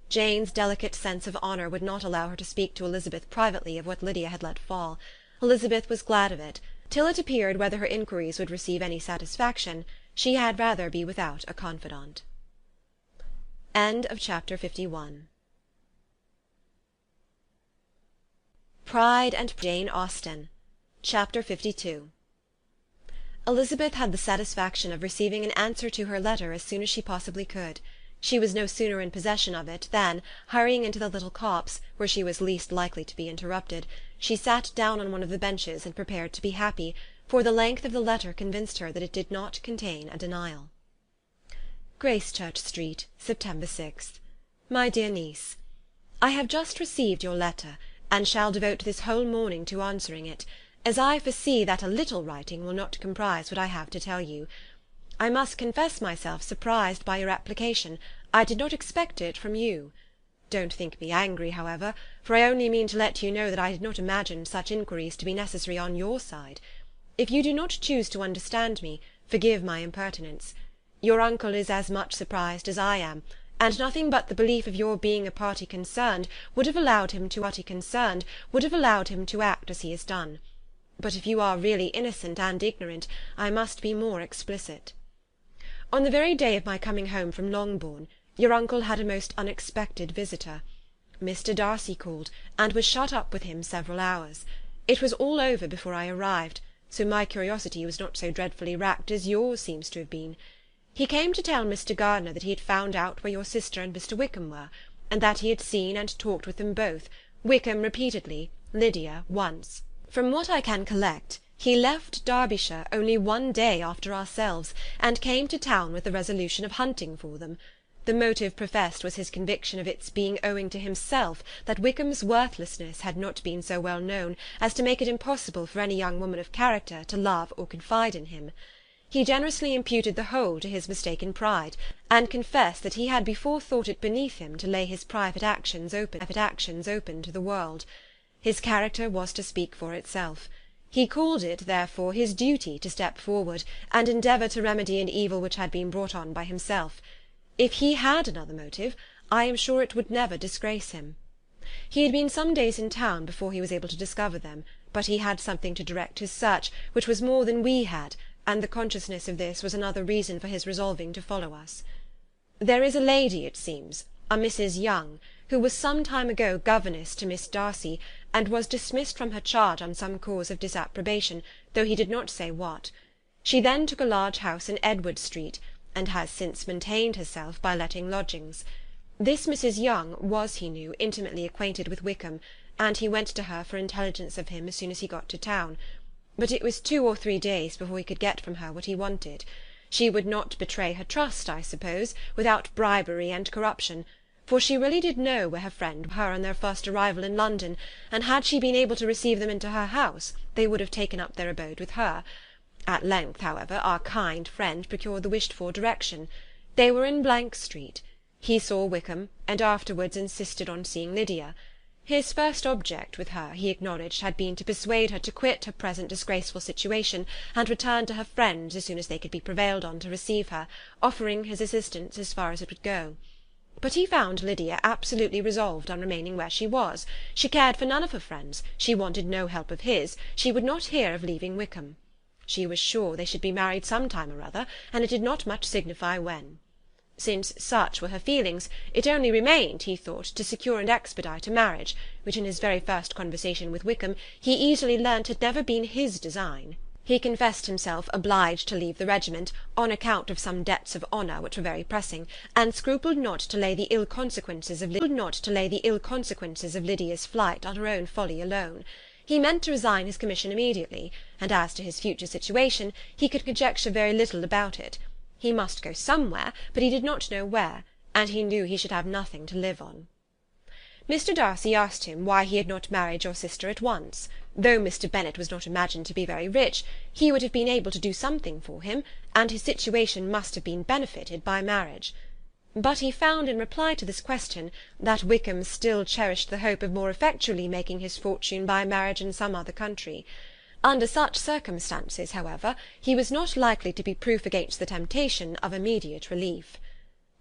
Jane's delicate sense of honour would not allow her to speak to Elizabeth privately of what Lydia had let fall. Elizabeth was glad of it. Till it appeared whether her inquiries would receive any satisfaction, she had rather be without a confidant. Chapter 51. Pride and Jane Austen. Chapter 52. Elizabeth had the satisfaction of receiving an answer to her letter as soon as she possibly could. She was no sooner in possession of it than, hurrying into the little copse, where she was least likely to be interrupted, she sat down on one of the benches and prepared to be happy, for the length of the letter convinced her that it did not contain a denial. Gracechurch Street, September 6th. My dear niece, I have just received your letter, and shall devote this whole morning to answering it, as I foresee that a little writing will not comprise what I have to tell you. I must confess myself surprised by your application. I did not expect it from you. Don't think me angry, however, for I only mean to let you know that I did not imagine such inquiries to be necessary on your side. If you do not choose to understand me, forgive my impertinence. Your uncle is as much surprised as I am, and nothing but the belief of your being a party concerned would have allowed him to act as he has done. But if you are really innocent and ignorant, I must be more explicit. On the very day of my coming home from Longbourn, your uncle had a most unexpected visitor. Mr. Darcy called, and was shut up with him several hours. It was all over before I arrived, so my curiosity was not so dreadfully racked as yours seems to have been. He came to tell Mr. Gardiner that he had found out where your sister and Mr. Wickham were, and that he had seen and talked with them both, Wickham repeatedly, Lydia once. From what I can collect, he left Derbyshire only one day after ourselves, and came to town with the resolution of hunting for them. The motive professed was his conviction of its being owing to himself that Wickham's worthlessness had not been so well known as to make it impossible for any young woman of character to love or confide in him. He generously imputed the whole to his mistaken pride, and confessed that he had before thought it beneath him to lay his private actions open to the world. His character was to speak for itself. He called it, therefore, his duty to step forward, and endeavour to remedy an evil which had been brought on by himself. If he had another motive, I am sure it would never disgrace him. He had been some days in town before he was able to discover them, but he had something to direct his search, which was more than we had, and the consciousness of this was another reason for his resolving to follow us. There is a lady, it seems, a Mrs. Young, who was some time ago governess to Miss Darcy, and was dismissed from her charge on some cause of disapprobation, though he did not say what. She then took a large house in Edward Street, and has since maintained herself by letting lodgings. This Mrs. Young was, he knew, intimately acquainted with Wickham, and he went to her for intelligence of him as soon as he got to town. But it was 2 or 3 days before he could get from her what he wanted. She would not betray her trust, I suppose, without bribery and corruption, for she really did know where her friend were on their first arrival in London, and had she been able to receive them into her house, they would have taken up their abode with her. At length, however, our kind friend procured the wished-for direction. They were in Street. He saw Wickham, and afterwards insisted on seeing Lydia. His first object with her, he acknowledged, had been to persuade her to quit her present disgraceful situation, and return to her friends as soon as they could be prevailed on to receive her, offering his assistance as far as it would go. But he found Lydia absolutely resolved on remaining where she was. She cared for none of her friends, she wanted no help of his, she would not hear of leaving Wickham. She was sure they should be married some time or other, and it did not much signify when. Since such were her feelings, it only remained, he thought, to secure and expedite a marriage, which in his very first conversation with Wickham he easily learnt had never been his design. He confessed himself obliged to leave the regiment, on account of some debts of honour which were very pressing, and scrupled not to lay the ill consequences of Lydia's flight on her own folly alone. He meant to resign his commission immediately, and as to his future situation, he could conjecture very little about it. He must go somewhere, but he did not know where, and he knew he should have nothing to live on. Mr. Darcy asked him why he had not married your sister at once. Though Mr. Bennet was not imagined to be very rich, he would have been able to do something for him, and his situation must have been benefited by marriage. But he found in reply to this question that Wickham still cherished the hope of more effectually making his fortune by marriage in some other country. Under such circumstances, however, he was not likely to be proof against the temptation of immediate relief.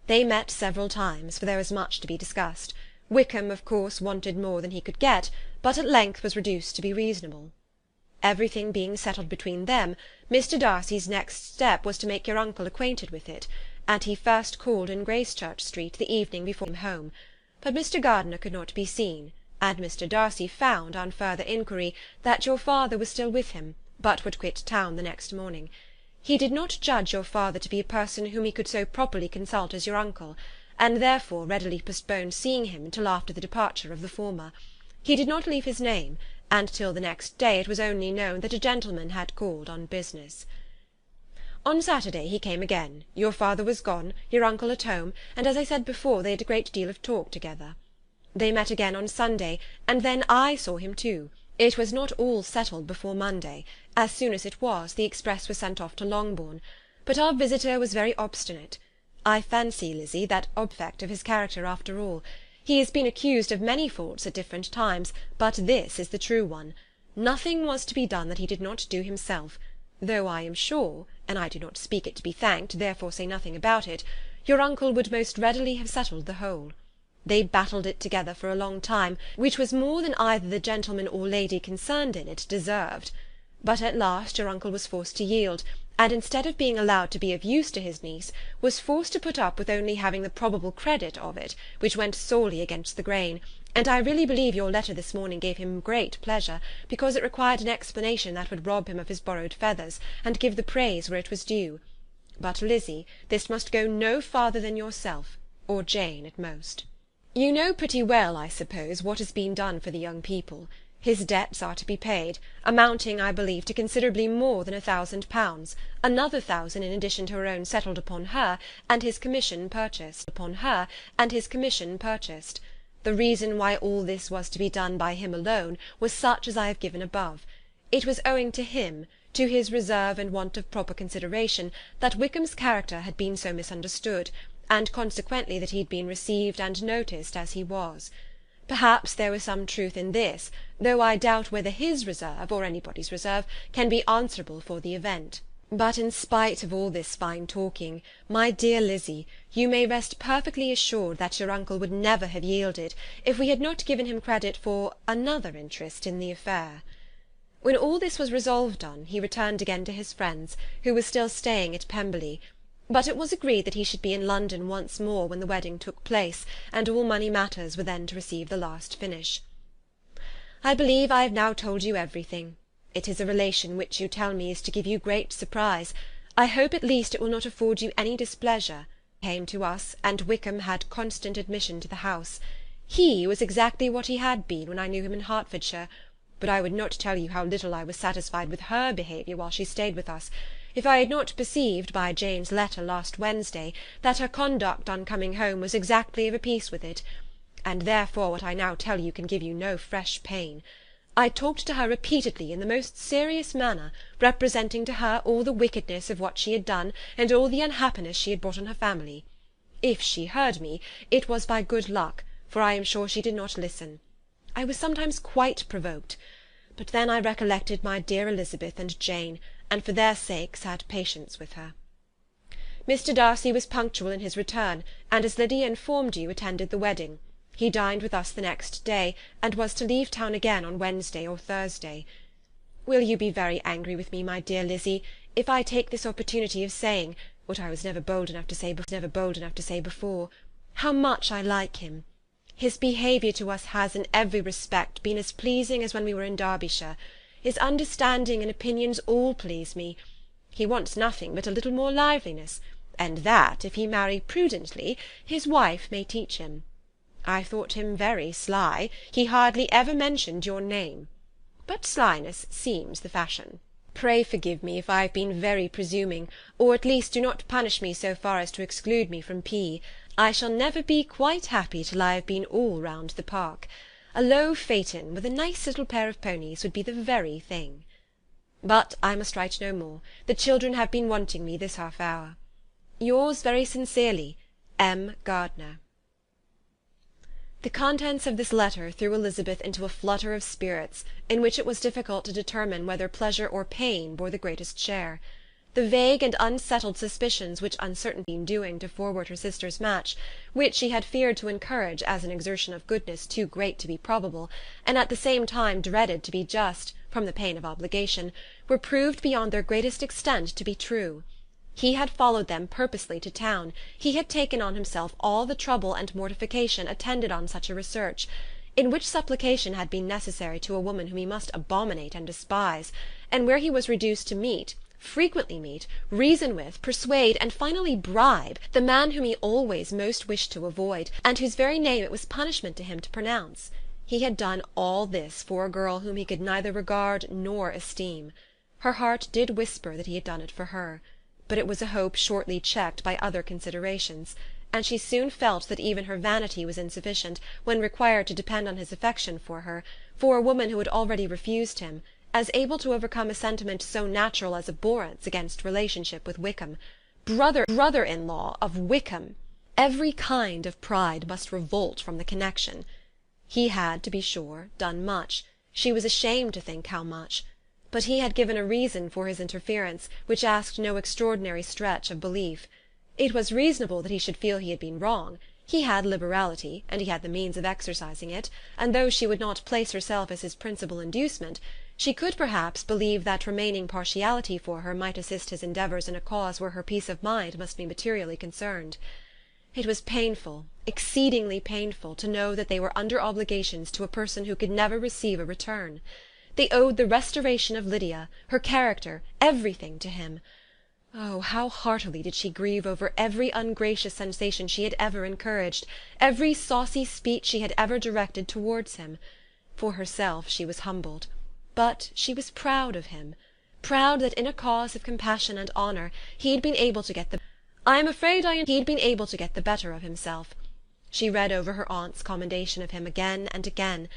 They met several times, for there was much to be discussed. Wickham, of course, wanted more than he could get, but at length was reduced to be reasonable. Everything being settled between them, Mr. Darcy's next step was to make your uncle acquainted with it, and he first called in Gracechurch Street the evening before he came home. But Mr. Gardiner could not be seen, and Mr. Darcy found, on further inquiry, that your father was still with him, but would quit town the next morning. He did not judge your father to be a person whom he could so properly consult as your uncle, and therefore readily postponed seeing him till after the departure of the former. He did not leave his name, and till the next day it was only known that a gentleman had called on business. On Saturday he came again. Your father was gone, your uncle at home, and, as I said before, they had a great deal of talk together. They met again on Sunday, and then I saw him too. It was not all settled before Monday. As soon as it was, the express was sent off to Longbourn. But our visitor was very obstinate. I fancy, Lizzy, that object of his character after all. He has been accused of many faults at different times, but this is the true one. Nothing was to be done that he did not do himself, though I am sure, and I do not speak it to be thanked, therefore say nothing about it, your uncle would most readily have settled the whole. They battled it together for a long time, which was more than either the gentleman or lady concerned in it deserved. But at last your uncle was forced to yield, and instead of being allowed to be of use to his niece, was forced to put up with only having the probable credit of it, which went sorely against the grain, and I really believe your letter this morning gave him great pleasure, because it required an explanation that would rob him of his borrowed feathers, and give the praise where it was due. But, Lizzy, this must go no farther than yourself, or Jane at most. You know pretty well, I suppose, what has been done for the young people. His debts are to be paid, amounting, I believe, to considerably more than £1,000, another 1,000 in addition to her own settled upon her, and his commission purchased. The reason why all this was to be done by him alone was such as I have given above. It was owing to him, to his reserve and want of proper consideration, that Wickham's character had been so misunderstood, and consequently that he had been received and noticed as he was. Perhaps there was some truth in this, though I doubt whether his reserve, or anybody's reserve, can be answerable for the event. But in spite of all this fine talking, my dear Lizzy, you may rest perfectly assured that your uncle would never have yielded, if we had not given him credit for another interest in the affair. When all this was resolved on, he returned again to his friends, who were still staying at Pemberley, but it was agreed that he should be in London once more when the wedding took place, and all money matters were then to receive the last finish. I believe I have now told you everything. It is a relation which you tell me is to give you great surprise. I hope at least it will not afford you any displeasure. He came to us, and Wickham had constant admission to the house. He was exactly what he had been when I knew him in Hertfordshire, but I would not tell you how little I was satisfied with her behaviour while she stayed with us, if I had not perceived by Jane's letter last Wednesday that her conduct on coming home was exactly of a piece with it, and therefore what I now tell you can give you no fresh pain. I talked to her repeatedly in the most serious manner, representing to her all the wickedness of what she had done, and all the unhappiness she had brought on her family. If she heard me, it was by good luck, for I am sure she did not listen. I was sometimes quite provoked, but then I recollected my dear Elizabeth and Jane, and for their sakes had patience with her. Mr. Darcy was punctual in his return, and, as Lydia informed you, attended the wedding. He dined with us the next day, and was to leave town again on Wednesday or Thursday. Will you be very angry with me, my dear Lizzy, if I take this opportunity of saying, what I was never bold enough to say before, how much I like him? His behaviour to us has, in every respect, been as pleasing as when we were in Derbyshire. His understanding and opinions all please me. He wants nothing but a little more liveliness, and that, if he marry prudently, his wife may teach him. I thought him very sly. He hardly ever mentioned your name. But slyness seems the fashion. Pray forgive me if I have been very presuming, or at least do not punish me so far as to exclude me from P. I shall never be quite happy till I have been all round the park. A low phaeton with a nice little pair of ponies would be the very thing. But I must write no more. The children have been wanting me this half hour. Yours very sincerely, M. Gardiner.
The contents of this letter threw Elizabeth into a flutter of spirits, in which it was difficult to determine whether pleasure or pain bore the greatest share. The vague and unsettled suspicions which uncertainty seemed doing to forward her sister's match, which she had feared to encourage as an exertion of goodness too great to be probable, and at the same time dreaded to be just, from the pain of obligation, were proved beyond their greatest extent to be true. He had followed them purposely to town, he had taken on himself all the trouble and mortification attendant on such a research, in which supplication had been necessary to a woman whom he must abominate and despise, and where he was reduced to meet, frequently meet, reason with, persuade, and finally bribe, the man whom he always most wished to avoid, and whose very name it was punishment to him to pronounce. He had done all this for a girl whom he could neither regard nor esteem. Her heart did whisper that he had done it for her, but it was a hope shortly checked by other considerations, and she soon felt that even her vanity was insufficient, when required to depend on his affection for her, for a woman who had already refused him, as able to overcome a sentiment so natural as abhorrence against relationship with Wickham. Brother-in-law of Wickham! Every kind of pride must revolt from the connection. He had, to be sure, done much. She was ashamed to think how much. But he had given a reason for his interference, which asked no extraordinary stretch of belief. It was reasonable that he should feel he had been wrong. He had liberality, and he had the means of exercising it, and though she would not place herself as his principal inducement, she could perhaps believe that remaining partiality for her might assist his endeavours in a cause where her peace of mind must be materially concerned. It was painful, exceedingly painful, to know that they were under obligations to a person who could never receive a return. They owed the restoration of Lydia, her character, everything to him. Oh, how heartily did she grieve over every ungracious sensation she had ever encouraged, every saucy speech she had ever directed towards him. For herself she was humbled, but she was proud of him, proud that in a cause of compassion and honour he had been able to get the better of himself. She read over her aunt's commendation of him again and again.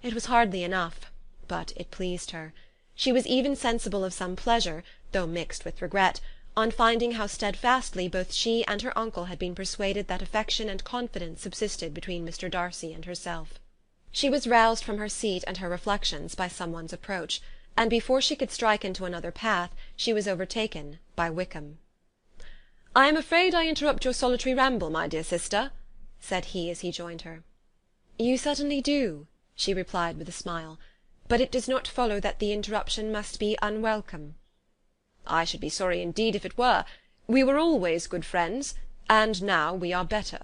It was hardly enough, but it pleased her. She was even sensible of some pleasure, though mixed with regret, on finding how steadfastly both she and her uncle had been persuaded that affection and confidence subsisted between Mr. Darcy and herself. She was roused from her seat and her reflections by some one's approach, and before she could strike into another path she was overtaken by Wickham. "I am afraid I interrupt your solitary ramble, my dear sister," said he as he joined her. "You certainly do," she replied with a smile, "but it does not follow that the interruption must be unwelcome." "I should be sorry indeed if it were. We were always good friends, and now we are better."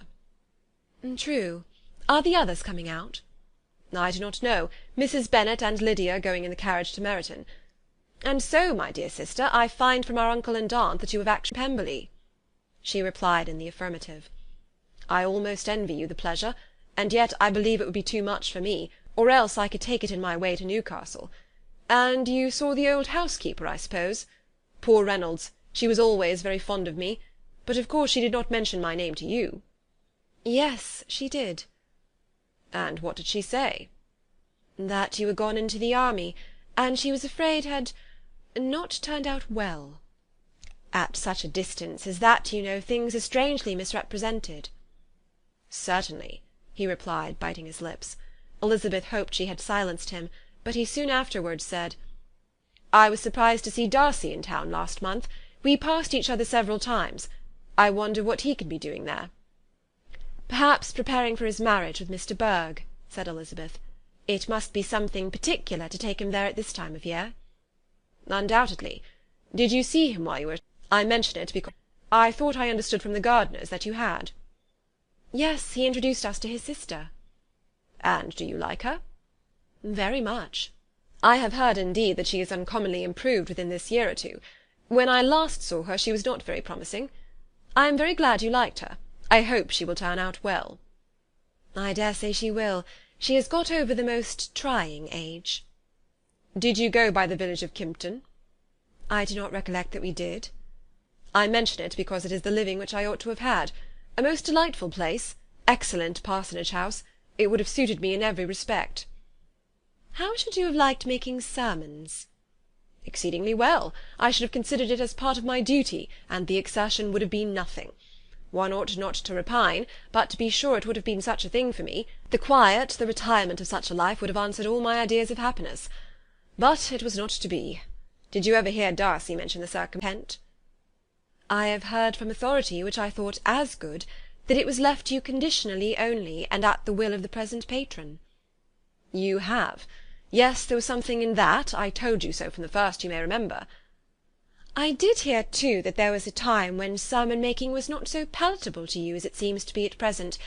"True. Are the others coming out?" "I do not know. Mrs. Bennet and Lydia are going in the carriage to Meryton. And so, my dear sister, I find from our uncle and aunt that you have actually Pemberley." She replied in the affirmative. "I almost envy you the pleasure, and yet I believe it would be too much for me, or else I could take it in my way to Newcastle. And you saw the old housekeeper, I suppose? Poor Reynolds, she was always very fond of me, but of course she did not mention my name to you." "Yes, she did." "And what did she say?" "That you were gone into the army, and she was afraid had not turned out well. At such a distance as that, you know, things are strangely misrepresented." "Certainly," he replied, biting his lips. Elizabeth hoped she had silenced him, but he soon afterwards said, "I was surprised to see Darcy in town last month. We passed each other several times. I wonder what he can be doing there." "Perhaps preparing for his marriage with Mr. Berg," said Elizabeth. "It must be something particular to take him there at this time of year." "Undoubtedly. Did you see him while you were— I mention it because I thought I understood from the gardeners that you had." "Yes, he introduced us to his sister." "And do you like her?" "Very much." "I have heard, indeed, that she is uncommonly improved within this year or two. When I last saw her she was not very promising. I am very glad you liked her. I hope she will turn out well." "I dare say she will. She has got over the most trying age." "Did you go by the village of Kympton?" "I do not recollect that we did." "I mention it because it is the living which I ought to have had. A most delightful place, excellent parsonage house. It would have suited me in every respect." "How should you have liked making sermons?" "Exceedingly well. I should have considered it as part of my duty, and the exertion would have been nothing.
One ought not to repine, but to be sure it would have been such a thing for me. The quiet, the retirement of such a life would have answered all my ideas of happiness. But it was not to be. Did you ever hear Darcy mention the circumstance? I have heard from authority, which I thought as good, that it was left to you conditionally only, and at the will of the present patron. You have. Yes, there was something in that. I told you so from the first, you may remember. I did hear, too, that there was a time when sermon-making was not so palatable to you as it seems to be at present,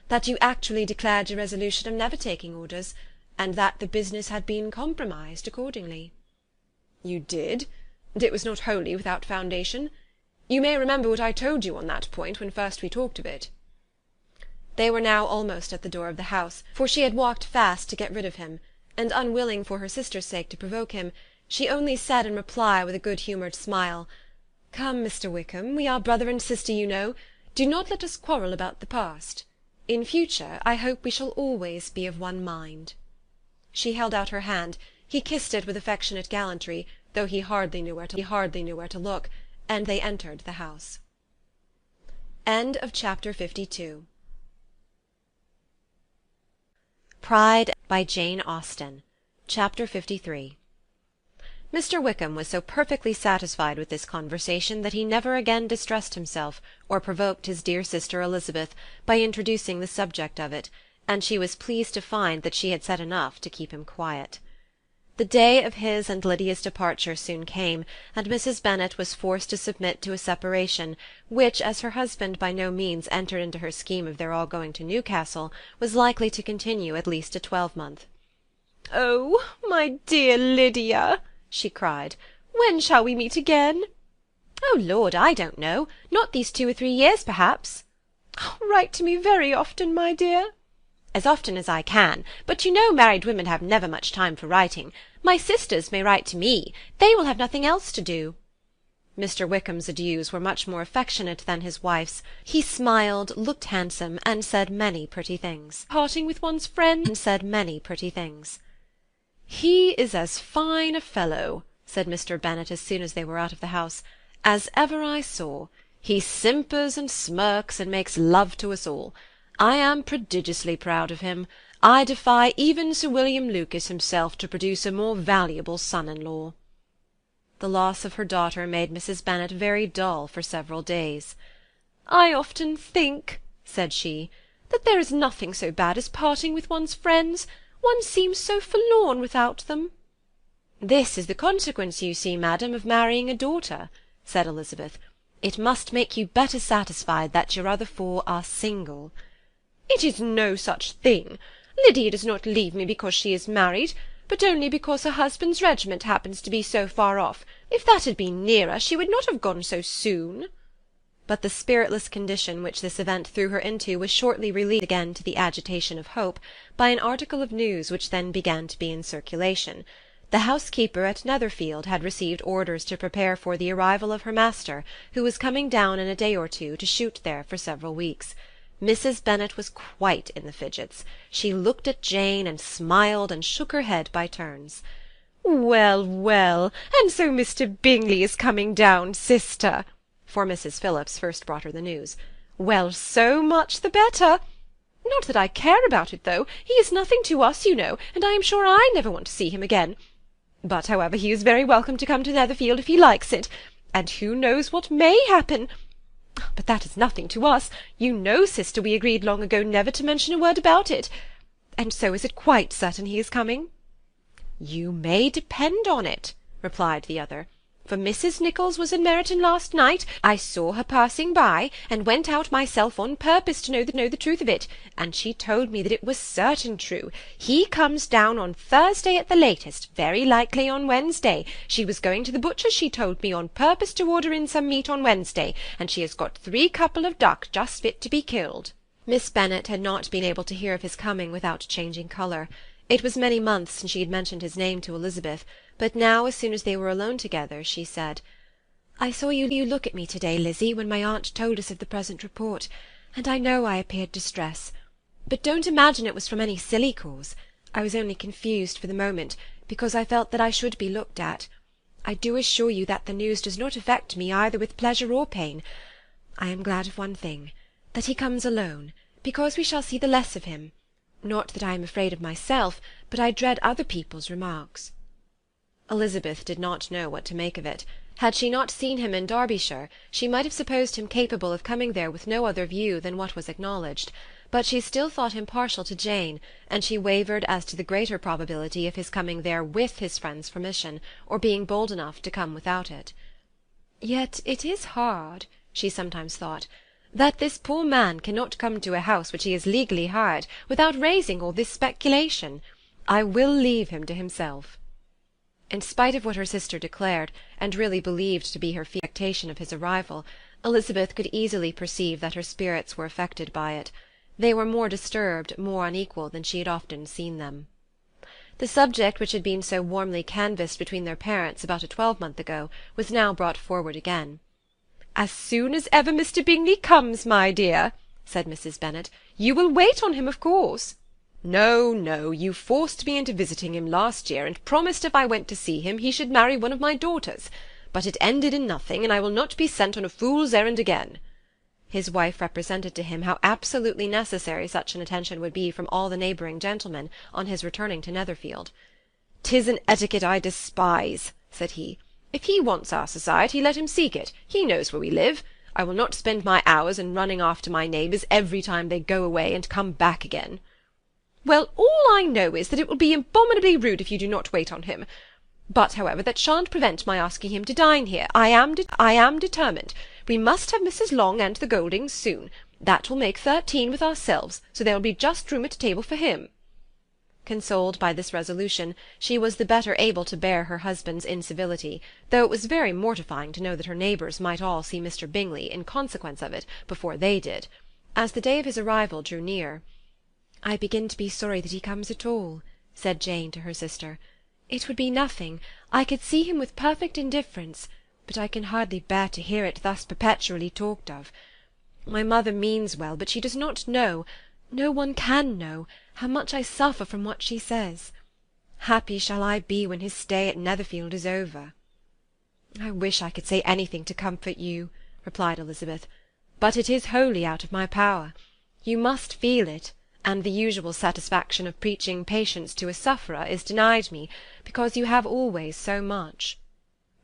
that you actually declared your resolution of never taking orders, and that the business had been compromised accordingly. You did, and it was not wholly without foundation. You may remember what I told you on that point when first we talked of it. They were now almost at the door of the house, for she had walked fast to get rid of him, and unwilling for her sister's sake to provoke him, she only said in reply with a good-humoured smile, "Come, Mr. Wickham, we are brother and sister, you know. Do not let us quarrel about the past. In future I hope we shall always be of one mind." She held out her hand. He kissed it with affectionate gallantry, though he hardly knew where to look, and they entered the house. End of chapter 52.
Pride by Jane Austen. Chapter 53. Mr. Wickham was so perfectly satisfied with this conversation that he never again distressed himself, or provoked his dear sister Elizabeth, by introducing the subject of it, and she was pleased to find that she had said enough to keep him quiet. The day of his and Lydia's departure soon came, and Mrs. Bennet was forced to submit to a separation, which, as her husband by no means entered into her scheme of their all going to Newcastle, was likely to continue at least a twelvemonth.
"Oh, my dear Lydia!" she cried, "when shall we meet again?"
"Oh, Lord, I don't know. Not these 2 or 3 years, perhaps."
"Write to me very often, my dear."
"As often as I can, but you know married women have never much time for writing. My sisters may write to me. They will have nothing else to do." Mr. Wickham's adieus were much more affectionate than his wife's. He smiled, looked handsome, and said many pretty things.
Parting with one's friend,
and said many pretty things.
"He is as fine a fellow," said Mr. Bennet as soon as they were out of the house, "as ever I saw. He simpers and smirks and makes love to us all. I am prodigiously proud of him. I defy even Sir William Lucas himself to produce a more valuable son-in-law." The loss of her daughter made Mrs. Bennet very dull for several days. "I often think," said she, "that there is nothing so bad as parting with one's friends. One seems so forlorn without them."
"This is the consequence, you see, madam, of marrying a daughter," said Elizabeth. "It must make you better satisfied that your other 4 are single."
"It is no such thing. Lydia does not leave me because she is married, but only because her husband's regiment happens to be so far off. If that had been nearer, she would not have gone so soon."
But the spiritless condition which this event threw her into was shortly relieved again to the agitation of hope by an article of news which then began to be in circulation. The housekeeper at Netherfield had received orders to prepare for the arrival of her master, who was coming down in a day or two to shoot there for several weeks. Mrs. Bennet was quite in the fidgets. She looked at Jane and smiled and shook her head by turns.
"Well, well, and so Mr. Bingley is coming down, sister," for Mrs. Phillips first brought her the news. "Well, so much the better. Not that I care about it, though. He is nothing to us, you know, and I am sure I never want to see him again. But, however, he is very welcome to come to Netherfield if he likes it, and who knows what may happen? But that is nothing to us. You know, sister, we agreed long ago never to mention a word about it. And so is it quite certain he is coming?" "You may depend on it," replied the other, "for Mrs. Nicholls was in Meryton last night. I saw her passing by, and went out myself on purpose to know the truth of it, and she told me that it was certain true. He comes down on Thursday at the latest, very likely on Wednesday. She was going to the butcher's, she told me, on purpose to order in some meat on Wednesday, and she has got 3 couple of duck just fit to be killed." Miss Bennet had not been able to hear of his coming without changing colour. It was many months since she had mentioned his name to Elizabeth, but now, as soon as they were alone together, she said, "I saw you look at me to-day, Lizzie, when my aunt told us of the present report, and I know I appeared distressed. But don't imagine it was from any silly cause. I was only confused for the moment, because I felt that I should be looked at. I do assure you that the news does not affect me either with pleasure or pain. I am glad of one thing, that he comes alone, because we shall see the less of him. Not that I am afraid of myself, but I dread other people's remarks."
Elizabeth did not know what to make of it. Had she not seen him in Derbyshire, she might have supposed him capable of coming there with no other view than what was acknowledged, but she still thought him partial to Jane, and she wavered as to the greater probability of his coming there with his friend's permission, or being bold enough to come without it. "Yet it is hard," she sometimes thought, "that this poor man cannot come to a house which he has legally hired, without raising all this speculation. I will leave him to himself." In spite of what her sister declared, and really believed to be her expectation of his arrival, Elizabeth could easily perceive that her spirits were affected by it. They were more disturbed, more unequal, than she had often seen them. The subject which had been so warmly canvassed between their parents about a twelvemonth ago was now brought forward again. "As soon as ever Mr. Bingley comes, my dear," said Mrs. Bennet, "you will wait on him, of course." "No, no, you forced me into visiting him last year, and promised if I went to see him he should marry one of my daughters. But it ended in nothing, and I will not be sent on a fool's errand again." His wife represented to him how absolutely necessary such an attention would be from all the neighbouring gentlemen on his returning to Netherfield. "'Tis an etiquette I despise," said he. "If he wants our society, let him seek it. He knows where we live. I will not spend my hours in running after my neighbours every time they go away and come back again." "Well, all I know is that it will be abominably rude if you do not wait on him. But, however, that shan't prevent my asking him to dine here. I am determined. We must have Mrs. Long and the Goldings soon. That will make 13 with ourselves, so there will be just room at table for him." Consoled by this resolution, she was the better able to bear her husband's incivility, though it was very mortifying to know that her neighbours might all see Mr. Bingley, in consequence of it, before they did. As the day of his arrival drew near, "I begin to be sorry that he comes at all," said Jane to her sister. "It would be nothing. I could see him with perfect indifference, but I can hardly bear to hear it thus perpetually talked of. My mother means well, but she does not know, no one can know, how much I suffer from what she says. Happy shall I be when his stay at Netherfield is over." "I wish I could say anything to comfort you," replied Elizabeth, "but it is wholly out of my power. You must feel it, and the usual satisfaction of preaching patience to a sufferer is denied me, because you have always so much."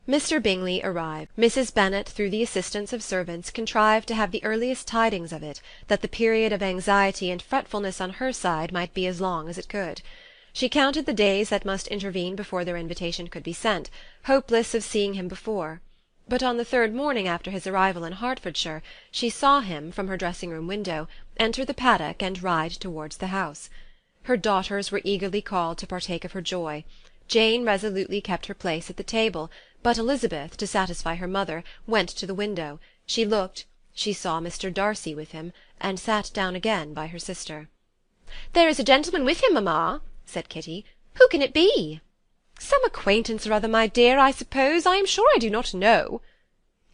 Mr. Bingley arrived. Mrs. Bennet, through the assistance of servants, contrived to have the earliest tidings of it, that the period of anxiety and fretfulness on her side might be as long as it could. She counted the days that must intervene before their invitation could be sent, hopeless of seeing him before. But on the third morning after his arrival in Hertfordshire, she saw him, from her dressing-room window, enter the paddock and ride towards the house. Her daughters were eagerly called to partake of her joy. Jane resolutely kept her place at the table, but Elizabeth, to satisfy her mother, went to the window. She looked, she saw Mr. Darcy with him, and sat down again by her sister. "There is a gentleman with him, mamma," said Kitty. "Who can it be?" "Some acquaintance or other, my dear, I suppose. I am sure I do not know."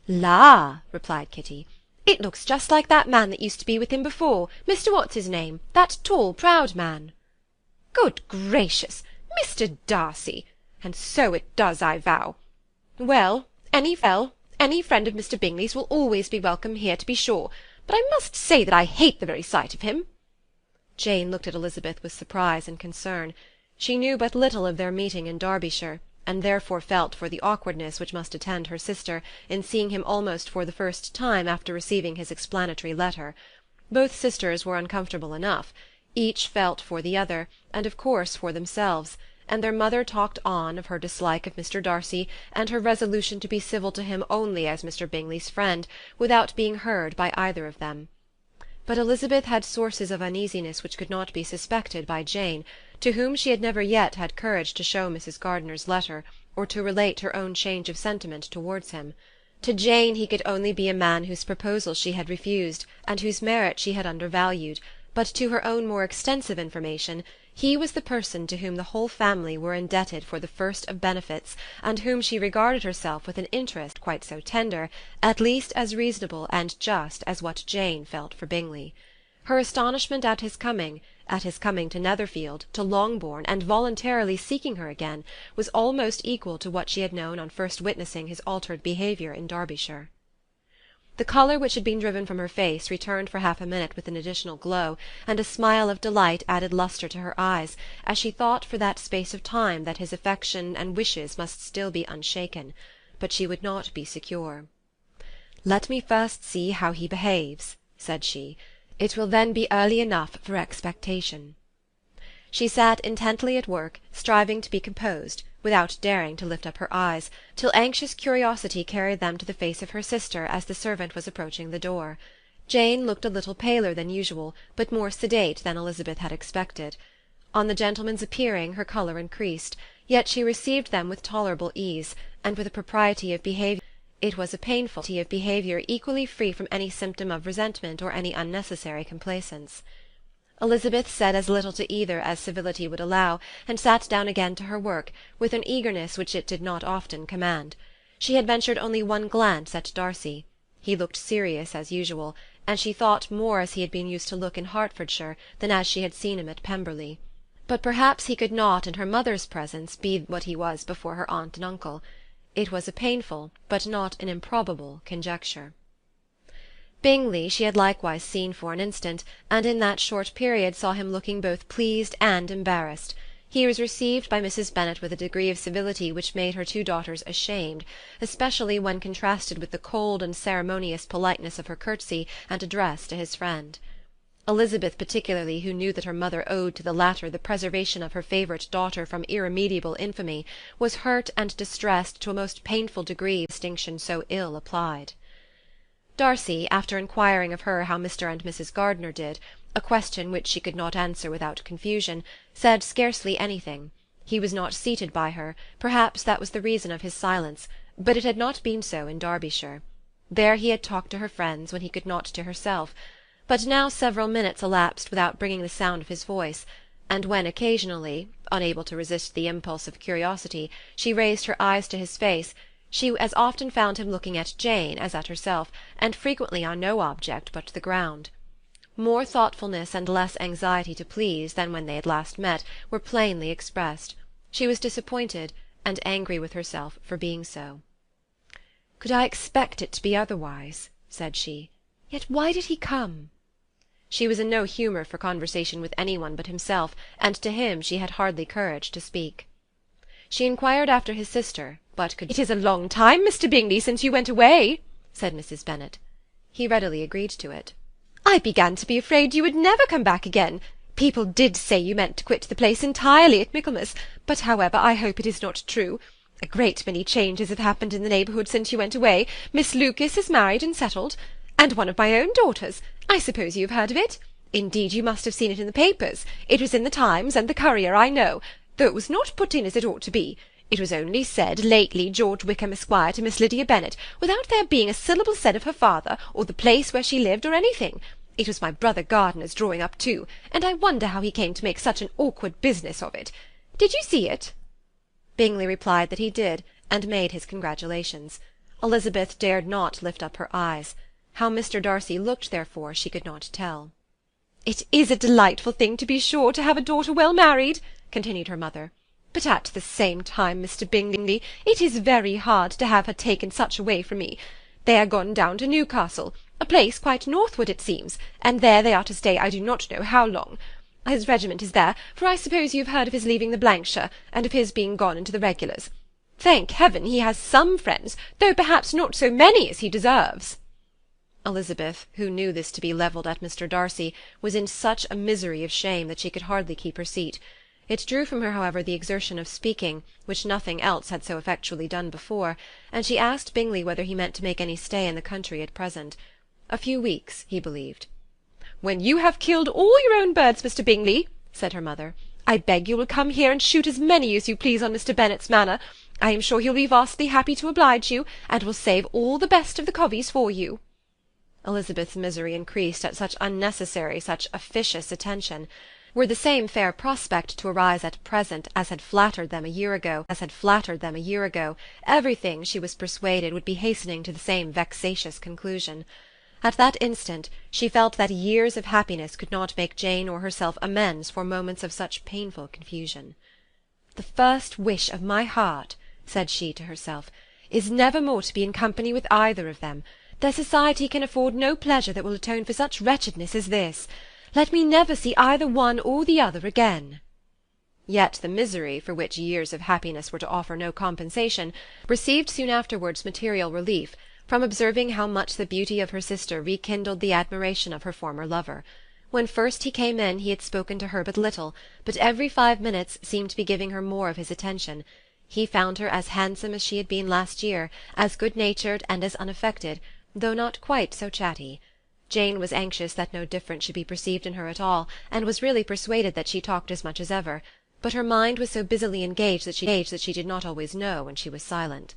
"La!" replied Kitty, "it looks just like that man that used to be with him before, Mr. What's-his-name, that tall, proud man." "Good gracious! Mr. Darcy! And so it does, I vow. Well, any friend of Mr. Bingley's will always be welcome here, to be sure, but I must say that I hate the very sight of him." Jane looked at Elizabeth with surprise and concern. She knew but little of their meeting in Derbyshire, and therefore felt for the awkwardness which must attend her sister in seeing him almost for the first time after receiving his explanatory letter. Both sisters were uncomfortable enough. Each felt for the other, and of course for themselves, and their mother talked on of her dislike of Mr. Darcy, and her resolution to be civil to him only as Mr. Bingley's friend, without being heard by either of them. But Elizabeth had sources of uneasiness which could not be suspected by Jane, to whom she had never yet had courage to show Mrs. Gardiner's letter, or to relate her own change of sentiment towards him. To Jane he could only be a man whose proposals she had refused, and whose merit she had undervalued, but to her own more extensive information, he was the person to whom the whole family were indebted for the first of benefits, and whom she regarded herself with an interest quite so tender, at least as reasonable and just as what Jane felt for Bingley. Her astonishment at his coming to Netherfield, to Longbourn, and voluntarily seeking her again, was almost equal to what she had known on first witnessing his altered behaviour in Derbyshire. The colour which had been driven from her face returned for half a minute with an additional glow, and a smile of delight added lustre to her eyes, as she thought for that space of time that his affection and wishes must still be unshaken. But she would not be secure. "Let me first see how he behaves," said she. "It will then be early enough for expectation." She sat intently at work, striving to be composed, without daring to lift up her eyes, till anxious curiosity carried them to the face of her sister as the servant was approaching the door. Jane looked a little paler than usual, but more sedate than Elizabeth had expected. On the gentlemen's appearing her colour increased, yet she received them with tolerable ease, and with a propriety of behaviour. It was a painful of behaviour equally free from any symptom of resentment or any unnecessary complaisance. Elizabeth said as little to either as civility would allow, and sat down again to her work, with an eagerness which it did not often command. She had ventured only one glance at Darcy. He looked serious as usual, and she thought more as he had been used to look in Hertfordshire than as she had seen him at Pemberley. But perhaps he could not in her mother's presence be what he was before her aunt and uncle. It was a painful, but not an improbable, conjecture. Bingley she had likewise seen for an instant, and in that short period saw him looking both pleased and embarrassed. He was received by Mrs. Bennet with a degree of civility which made her two daughters ashamed, especially when contrasted with the cold and ceremonious politeness of her curtsy and address to his friend. Elizabeth particularly, who knew that her mother owed to the latter the preservation of her favourite daughter from irremediable infamy, was hurt and distressed to a most painful degree of distinction so ill applied. Darcy, after inquiring of her how Mr. and Mrs. Gardiner did, a question which she could not answer without confusion, said scarcely anything. He was not seated by her, perhaps that was the reason of his silence, but it had not been so in Derbyshire. There he had talked to her friends when he could not to herself, but now several minutes elapsed without bringing the sound of his voice, and when occasionally, unable to resist the impulse of curiosity, she raised her eyes to his face, she as often found him looking at Jane as at herself, and frequently on no object but the ground. More thoughtfulness and less anxiety to please than when they had last met were plainly expressed. She was disappointed, and angry with herself for being so. "Could I expect it to be otherwise?" said she. "Yet why did he come?" She was in no humour for conversation with anyone but himself, and to him she had hardly courage to speak. She inquired after his sister, but could. "It is a long time, Mr. Bingley, since you went away," said Mrs. Bennet. He readily agreed to it. "I began to be afraid you would never come back again. People did say you meant to quit the place entirely at Michaelmas, but however I hope it is not true. A great many changes have happened in the neighbourhood since you went away. Miss Lucas is married and settled, and one of my own daughters. I suppose you have heard of it. Indeed, you must have seen it in the papers. It was in the Times and the Courier, I know, though it was not put in as it ought to be. It was only said, lately, George Wickham, Esquire, to Miss Lydia Bennet, without there being a syllable said of her father, or the place where she lived, or anything. It was my brother Gardiner's drawing up too, and I wonder how he came to make such an awkward business of it. Did you see it?" Bingley replied that he did, and made his congratulations. Elizabeth dared not lift up her eyes. How Mr. Darcy looked, therefore, she could not tell. "It is a delightful thing, to be sure, to have a daughter well married," continued her mother. "But at the same time, Mr. Bingley, it is very hard to have her taken such away from me. They are gone down to Newcastle, a place quite northward, it seems, and there they are to stay I do not know how long. His regiment is there, for I suppose you have heard of his leaving the Blankshire, and of his being gone into the regulars. Thank heaven he has some friends, though perhaps not so many as he deserves." Elizabeth, who knew this to be levelled at Mr. Darcy, was in such a misery of shame that she could hardly keep her seat. It drew from her, however, the exertion of speaking, which nothing else had so effectually done before, and she asked Bingley whether he meant to make any stay in the country at present. A few weeks, he believed. "When you have killed all your own birds, Mr. Bingley," said her mother, "I beg you will come here and shoot as many as you please on Mr. Bennet's manor. I am sure he'll be vastly happy to oblige you, and will save all the best of the coveys for you." Elizabeth's misery increased at such unnecessary, such officious attention. Were the same fair prospect to arise at present as had flattered them a year ago, everything, she was persuaded, would be hastening to the same vexatious conclusion. At that instant she felt that years of happiness could not make Jane or herself amends for moments of such painful confusion. "The first wish of my heart," said she to herself, "is never more to be in company with either of them. Their society can afford no pleasure that will atone for such wretchedness as this. Let me never see either one or the other again." Yet the misery, for which years of happiness were to offer no compensation, received soon afterwards material relief, from observing how much the beauty of her sister rekindled the admiration of her former lover. When first he came in he had spoken to her but little, but every 5 minutes seemed to be giving her more of his attention. He found her as handsome as she had been last year, as good-natured and as unaffected, though not quite so chatty. Jane was anxious that no difference should be perceived in her at all, and was really persuaded that she talked as much as ever, but her mind was so busily engaged that she did not always know when she was silent.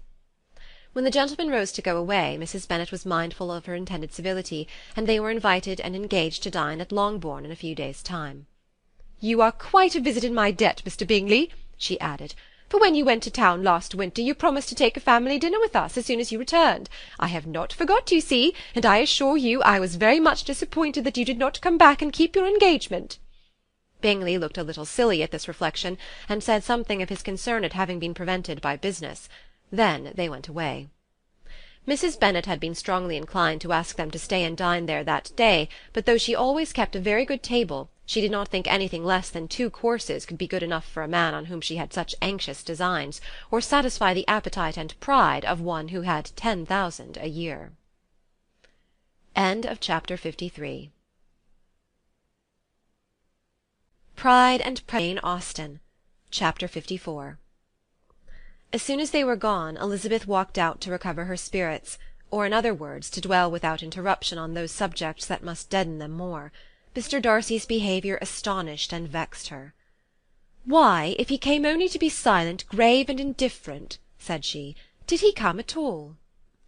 When the gentlemen rose to go away, Mrs. Bennet was mindful of her intended civility, and they were invited and engaged to dine at Longbourn in a few days' time. "You are quite a visit in my debt, Mr. Bingley," she added, "for when you went to town last winter you promised to take a family dinner with us as soon as you returned. I have not forgot, you see, and I assure you I was very much disappointed that you did not come back and keep your engagement." Bingley looked a little silly at this reflection, and said something of his concern at having been prevented by business. Then they went away. Mrs. Bennet had been strongly inclined to ask them to stay and dine there that day, but though she always kept a very good table, she did not think anything less than 2 courses could be good enough for a man on whom she had such anxious designs, or satisfy the appetite and pride of one who had 10,000 a year. Chapter 53. Pride and Prejudice, Jane Austen. Chapter 54. As soon as they were gone, Elizabeth walked out to recover her spirits, or in other words, to dwell without interruption on those subjects that must deaden them more. Mr. Darcy's behaviour astonished and vexed her. "Why, if he came only to be silent, grave, and indifferent," said she, "did he come at all?"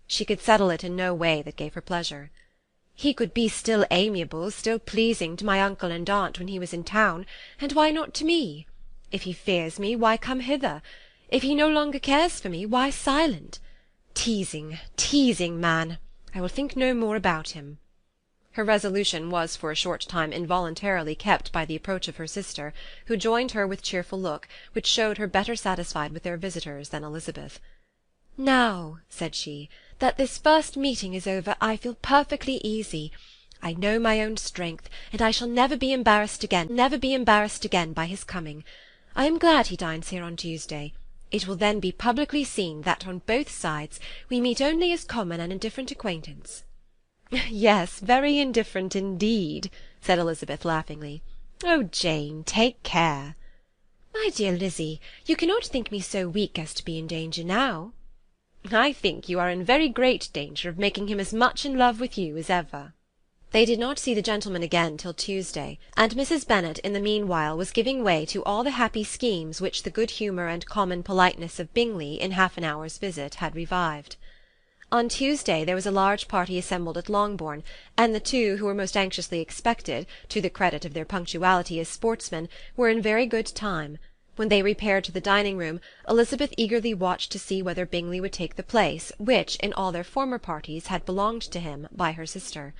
She could settle it in no way that gave her pleasure. "He could be still amiable, still pleasing to my uncle and aunt when he was in town, and why not to me? If he fears me, why come hither? If he no longer cares for me, why silent? Teasing, teasing man! I will think no more about him." Her resolution was for a short time involuntarily kept by the approach of her sister, who joined her with cheerful look, which showed her better satisfied with their visitors than Elizabeth. "Now," said she, "that this first meeting is over, I feel perfectly easy. I know my own strength, and I shall never be embarrassed again by his coming. I am glad he dines here on Tuesday. It will then be publicly seen that on both sides we meet only as common and indifferent acquaintance." "Yes, very indifferent indeed," said Elizabeth laughingly. "Oh, Jane, take care." "My dear Lizzy, you cannot think me so weak as to be in danger now." "I think you are in very great danger of making him as much in love with you as ever." They did not see the gentleman again till Tuesday, and Mrs. Bennet in the meanwhile was giving way to all the happy schemes which the good humour and common politeness of Bingley in half an hour's visit had revived. On Tuesday there was a large party assembled at Longbourn, and the two who were most anxiously expected, to the credit of their punctuality as sportsmen, were in very good time. When they repaired to the dining-room, Elizabeth eagerly watched to see whether Bingley would take the place which, in all their former parties, had belonged to him by her sister.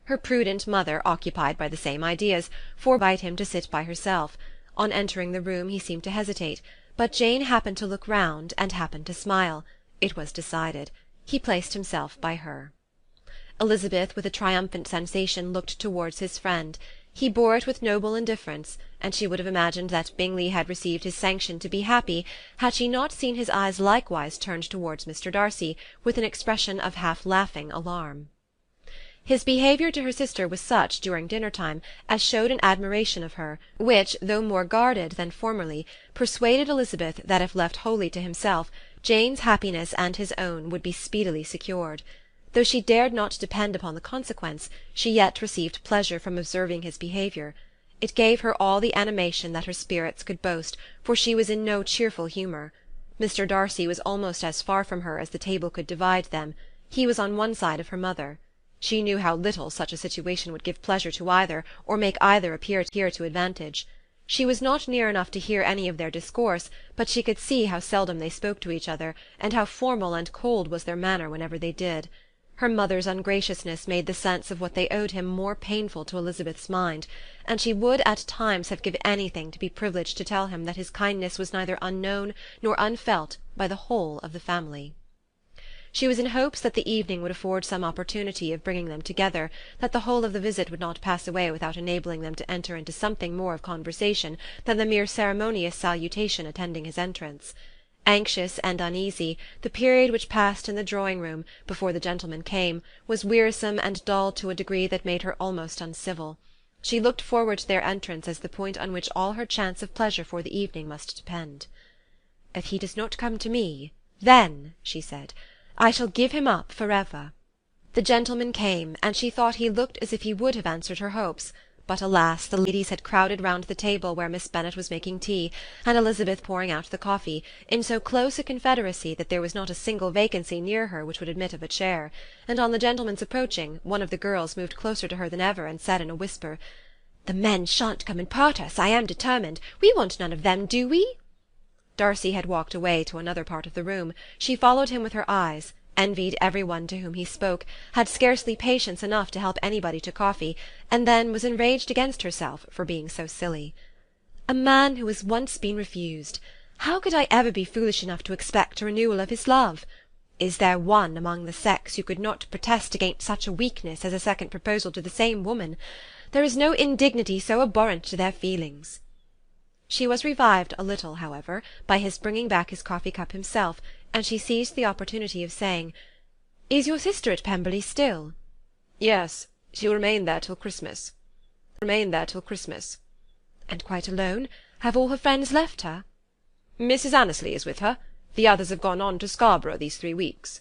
Her prudent mother, occupied by the same ideas, forbade him to sit by herself. On entering the room he seemed to hesitate, but Jane happened to look round, and happened to smile. It was decided. He placed himself by her. Elizabeth, with a triumphant sensation, looked towards his friend. He bore it with noble indifference, and she would have imagined that Bingley had received his sanction to be happy, had she not seen his eyes likewise turned towards Mr. Darcy, with an expression of half-laughing alarm. His behaviour to her sister was such, during dinner-time, as showed an admiration of her, which, though more guarded than formerly, persuaded Elizabeth that if left wholly to himself, Jane's happiness and his own would be speedily secured. Though she dared not depend upon the consequence, she yet received pleasure from observing his behaviour. It gave her all the animation that her spirits could boast, for she was in no cheerful humour. Mr. Darcy was almost as far from her as the table could divide them. He was on one side of her mother. She knew how little such a situation would give pleasure to either, or make either appear to advantage. She was not near enough to hear any of their discourse, but she could see how seldom they spoke to each other, and how formal and cold was their manner whenever they did. Her mother's ungraciousness made the sense of what they owed him more painful to Elizabeth's mind, and she would at times have given anything to be privileged to tell him that his kindness was neither unknown nor unfelt by the whole of the family. She was in hopes that the evening would afford some opportunity of bringing them together, that the whole of the visit would not pass away without enabling them to enter into something more of conversation than the mere ceremonious salutation attending his entrance. Anxious and uneasy, the period which passed in the drawing-room, before the gentlemen came, was wearisome and dull to a degree that made her almost uncivil. She looked forward to their entrance as the point on which all her chance of pleasure for the evening must depend. "If he does not come to me, then," she said, "I shall give him up for ever." The gentleman came, and she thought he looked as if he would have answered her hopes. But alas, the ladies had crowded round the table where Miss Bennet was making tea, and Elizabeth pouring out the coffee, in so close a confederacy that there was not a single vacancy near her which would admit of a chair; and on the gentleman's approaching, one of the girls moved closer to her than ever, and said in a whisper, "The men shan't come and part us, I am determined. We want none of them, do we?" Darcy had walked away to another part of the room. She followed him with her eyes, envied every one to whom he spoke, had scarcely patience enough to help anybody to coffee, and then was enraged against herself for being so silly. "A man who has once been refused! How could I ever be foolish enough to expect a renewal of his love? Is there one among the sex who could not protest against such a weakness as a second proposal to the same woman? There is no indignity so abhorrent to their feelings." She was revived a little, however, by his bringing back his coffee-cup himself, and she seized the opportunity of saying, "Is your sister at Pemberley still?" "Yes, she will remain there till Christmas." "And quite alone? Have all her friends left her?" "Mrs. Annesley is with her. The others have gone on to Scarborough these 3 weeks."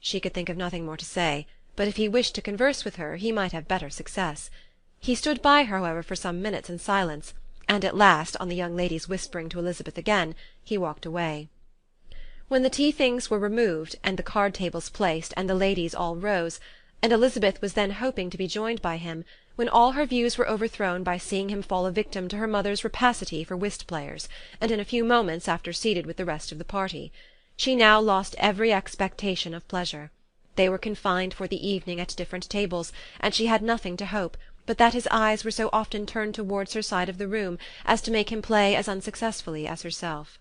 She could think of nothing more to say, but if he wished to converse with her, he might have better success. He stood by her, however, for some minutes in silence, and at last, on the young ladies whispering to Elizabeth again, he walked away. When the tea-things were removed, and the card-tables placed, and the ladies all rose, and Elizabeth was then hoping to be joined by him, when all her views were overthrown by seeing him fall a victim to her mother's rapacity for whist-players, and in a few moments after seated with the rest of the party. She now lost every expectation of pleasure. They were confined for the evening at different tables, and she had nothing to hope, but that his eyes were so often turned towards her side of the room as to make him play as unsuccessfully as herself.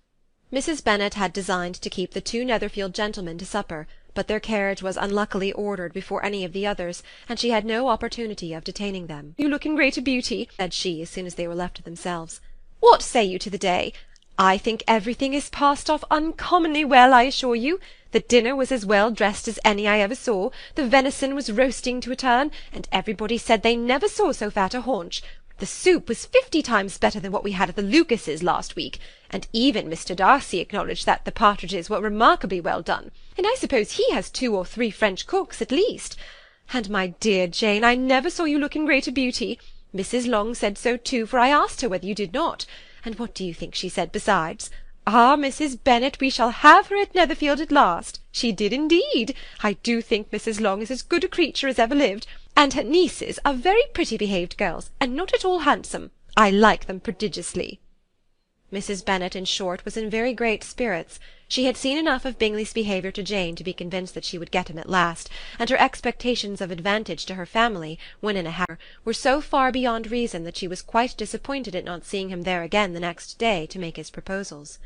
Mrs. Bennet had designed to keep the 2 Netherfield gentlemen to supper, but their carriage was unluckily ordered before any of the others, and she had no opportunity of detaining them. "You look in greater beauty," said she, as soon as they were left to themselves. "What say you to the day? I think everything is passed off uncommonly well, I assure you. The dinner was as well dressed as any I ever saw, the venison was roasting to a turn, and everybody said they never saw so fat a haunch. The soup was 50 times better than what we had at the Lucases last week, and even Mr. Darcy acknowledged that the partridges were remarkably well done, and I suppose he has 2 or 3 French cooks at least. And, my dear Jane, I never saw you look in greater beauty. Mrs. Long said so too, for I asked her whether you did not. And what do you think she said besides? 'Ah, Mrs. Bennet, we shall have her at Netherfield at last.' She did indeed. I do think Mrs. Long is as good a creature as ever lived, and her nieces are very pretty behaved girls, and not at all handsome. I like them prodigiously." Mrs. Bennet, in short, was in very great spirits. She had seen enough of Bingley's behaviour to Jane to be convinced that she would get him at last, and her expectations of advantage to her family, when in a hamper, were so far beyond reason that she was quite disappointed at not seeing him there again the next day to make his proposals.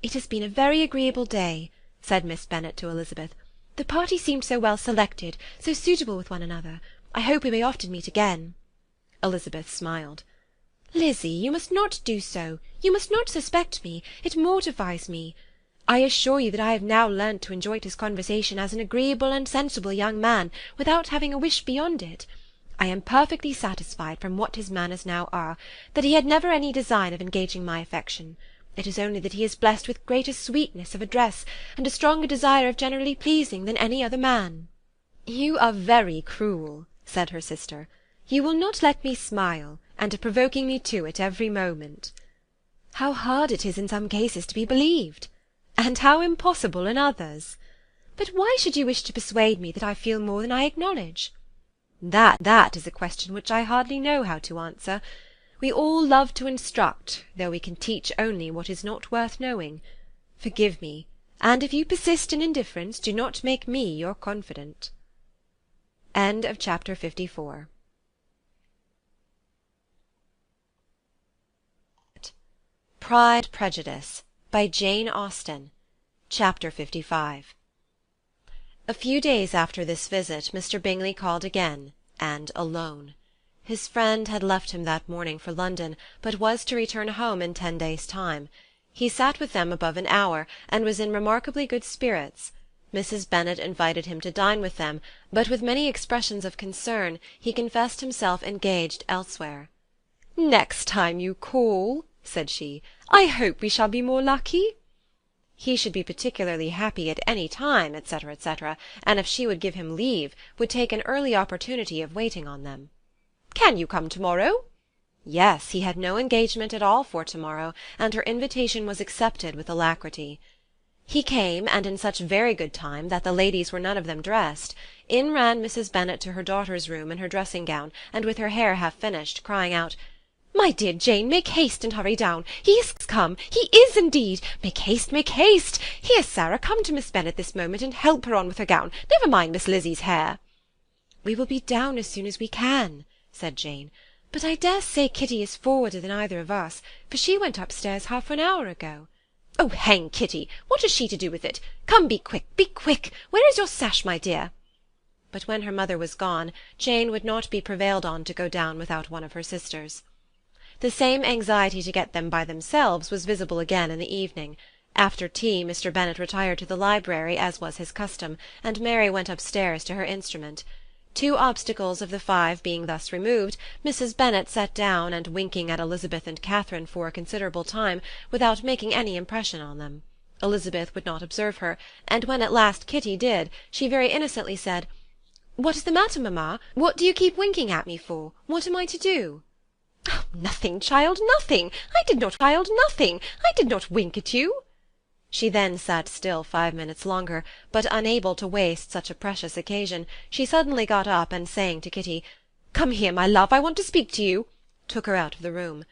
"It has been a very agreeable day," said Miss Bennet to Elizabeth. "The party seemed so well selected, so suitable with one another. I hope we may often meet again." Elizabeth smiled. "Lizzy, you must not do so. You must not suspect me. It mortifies me. I assure you that I have now learnt to enjoy his conversation as an agreeable and sensible young man, without having a wish beyond it. I am perfectly satisfied, from what his manners now are, that he had never any design of engaging my affection. It is only that he is blessed with greater sweetness of address, and a stronger desire of generally pleasing, than any other man." "You are very cruel," said her sister. "You will not let me smile, and are provoking me to it every moment." "How hard it is in some cases to be believed!" "And how impossible in others!" "But why should you wish to persuade me that I feel more than I acknowledge?" That is a question which I hardly know how to answer. We all love to instruct, though we can teach only what is not worth knowing. Forgive me, and if you persist in indifference, do not make me your confidant. End of Chapter 54. Pride, Prejudice by Jane Austen. Chapter 55. A few days after this visit Mr. Bingley called again, and alone. His friend had left him that morning for London, but was to return home in 10 days' time. He sat with them above an hour, and was in remarkably good spirits. Mrs. Bennet invited him to dine with them, but with many expressions of concern he confessed himself engaged elsewhere. "Next time you call," said she, "I hope we shall be more lucky." He should be particularly happy at any time, etc., etc., and if she would give him leave, would take an early opportunity of waiting on them. "Can you come to-morrow?" Yes, he had no engagement at all for to-morrow, and her invitation was accepted with alacrity. He came, and in such very good time that the ladies were none of them dressed. In ran Mrs. Bennet to her daughter's room in her dressing-gown, and with her hair half finished, crying out, "My dear Jane, make haste and hurry down. He is come, he is indeed. Make haste, make haste. Here, Sarah, come to Miss Bennet this moment, and help her on with her gown. Never mind Miss Lizzie's hair." "We will be down as soon as we can," said Jane. "But I dare say Kitty is forwarder than either of us, for she went upstairs half an hour ago." "Oh, hang Kitty! What has she to do with it? Come, be quick, be quick! Where is your sash, my dear?" But when her mother was gone, Jane would not be prevailed on to go down without one of her sisters. The same anxiety to get them by themselves was visible again in the evening. After tea Mr. Bennet retired to the library, as was his custom, and Mary went upstairs to her instrument. 2 obstacles of the 5 being thus removed, Mrs. Bennet sat down, and winking at Elizabeth and Catherine for a considerable time, without making any impression on them. Elizabeth would not observe her, and when at last Kitty did, she very innocently said, "What is the matter, mamma? What do you keep winking at me for? What am I to do?" "Oh, nothing, child, nothing. I did not wink at you." She then sat still 5 minutes longer, but unable to waste such a precious occasion, she suddenly got up, and saying to Kitty, "Come here, my love, I want to speak to you," took her out of the room.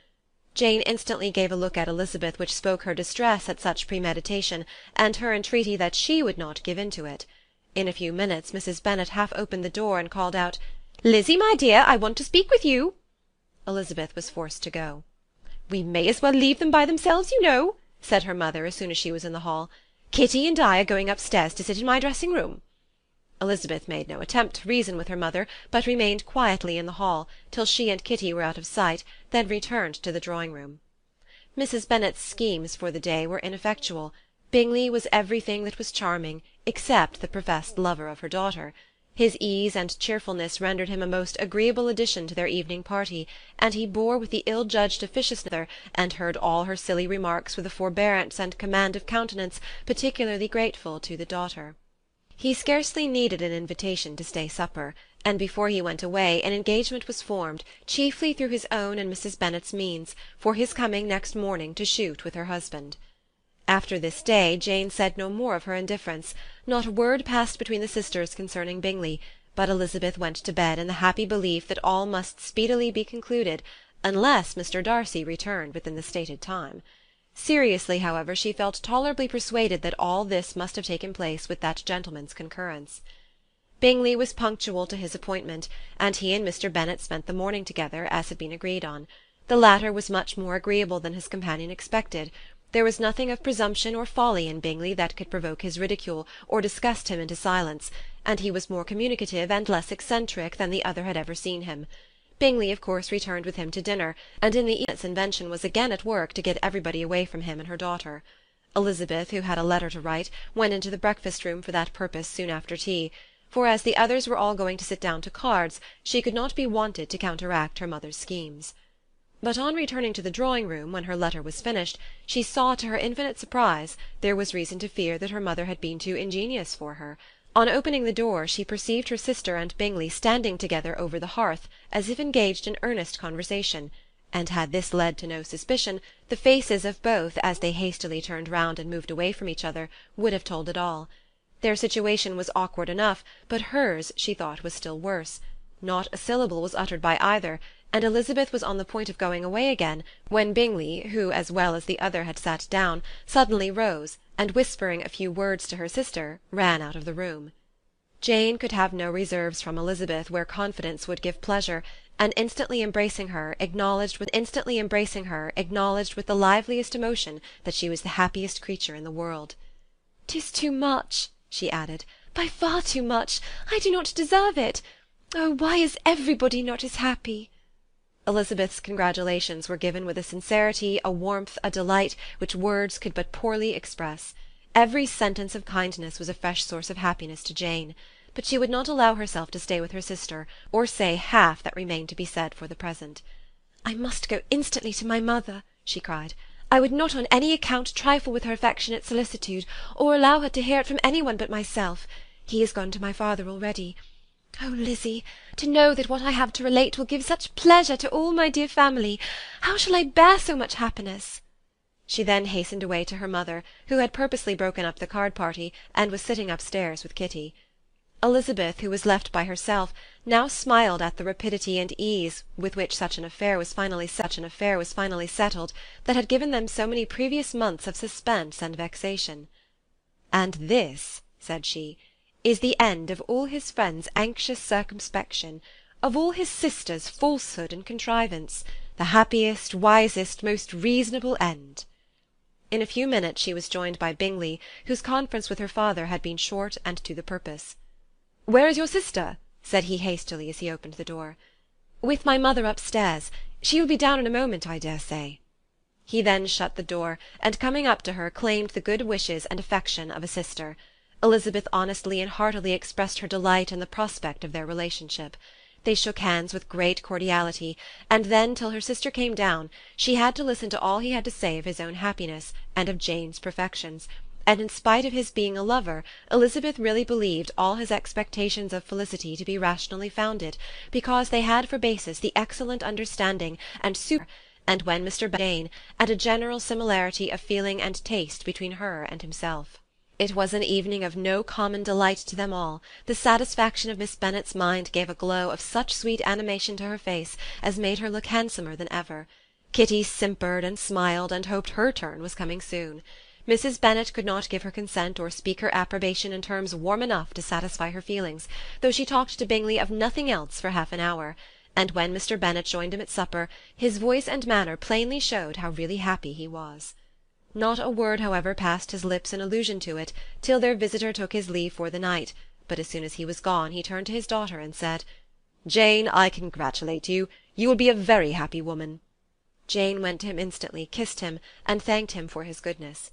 Jane instantly gave a look at Elizabeth which spoke her distress at such premeditation, and her entreaty that she would not give in to it. In a few minutes Mrs. Bennet half opened the door, and called out, "Lizzie, my dear, I want to speak with you." Elizabeth was forced to go. "We may as well leave them by themselves, you know," said her mother as soon as she was in the hall. "Kitty and I are going upstairs to sit in my dressing-room." Elizabeth made no attempt to reason with her mother, but remained quietly in the hall, till she and Kitty were out of sight, then returned to the drawing-room. Mrs. Bennet's schemes for the day were ineffectual. Bingley was everything that was charming, except the professed lover of her daughter. His ease and cheerfulness rendered him a most agreeable addition to their evening party, and he bore with the ill-judged officiousness and heard all her silly remarks with a forbearance and command of countenance particularly grateful to the daughter. He scarcely needed an invitation to stay supper, and before he went away an engagement was formed, chiefly through his own and Mrs. Bennet's means, for his coming next morning to shoot with her husband. After this day Jane said no more of her indifference. Not a word passed between the sisters concerning Bingley, but Elizabeth went to bed in the happy belief that all must speedily be concluded, unless Mr. Darcy returned within the stated time. Seriously, however, she felt tolerably persuaded that all this must have taken place with that gentleman's concurrence. Bingley was punctual to his appointment, and he and Mr. Bennet spent the morning together, as had been agreed on. The latter was much more agreeable than his companion expected. There was nothing of presumption or folly in Bingley that could provoke his ridicule, or disgust him into silence, and he was more communicative and less eccentric than the other had ever seen him. Bingley of course returned with him to dinner, and in the evening its invention was again at work to get everybody away from him and her daughter. Elizabeth, who had a letter to write, went into the breakfast-room for that purpose soon after tea, for as the others were all going to sit down to cards, she could not be wanted to counteract her mother's schemes. But on returning to the drawing-room, when her letter was finished, she saw, to her infinite surprise, there was reason to fear that her mother had been too ingenious for her. On opening the door, she perceived her sister and Bingley standing together over the hearth, as if engaged in earnest conversation, and had this led to no suspicion, the faces of both, as they hastily turned round and moved away from each other, would have told it all. Their situation was awkward enough, but hers, she thought, was still worse. Not a syllable was uttered by either, and Elizabeth was on the point of going away again, when Bingley, who as well as the other had sat down, suddenly rose, and whispering a few words to her sister, ran out of the room. Jane could have no reserves from Elizabeth where confidence would give pleasure, and instantly embracing her, acknowledged with the liveliest emotion that she was the happiest creature in the world. "'Tis too much," she added,
by far too much. I do not deserve it. Oh, why is everybody not as happy?"
Elizabeth's congratulations were given with a sincerity, a warmth, a delight, which words could but poorly express. Every sentence of kindness was a fresh source of happiness to Jane. But she would not allow herself to stay with her sister, or say half that remained to be said for the present.
"I must go instantly to my mother," she cried. "I would not on any account trifle with her affectionate solicitude, or allow her to hear it from any one but myself. He is gone to my father already. Oh, Lizzie, to know that what I have to relate will give such pleasure to all my dear family! How shall I bear so much happiness?"
She then hastened away to her mother, who had purposely broken up the card-party, and was sitting upstairs with Kitty. Elizabeth, who was left by herself, now smiled at the rapidity and ease with which such an affair was finally settled, that had given them so many previous months of suspense and vexation. "And this," said she, "is the end of all his friends' anxious circumspection, of all his sister's falsehood and contrivance, the happiest, wisest, most reasonable end." In a few minutes she was joined by Bingley, whose conference with her father had been short and to the purpose. "Where is your sister?" said he hastily as he opened the door.
"With my mother upstairs. She will be down in a moment, I dare say."
He then shut the door, and coming up to her, claimed the good wishes and affection of a sister. Elizabeth honestly and heartily expressed her delight in the prospect of their relationship. They shook hands with great cordiality, and then, till her sister came down, she had to listen to all he had to say of his own happiness, and of Jane's perfections, and in spite of his being a lover, Elizabeth really believed all his expectations of felicity to be rationally founded, because they had for basis the excellent understanding and when Mr. Jane, and a general similarity of feeling and taste between her and himself. It was an evening of no common delight to them all. The satisfaction of Miss Bennet's mind gave a glow of such sweet animation to her face as made her look handsomer than ever. Kitty simpered and smiled, and hoped her turn was coming soon. Mrs. Bennet could not give her consent or speak her approbation in terms warm enough to satisfy her feelings, though she talked to Bingley of nothing else for half an hour, and when Mr. Bennet joined him at supper, his voice and manner plainly showed how really happy he was. Not a word, however, passed his lips in allusion to it, till their visitor took his leave for the night, but as soon as he was gone he turned to his daughter and said, "Jane, I congratulate you. You will be a very happy woman." Jane went to him instantly, kissed him, and thanked him for his goodness.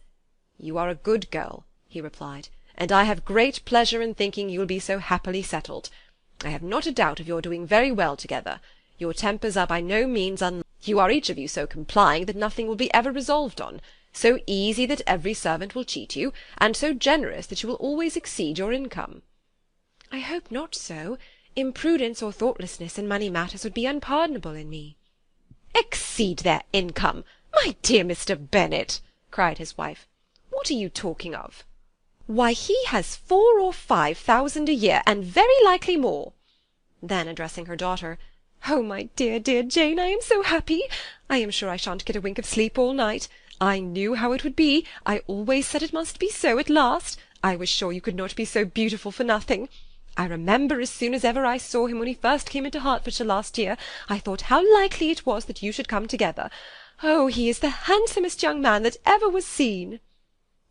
"You are a good girl," he replied, "and I have great pleasure in thinking you will be so happily settled. I have not a doubt of your doing very well together. Your tempers are by no means unlike. You are each of you so complying that nothing will be ever resolved on, so easy that every servant will cheat you, and so generous that you will always exceed your income."
"I hope not so. Imprudence or thoughtlessness in money matters would be unpardonable in me."
"Exceed their income! My dear Mr. Bennet," cried his wife, "what are you talking of? Why, he has 4,000 or 5,000 a year, and very likely more."
Then, addressing her daughter,
"Oh, my dear, dear Jane, I am so happy! I am sure I shan't get a wink of sleep all night. I knew how it would be. I always said it must be so at last. I was sure you could not be so beautiful for nothing. I remember as soon as ever I saw him when he first came into Hertfordshire last year, I thought how likely it was that you should come together. Oh, he is the handsomest young man that ever was seen."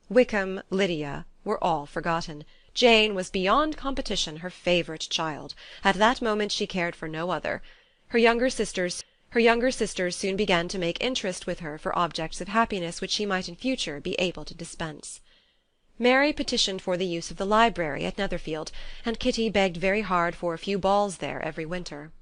Wickham, Lydia, were all forgotten. Jane was beyond competition her favourite child. At that moment she cared for no other. Her younger sisters soon began to make interest with her for objects of happiness which she might in future be able to dispense. Mary petitioned for the use of the library at Netherfield, and Kitty begged very hard for a few balls there every winter.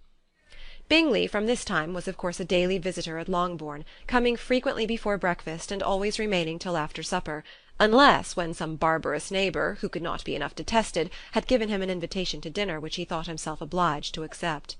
Bingley from this time was of course a daily visitor at Longbourn, coming frequently before breakfast and always remaining till after supper, unless when some barbarous neighbour, who could not be enough detested, had given him an invitation to dinner which he thought himself obliged to accept.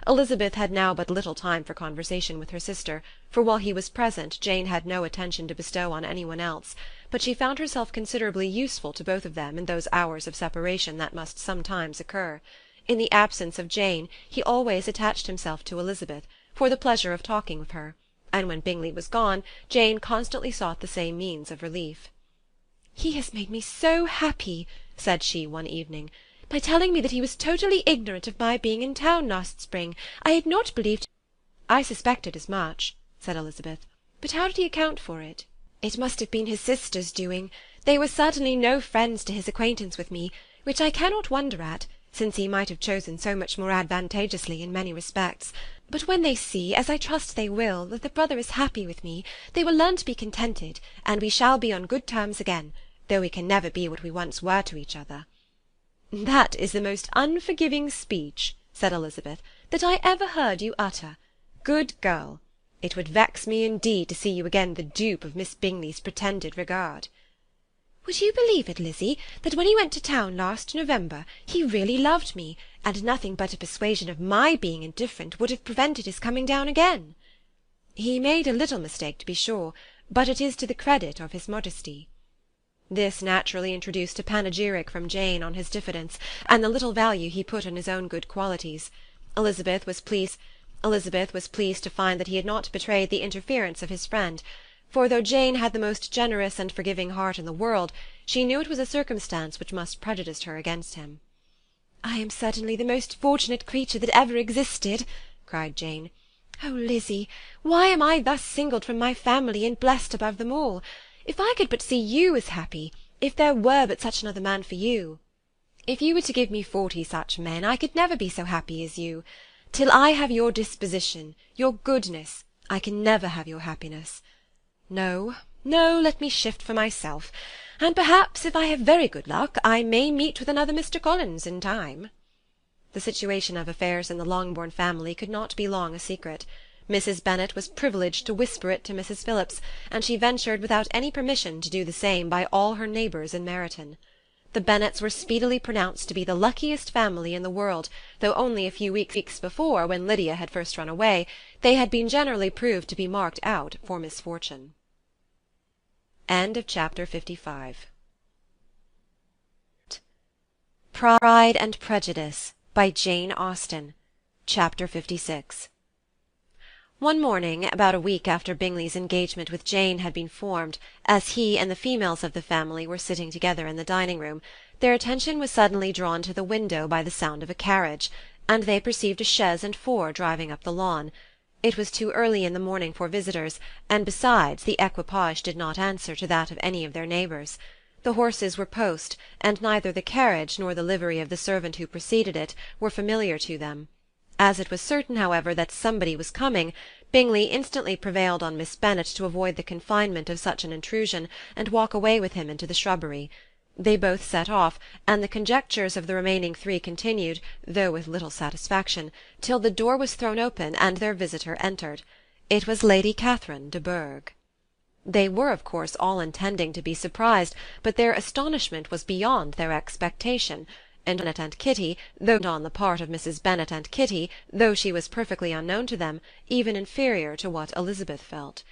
Elizabeth had now but little time for conversation with her sister, for while he was present Jane had no attention to bestow on any one else, but she found herself considerably useful to both of them in those hours of separation that must sometimes occur. In the absence of Jane he always attached himself to Elizabeth, for the pleasure of talking with her, and when Bingley was gone Jane constantly sought the same means of relief.
"He has made me so happy," said she one evening, "by telling me that he was totally ignorant of my being in town last spring. I had not believed—"
"I suspected as much," said Elizabeth.
"But how did he account for it?" "It must have been his sister's doing. They were certainly no friends to his acquaintance with me, which I cannot wonder at, since he might have chosen so much more advantageously in many respects. But when they see, as I trust they will, that the brother is happy with me, they will learn to be contented, and we shall be on good terms again, though we can never be what we once were to each other." "That is the most unforgiving speech," said Elizabeth, "that I ever heard you utter. Good girl! It would vex me indeed to see you again the dupe of Miss Bingley's pretended regard." "Would you believe it, Lizzy, that when he went to town last November he really loved me, and nothing but a persuasion of my being indifferent would have prevented his coming down again?" "He made a little mistake, to be sure, but it is to the credit of his modesty." This naturally introduced a panegyric from Jane on his diffidence, and the little value he put on his own good qualities. Elizabeth was pleased to find that he had not betrayed the interference of his friend, for though Jane had the most generous and forgiving heart in the world, she knew it was a circumstance which must prejudice her against him. "I am certainly the most fortunate creature that ever existed," cried Jane. "Oh, Lizzy, why am I thus singled from my family and blessed above them all? If I could but see you as happy, if there were but such another man for you! If you were to give me 40 such men, I could never be so happy as you. Till I have your disposition, your goodness, I can never have your happiness. No, no, let me shift for myself, and perhaps, if I have very good luck, I may meet with another Mr. Collins in time." The situation of affairs in the Longbourn family could not be long a secret. Mrs. Bennet was privileged to whisper it to Mrs. Phillips, and she ventured without any permission to do the same by all her neighbours in Meryton. The Bennets were speedily pronounced to be the luckiest family in the world, though only a few weeks before, when Lydia had first run away, they had been generally proved to be marked out for misfortune. Chapter 55. Pride and Prejudice, by Jane Austen. Chapter 56. One morning, about a week after Bingley's engagement with Jane had been formed, as he and the females of the family were sitting together in the dining-room, their attention was suddenly drawn to the window by the sound of a carriage, and they perceived a chaise and four driving up the lawn. It was too early in the morning for visitors, and besides, the equipage did not answer to that of any of their neighbours. The horses were post, and neither the carriage nor the livery of the servant who preceded it were familiar to them. As it was certain, however, that somebody was coming, Bingley instantly prevailed on Miss Bennet to avoid the confinement of such an intrusion, and walk away with him into the shrubbery. They both set off, and the conjectures of the remaining three continued, though with little satisfaction, till the door was thrown open and their visitor entered. It was Lady Catherine de Bourgh. They were, of course, all intending to be surprised, but their astonishment was beyond their expectation, and Bennet and Kitty, though on the part of Mrs. Bennet and Kitty, though she was perfectly unknown to them, even inferior to what Elizabeth felt.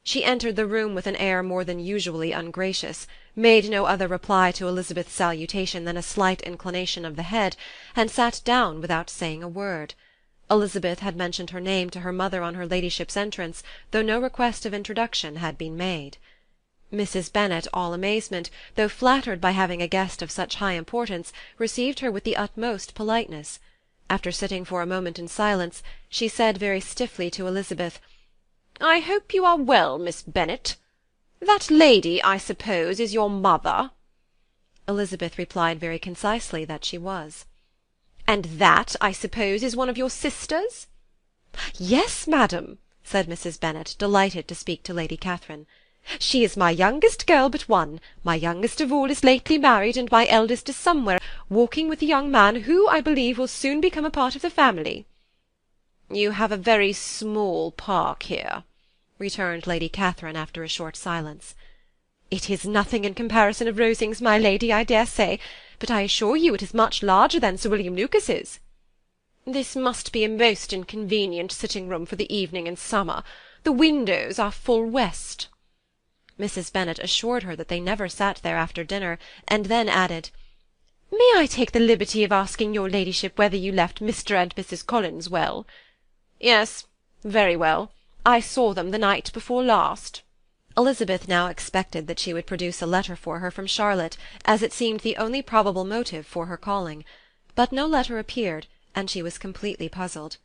She entered the room with an air more than usually ungracious, made no other reply to Elizabeth's salutation than a slight inclination of the head, and sat down without saying a word. Elizabeth had mentioned her name to her mother on her ladyship's entrance, though no request of introduction had been made. Mrs. Bennet, all amazement, though flattered by having a guest of such high importance, received her with the utmost politeness. After sitting for a moment in silence, she said very stiffly to Elizabeth, "I hope you are well, Miss Bennet. That lady, I suppose, is your mother?" Elizabeth replied very concisely that she was. "And that, I suppose, is one of your sisters?" "Yes, madam," said Mrs. Bennet, delighted to speak to Lady Catherine. "She is my youngest girl but one. My youngest of all is lately married, and my eldest is somewhere, walking with a young man who, I believe, will soon become a part of the family." "You have a very small park here," returned Lady Catherine after a short silence. "It is nothing in comparison of Rosings, my lady, I dare say, but I assure you it is much larger than Sir William Lucas's." "This must be a most inconvenient sitting-room for the evening in summer. The windows are full west." Mrs. Bennet assured her that they never sat there after dinner, and then added, "May I take the liberty of asking your ladyship whether you left Mr. and Mrs. Collins well?" "Yes, very well. I saw them the night before last." Elizabeth now expected that she would produce a letter for her from Charlotte, as it seemed the only probable motive for her calling. But no letter appeared, and she was completely puzzled.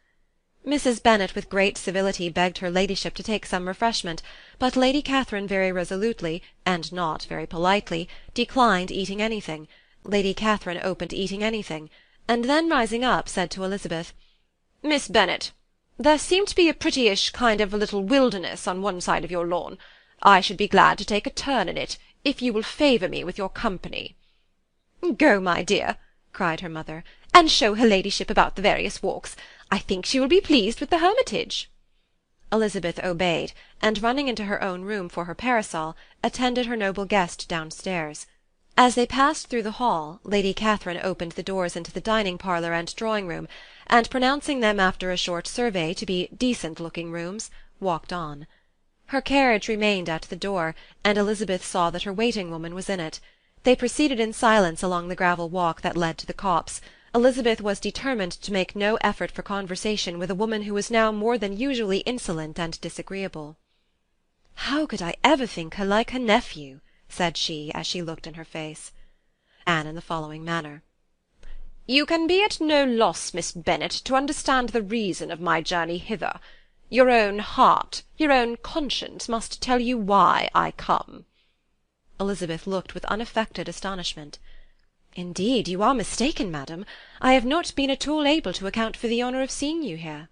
Mrs. Bennet with great civility begged her ladyship to take some refreshment, but Lady Catherine very resolutely, and not very politely, declined eating anything. Lady Catherine opened eating anything, and then rising up said to Elizabeth, "Miss Bennet, there seemed to be a prettyish kind of a little wilderness on one side of your lawn. I should be glad to take a turn in it, if you will favour me with your company." "Go, my dear," cried her mother, "and show her ladyship about the various walks. I think she will be pleased with the hermitage." Elizabeth obeyed, and running into her own room for her parasol, attended her noble guest downstairs. As they passed through the hall, Lady Catherine opened the doors into the dining-parlour and drawing-room, and pronouncing them after a short survey to be decent-looking rooms, walked on. Her carriage remained at the door, and Elizabeth saw that her waiting-woman was in it. They proceeded in silence along the gravel walk that led to the copse. Elizabeth was determined to make no effort for conversation with a woman who was now more than usually insolent and disagreeable. "How could I ever think her like her nephew?" said she, as she looked in her face. Anne in the following manner. "You can be at no loss, Miss Bennet, to understand the reason of my journey hither. Your own heart, your own conscience must tell you why I come." Elizabeth looked with unaffected astonishment. "Indeed, you are mistaken, madam. I have not been at all able to account for the honour of seeing you here."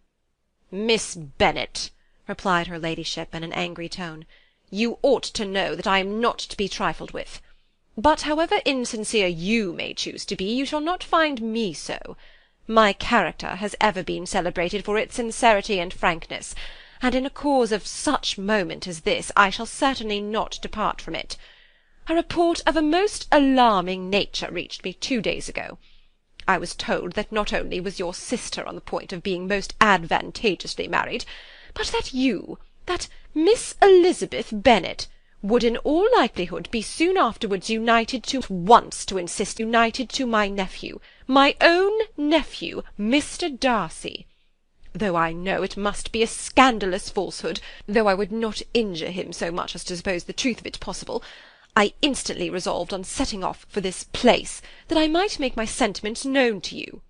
"Miss Bennet," replied her ladyship in an angry tone, "you ought to know that I am not to be trifled with. But however insincere you may choose to be, you shall not find me so. My character has ever been celebrated for its sincerity and frankness, and in a cause of such moment as this I shall certainly not depart from it. A report of a most alarming nature reached me 2 days ago. I was told that not only was your sister on the point of being most advantageously married, but that you, that Miss Elizabeth Bennet, would in all likelihood be soon afterwards united to my nephew, my own nephew, Mr. Darcy. Though I know it must be a scandalous falsehood, though I would not injure him so much as to suppose the truth of it possible, I instantly resolved on setting off for this place, that I might make my sentiments known to you."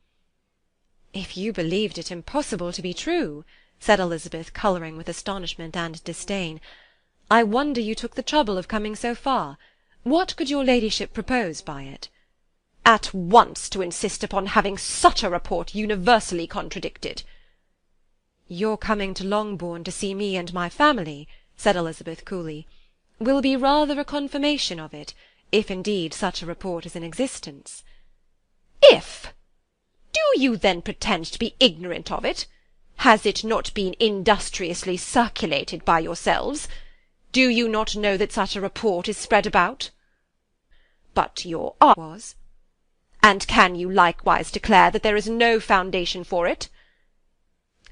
"If you believed it impossible to be true," said Elizabeth, colouring with astonishment and disdain, "I wonder you took the trouble of coming so far. What could your ladyship propose by it?" "At once to insist upon having such a report universally contradicted." "Your coming to Longbourn to see me and my family," said Elizabeth coolly, "will be rather a confirmation of it, if indeed such a report is in existence." "If! Do you then pretend to be ignorant of it? Has it not been industriously circulated by yourselves? Do you not know that such a report is spread about?" "But your aunt was." "And can you likewise declare that there is no foundation for it?"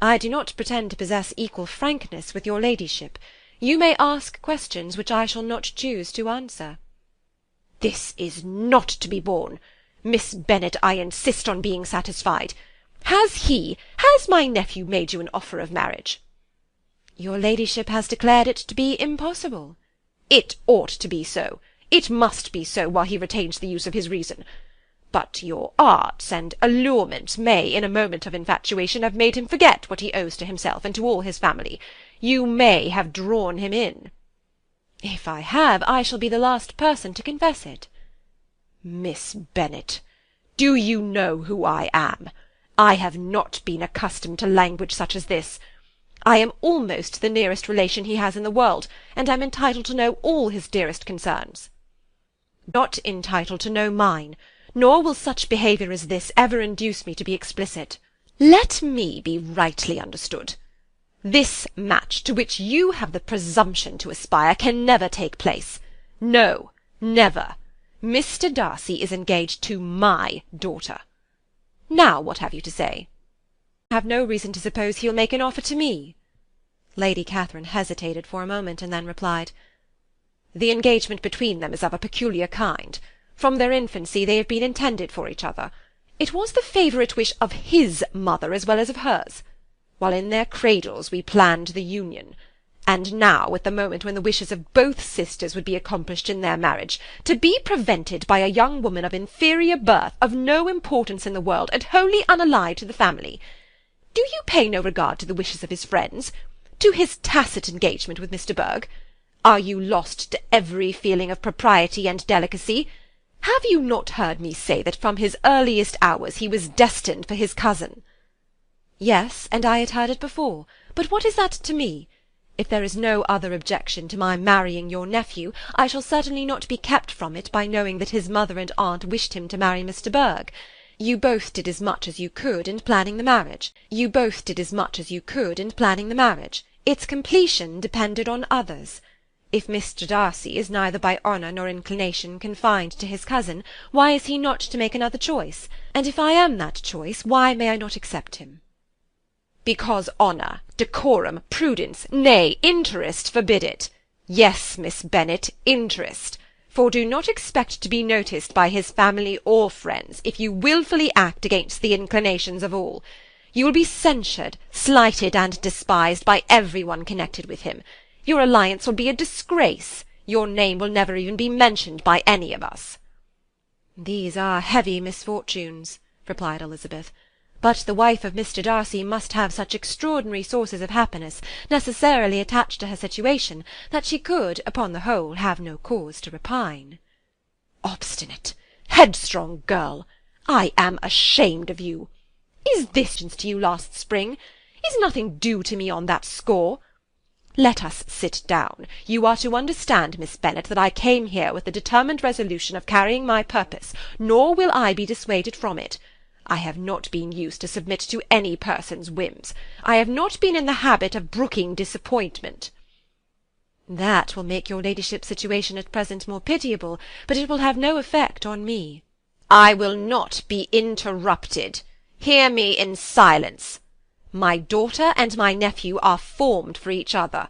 "I do not pretend to possess equal frankness with your ladyship. You may ask questions which I shall not choose to answer." "This is not to be borne. Miss Bennet, I insist on being satisfied. Has my nephew made you an offer of marriage?" "Your ladyship has declared it to be impossible." "It ought to be so. It must be so while he retains the use of his reason. But your arts and allurements may, in a moment of infatuation, have made him forget what he owes to himself and to all his family. You may have drawn him in." "If I have, I shall be the last person to confess it." "Miss Bennet, do you know who I am? I have not been accustomed to language such as this. I am almost the nearest relation he has in the world, and am entitled to know all his dearest concerns." "Not entitled to know mine, nor will such behaviour as this ever induce me to be explicit." "Let me be rightly understood. This match, to which you have the presumption to aspire, can never take place. No, never. Mr. Darcy is engaged to my daughter. Now what have you to say?" "I have no reason to suppose he'll make an offer to me." Lady Catherine hesitated for a moment, and then replied, "The engagement between them is of a peculiar kind. From their infancy they have been intended for each other. It was the favourite wish of his mother as well as of hers. While in their cradles we planned the union. And now, at the moment when the wishes of both sisters would be accomplished in their marriage, to be prevented by a young woman of inferior birth, of no importance in the world, and wholly unallied to the family.
Do you pay no regard to the wishes of his friends, to his tacit engagement with Mr. Berg? Are you lost to every feeling of propriety and delicacy? Have you not heard me say that from his earliest hours he was destined for his cousin?"
"Yes, and I had heard it before. But what is that to me? If there is no other objection to my marrying your nephew, I shall certainly not be kept from it by knowing that his mother and aunt wished him to marry Mr. Berg. You both did as much as you could in planning the marriage. Its completion depended on others. If Mr. Darcy is neither by honour nor inclination confined to his cousin, why is he not to make another choice? And if I am that choice, why may I not accept him?"
"Because honour, decorum, prudence, nay, interest forbid it. Yes, Miss Bennet, interest. For do not expect to be noticed by his family or friends if you wilfully act against the inclinations of all. You will be censured, slighted, and despised by every one connected with him. Your alliance will be a disgrace. Your name will never even be mentioned by any of us."
"These are heavy misfortunes," replied Elizabeth. "But the wife of Mr. Darcy must have such extraordinary sources of happiness necessarily attached to her situation, that she could, upon the whole, have no cause to repine."
"Obstinate, headstrong girl! I am ashamed of you. Is this to you last spring? Is nothing due to me on that score? Let us sit down. You are to understand, Miss Bennet, that I came here with the determined resolution of carrying my purpose, nor will I be dissuaded from it. I have not been used to submit to any person's whims. I have not been in the habit of brooking disappointment."
"That will make your ladyship's situation at present more pitiable, but it will have no effect on me."
"I will not be interrupted. Hear me in silence. My daughter and my nephew are formed for each other.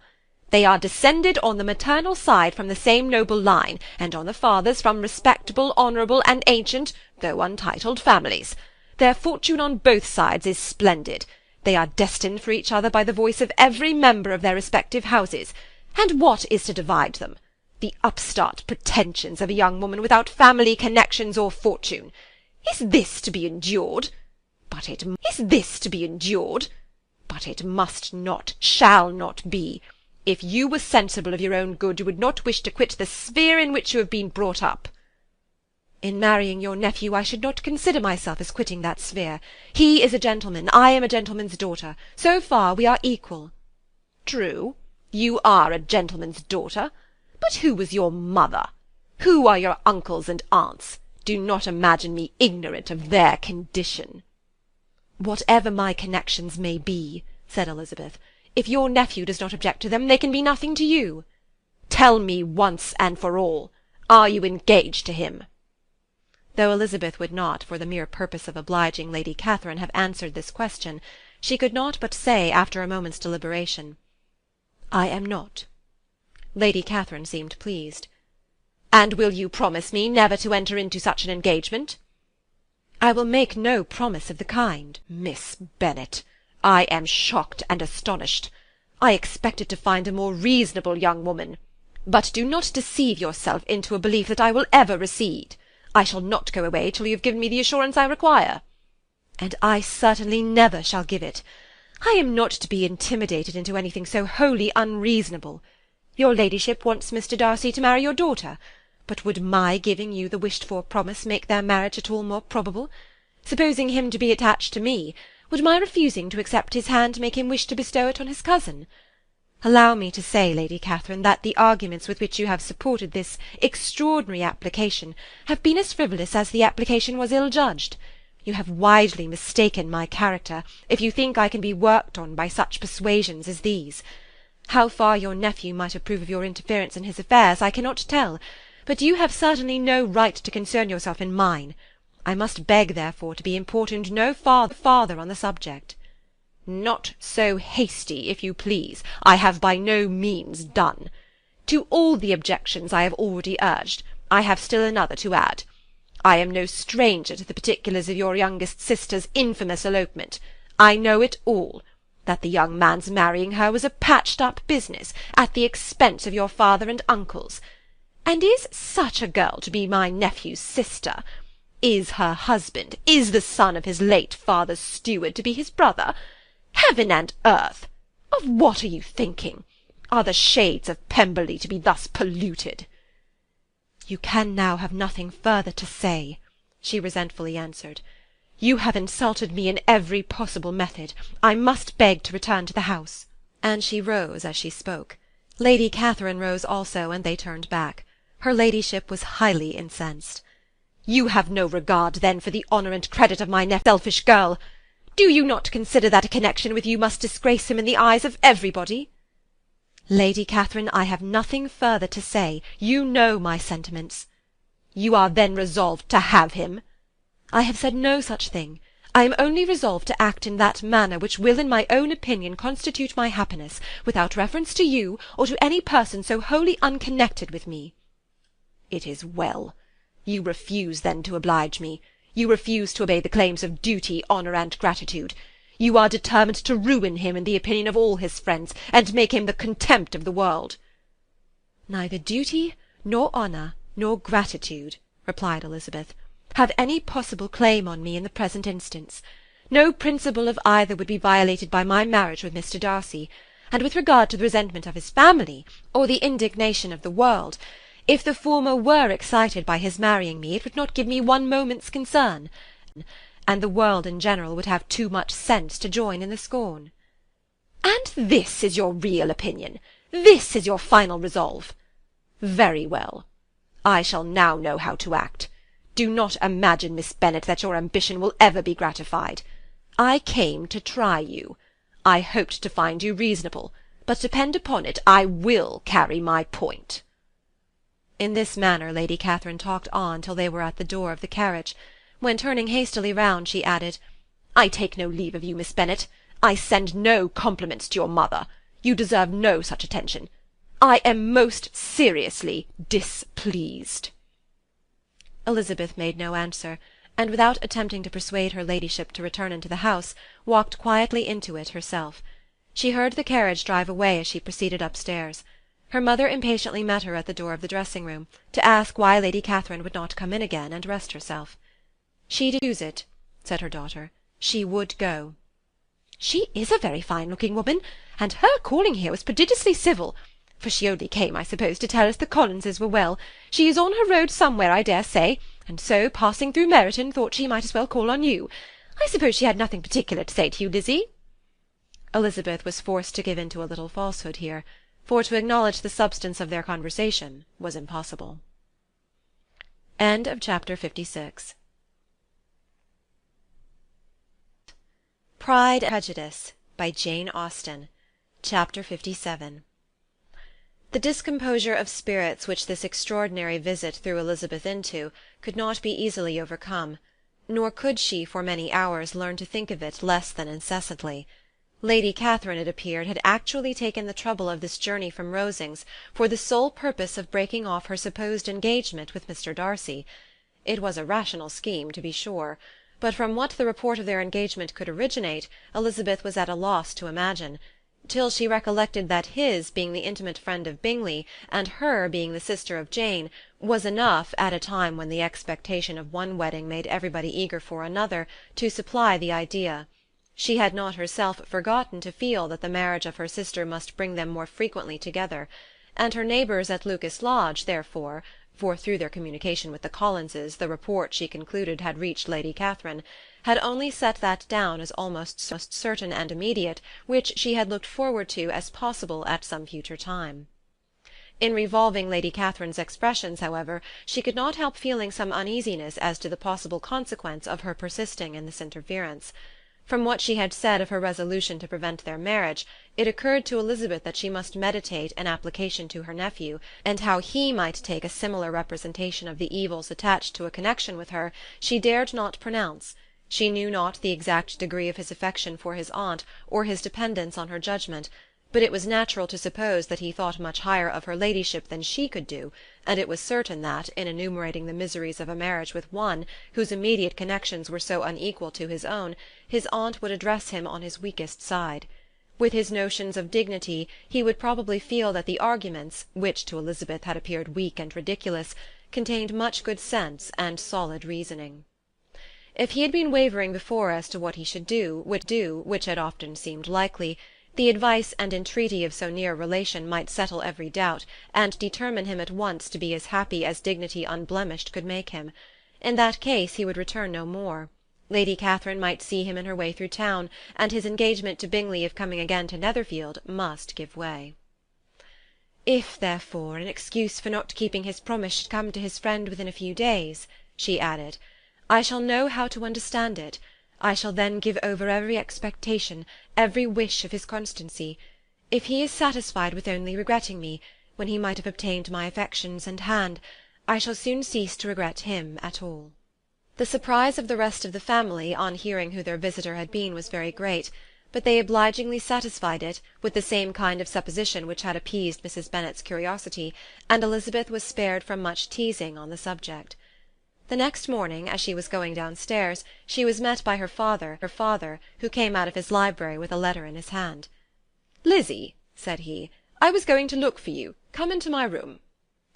They are descended on the maternal side from the same noble line, and on the father's from respectable, honourable, and ancient, though untitled families. Their fortune on both sides is splendid. They are destined for each other by the voice of every member of their respective houses. And what is to divide them? The upstart pretensions of a young woman without family connections or fortune. Is this to be endured? But it must not, shall not be. If you were sensible of your own good, you would not wish to quit the sphere in which you have been brought up."
"In marrying your nephew I should not consider myself as quitting that sphere. He is a gentleman, I am a gentleman's daughter. So far we are equal."
"True, you are a gentleman's daughter. But who was your mother? Who are your uncles and aunts? Do not imagine me ignorant of their condition."
"Whatever my connections may be," said Elizabeth, "if your nephew does not object to them, they can be nothing to you."
"Tell me once and for all, are you engaged to him?"
Though Elizabeth would not, for the mere purpose of obliging Lady Catherine, have answered this question, she could not but say, after a moment's deliberation, "I am not." Lady Catherine seemed pleased.
"And will you promise me never to enter into such an engagement?"
"I will make no promise of the kind."
"Miss Bennet, I am shocked and astonished. I expected to find a more reasonable young woman. But do not deceive yourself into a belief that I will ever recede. I shall not go away till you have given me the assurance I require."
"And I certainly never shall give it. I am not to be intimidated into anything so wholly unreasonable. Your ladyship wants Mr. Darcy to marry your daughter, but would my giving you the wished-for promise make their marriage at all more probable? Supposing him to be attached to me, would my refusing to accept his hand make him wish to bestow it on his cousin? Allow me to say, Lady Catherine, that the arguments with which you have supported this extraordinary application have been as frivolous as the application was ill-judged. You have widely mistaken my character, if you think I can be worked on by such persuasions as these. How far your nephew might approve of your interference in his affairs I cannot tell, but you have certainly no right to concern yourself in mine. I must beg, therefore, to be importuned no farther on the subject."
"Not so hasty, if you please. I have by no means done. To all the objections I have already urged, I have still another to add. I am no stranger to the particulars of your youngest sister's infamous elopement. I know it all. That the young man's marrying her was a patched-up business, at the expense of your father and uncles. And is such a girl to be my nephew's sister? Is her husband, is the son of his late father's steward, to be his brother? Heaven and earth! Of what are you thinking? Are the shades of Pemberley to be thus polluted?"
"You can now have nothing further to say," she resentfully answered. "You have insulted me in every possible method. I must beg to return to the house." And she rose as she spoke. Lady Catherine rose also, and they turned back. Her ladyship was highly incensed.
"You have no regard, then, for the honour and credit of my nephew, selfish girl! Do you not consider that a connection with you must disgrace him in the eyes of everybody?"
"Lady Catherine, I have nothing further to say. You know my sentiments."
"You are then resolved to have him?"
"I have said no such thing. I am only resolved to act in that manner which will in my own opinion constitute my happiness, without reference to you, or to any person so wholly unconnected with me."
"It is well. You refuse, then, to oblige me. You refuse to obey the claims of duty, honour, and gratitude. You are determined to ruin him in the opinion of all his friends, and make him the contempt of the world."
"Neither duty, nor honour, nor gratitude," replied Elizabeth, "have any possible claim on me in the present instance. No principle of either would be violated by my marriage with Mr. Darcy, and with regard to the resentment of his family, or the indignation of the world, if the former were excited by his marrying me, it would not give me one moment's concern, and the world in general would have too much sense to join in the scorn."
"And this is your real opinion? This is your final resolve? Very well. I shall now know how to act. Do not imagine, Miss Bennet, that your ambition will ever be gratified. I came to try you. I hoped to find you reasonable, but depend upon it, I will carry my point."
In this manner Lady Catherine talked on till they were at the door of the carriage, when, turning hastily round, she added,
"I take no leave of you, Miss Bennet. I send no compliments to your mother. You deserve no such attention. I am most seriously displeased."
Elizabeth made no answer, and without attempting to persuade her ladyship to return into the house, walked quietly into it herself. She heard the carriage drive away as she proceeded upstairs. Her mother impatiently met her at the door of the dressing-room, to ask why Lady Catherine would not come in again and rest herself. "She did choose it," said her daughter. "She would go."
"She is a very fine-looking woman, and her calling here was prodigiously civil, for she only came, I suppose, to tell us the Collinses were well. She is on her road somewhere, I dare say, and so, passing through Meryton, thought she might as well call on you. I suppose she had nothing particular to say to you, Lizzie?"
Elizabeth was forced to give in to a little falsehood here, for to acknowledge the substance of their conversation was impossible. Chapter 56. Pride and Prejudice, by Jane Austen. Chapter 57. The discomposure of spirits which this extraordinary visit threw Elizabeth into could not be easily overcome, nor could she for many hours learn to think of it less than incessantly. Lady Catherine, it appeared, had actually taken the trouble of this journey from Rosings for the sole purpose of breaking off her supposed engagement with Mr. Darcy. It was a rational scheme, to be sure, but from what the report of their engagement could originate, Elizabeth was at a loss to imagine, till she recollected that his being the intimate friend of Bingley, and her being the sister of Jane, was enough, at a time when the expectation of one wedding made everybody eager for another, to supply the idea. She had not herself forgotten to feel that the marriage of her sister must bring them more frequently together, and her neighbours at Lucas Lodge, therefore, for through their communication with the Collinses the report, she concluded, had reached Lady Catherine, had only set that down as almost certain and immediate, which she had looked forward to as possible at some future time. In revolving Lady Catherine's expressions, however, she could not help feeling some uneasiness as to the possible consequence of her persisting in this interference. From what she had said of her resolution to prevent their marriage, it occurred to Elizabeth that she must meditate an application to her nephew, and how he might take a similar representation of the evils attached to a connection with her she dared not pronounce. She knew not the exact degree of his affection for his aunt, or his dependence on her judgment, but it was natural to suppose that he thought much higher of her ladyship than she could do, and it was certain that, in enumerating the miseries of a marriage with one, whose immediate connections were so unequal to his own, his aunt would address him on his weakest side. With his notions of dignity, he would probably feel that the arguments, which to Elizabeth had appeared weak and ridiculous, contained much good sense and solid reasoning. If he had been wavering before as to what he should do, which had often seemed likely, the advice and entreaty of so near a relation might settle every doubt, and determine him at once to be as happy as dignity unblemished could make him. In that case he would return no more. Lady Catherine might see him in her way through town, and his engagement to Bingley of coming again to Netherfield must give way. "If, therefore, an excuse for not keeping his promise should come to his friend within a few days," she added, "I shall know how to understand it. I shall then give over every expectation, every wish of his constancy. If he is satisfied with only regretting me, when he might have obtained my affections and hand, I shall soon cease to regret him at all." The surprise of the rest of the family on hearing who their visitor had been was very great, but they obligingly satisfied it with the same kind of supposition which had appeased Mrs. Bennet's curiosity, and Elizabeth was spared from much teasing on the subject. The next morning, as she was going downstairs, she was met by her father, who came out of his library with a letter in his hand. "Lizzie," said he, "I was going to look for you. Come into my room."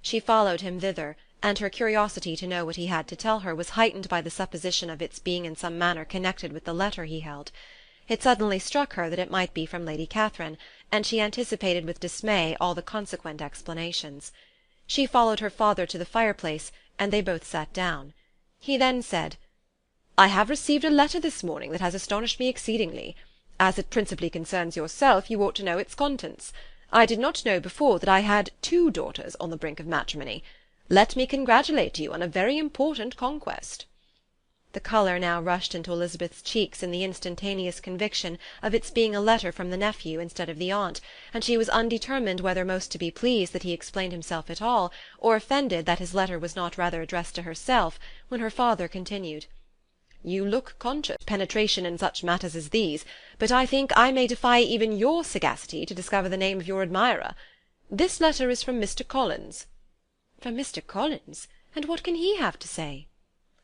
She followed him thither, and her curiosity to know what he had to tell her was heightened by the supposition of its being in some manner connected with the letter he held. It suddenly struck her that it might be from Lady Catherine, and she anticipated with dismay all the consequent explanations. She followed her father to the fireplace, and they both sat down. He then said, "I have received a letter this morning that has astonished me exceedingly. As it principally concerns yourself, you ought to know its contents. I did not know before that I had 2 daughters on the brink of matrimony. Let me congratulate you on a very important conquest." The colour now rushed into Elizabeth's cheeks in the instantaneous conviction of its being a letter from the nephew instead of the aunt, and she was undetermined whether most to be pleased that he explained himself at all, or offended that his letter was not rather addressed to herself, when her father continued, "You look conscious of penetration in such matters as these, but I think I may defy even your sagacity to discover the name of your admirer. This letter is from Mr. Collins." "From Mr. Collins? And what can he have to say?"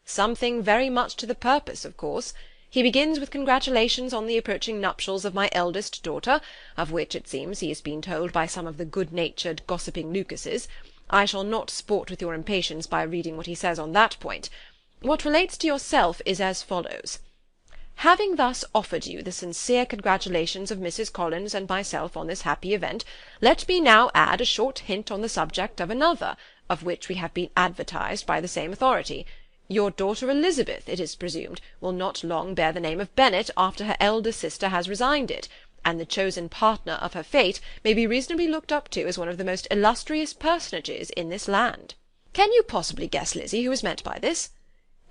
"Something very much to the purpose, of course. He begins with congratulations on the approaching nuptials of my eldest daughter, of which, it seems, he has been told by some of the good-natured, gossiping Lucases. I shall not sport with your impatience by reading what he says on that point. What relates to yourself is as follows. Having thus offered you the sincere congratulations of Mrs. Collins and myself on this happy event, let me now add a short hint on the subject of another, of which we have been advertised by the same authority. Your daughter Elizabeth, it is presumed, will not long bear the name of Bennet after her elder sister has resigned it, and the chosen partner of her fate may be reasonably looked up to as one of the most illustrious personages in this land. Can you possibly guess, Lizzie, who is meant by this?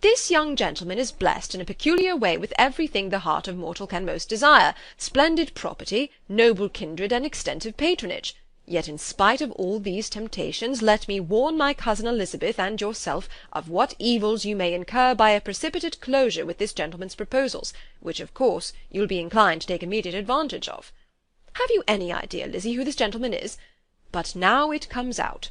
This young gentleman is blessed in a peculiar way with everything the heart of mortal can most desire, splendid property, noble kindred, and extensive patronage. Yet in spite of all these temptations, let me warn my cousin Elizabeth and yourself of what evils you may incur by a precipitate closure with this gentleman's proposals, which, of course, you'll be inclined to take immediate advantage of. Have you any idea, Lizzie, who this gentleman is? But now it comes out.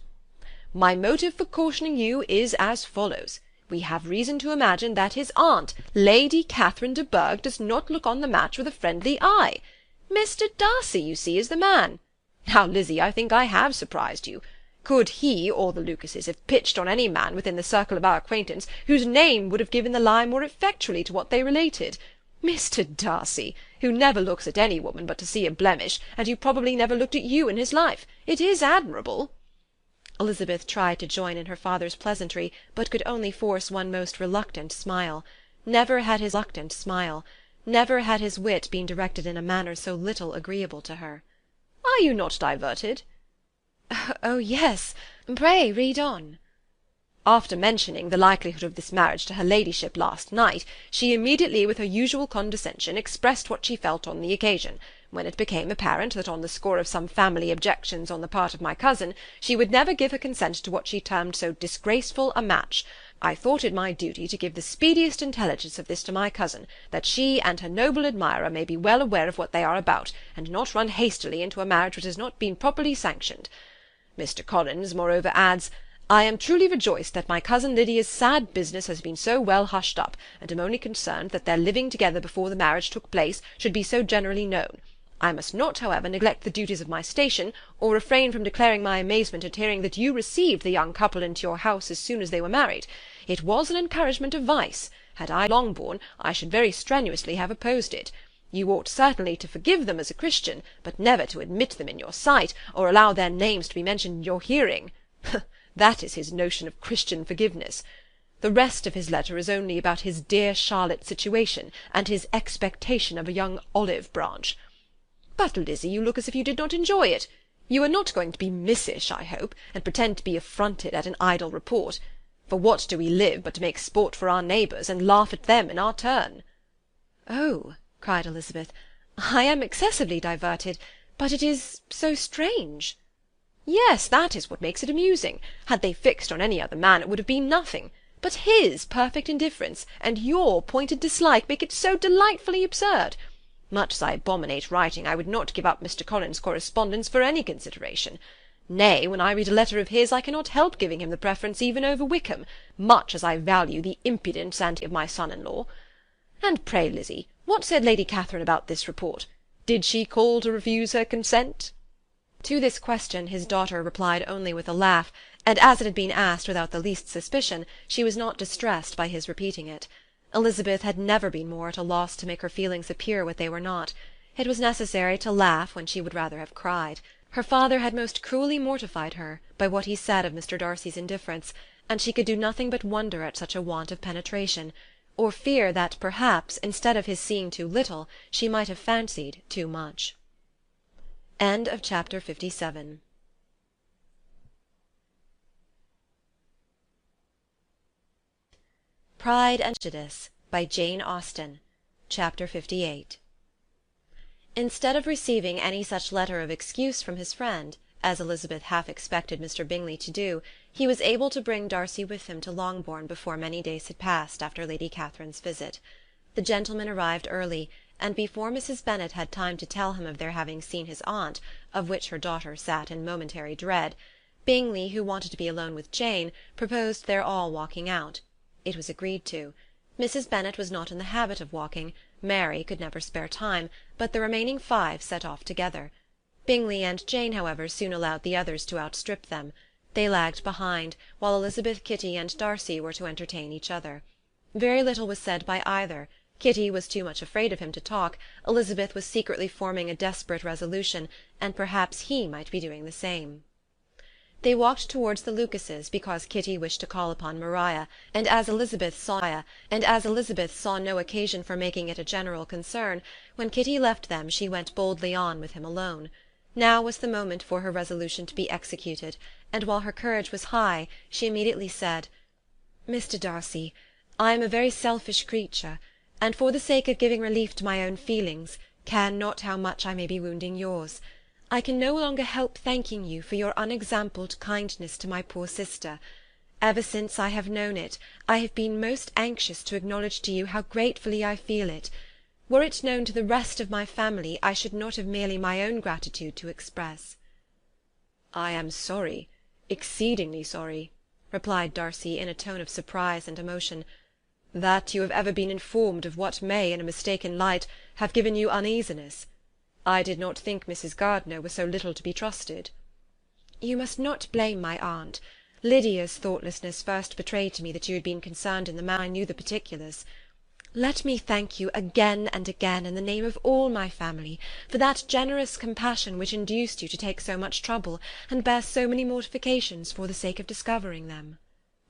My motive for cautioning you is as follows. We have reason to imagine that his aunt, Lady Catherine de Bourgh, does not look on the match with a friendly eye. Mr. Darcy, you see, is the man. Now, Lizzie, I think I have surprised you. Could he or the Lucases have pitched on any man within the circle of our acquaintance, whose name would have given the lie more effectually to what they related? Mr. Darcy, who never looks at any woman but to see a blemish, and who probably never looked at you in his life. It is admirable." Elizabeth tried to join in her father's pleasantry, but could only force one most reluctant smile. Never had his wit been directed in a manner so little agreeable to her. "Are you not diverted?" "Oh, yes. Pray read on." "After mentioning the likelihood of this marriage to her ladyship last night, she immediately, with her usual condescension, expressed what she felt on the occasion, when it became apparent that on the score of some family objections on the part of my cousin, she would never give her consent to what she termed so disgraceful a match. I thought it my duty to give the speediest intelligence of this to my cousin, that she and her noble admirer may be well aware of what they are about, and not run hastily into a marriage which has not been properly sanctioned. Mr. Collins, moreover, adds, I am truly rejoiced that my cousin Lydia's sad business has been so well hushed up, and am only concerned that their living together before the marriage took place should be so generally known. I must not, however, neglect the duties of my station, or refrain from declaring my amazement at hearing that you received the young couple into your house as soon as they were married.
It was an encouragement of vice. Had I Longbourn, I should very strenuously have opposed it. You ought certainly to forgive them as a Christian, but never to admit them in your sight, or allow their names to be mentioned in your hearing. That is his notion of Christian forgiveness. The rest of his letter is only about his dear Charlotte's situation, and his expectation of a young olive branch. But, Lizzy, you look as if you did not enjoy it. You are not going to be missish, I hope, and pretend to be affronted at an idle report. For what do we live but to make sport for our neighbours, and laugh at them in our turn?
"Oh," cried Elizabeth, "I am excessively diverted, but it is so strange."
Yes, that is what makes it amusing. Had they fixed on any other man it would have been nothing. But his perfect indifference, and your pointed dislike, make it so delightfully absurd. Much as I abominate writing, I would not give up Mr. Collins's correspondence for any consideration. Nay, when I read a letter of his, I cannot help giving him the preference even over Wickham, much as I value the impudence of my son-in-law. And pray, Lizzy, what said Lady Catherine about this report? Did she call to refuse her consent?
To this question his daughter replied only with a laugh, and as it had been asked without the least suspicion, she was not distressed by his repeating it. Elizabeth had never been more at a loss to make her feelings appear what they were not. It was necessary to laugh when she would rather have cried. Her father had most cruelly mortified her by what he said of Mr. Darcy's indifference, and she could do nothing but wonder at such a want of penetration, or fear that perhaps, instead of his seeing too little, she might have fancied too much. Chapter 57. Pride and Prejudice by Jane Austen. Chapter 58. Instead of receiving any such letter of excuse from his friend, as Elizabeth half expected Mr. Bingley to do, he was able to bring Darcy with him to Longbourn before many days had passed after Lady Catherine's visit. The gentleman arrived early, and before Mrs. Bennet had time to tell him of their having seen his aunt, of which her daughter sat in momentary dread, Bingley, who wanted to be alone with Jane, proposed their all walking out. It was agreed to. Mrs. Bennet was not in the habit of walking, Mary could never spare time, but the remaining 5 set off together. Bingley and Jane, however, soon allowed the others to outstrip them. They lagged behind, while Elizabeth, Kitty, and Darcy were to entertain each other. Very little was said by either. Kitty was too much afraid of him to talk, Elizabeth was secretly forming a desperate resolution, and perhaps he might be doing the same. They walked towards the Lucases because Kitty wished to call upon Maria, and as Elizabeth saw no occasion for making it a general concern, when Kitty left them she went boldly on with him alone. Now was the moment for her resolution to be executed, and while her courage was high, she immediately said, "Mr. Darcy, I am a very selfish creature, and for the sake of giving relief to my own feelings, care not how much I may be wounding yours. I can no longer help thanking you for your unexampled kindness to my poor sister. Ever since I have known it, I have been most anxious to acknowledge to you how gratefully I feel it. Were it known to the rest of my family, I should not have merely my own gratitude to express."
"I am sorry, exceedingly sorry," replied Darcy in a tone of surprise and emotion, "that you have ever been informed of what may, in a mistaken light, have given you uneasiness. I did not think Mrs. Gardiner was so little to be trusted."
"You must not blame my aunt. Lydia's thoughtlessness first betrayed to me that you had been concerned in the matter. I knew the particulars. Let me thank you again and again, in the name of all my family, for that generous compassion which induced you to take so much trouble, and bear so many mortifications for the sake of discovering them."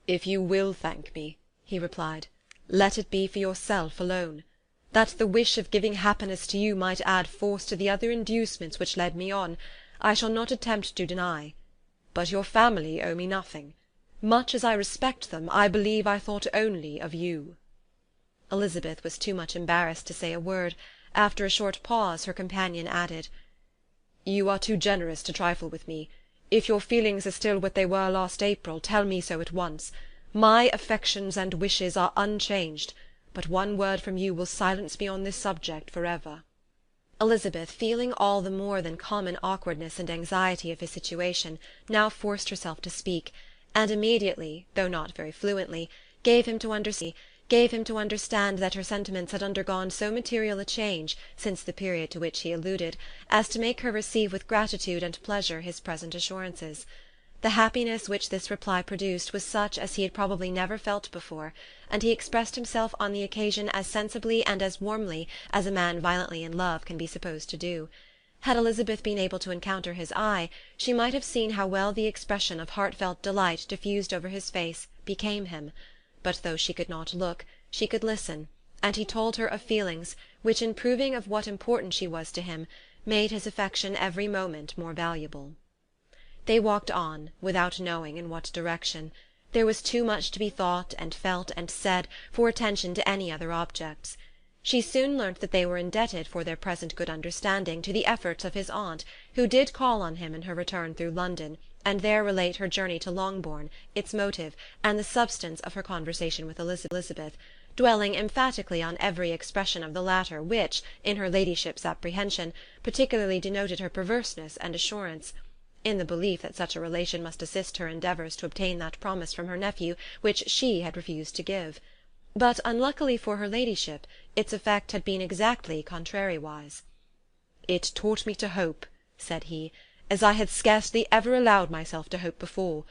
"If you will thank me," he replied, "let it be for yourself alone. That the wish of giving happiness to you might add force to the other inducements which led me on, I shall not attempt to deny. But your family owe me nothing. Much as I respect them, I believe I thought only of you."
Elizabeth was too much embarrassed to say a word. After a short pause her companion added,
"You are too generous to trifle with me. If your feelings are still what they were last April, tell me so at once. My affections and wishes are unchanged, but one word from you will silence me on this subject for ever."
Elizabeth, feeling all the more than common awkwardness and anxiety of his situation, now forced herself to speak, and immediately, though not very fluently, gave him to understand that her sentiments had undergone so material a change, since the period to which he alluded, as to make her receive with gratitude and pleasure his present assurances. The happiness which this reply produced was such as he had probably never felt before, and he expressed himself on the occasion as sensibly and as warmly as a man violently in love can be supposed to do. Had Elizabeth been able to encounter his eye, she might have seen how well the expression of heartfelt delight diffused over his face became him; but though she could not look, she could listen, and he told her of feelings which, in proving of what importance she was to him, made his affection every moment more valuable. They walked on, without knowing in what direction. There was too much to be thought and felt and said for attention to any other objects. She soon learnt that they were indebted for their present good understanding to the efforts of his aunt, who did call on him in her return through London, and there relate her journey to Longbourn, its motive, and the substance of her conversation with Elizabeth, dwelling emphatically on every expression of the latter which, in her ladyship's apprehension, particularly denoted her perverseness and assurance, in the belief that such a relation must assist her endeavours to obtain that promise from her nephew which she had refused to give. But, unluckily for her ladyship, its effect had been exactly contrariwise. "It taught me to hope," said he, "as I had scarcely ever allowed myself to hope before.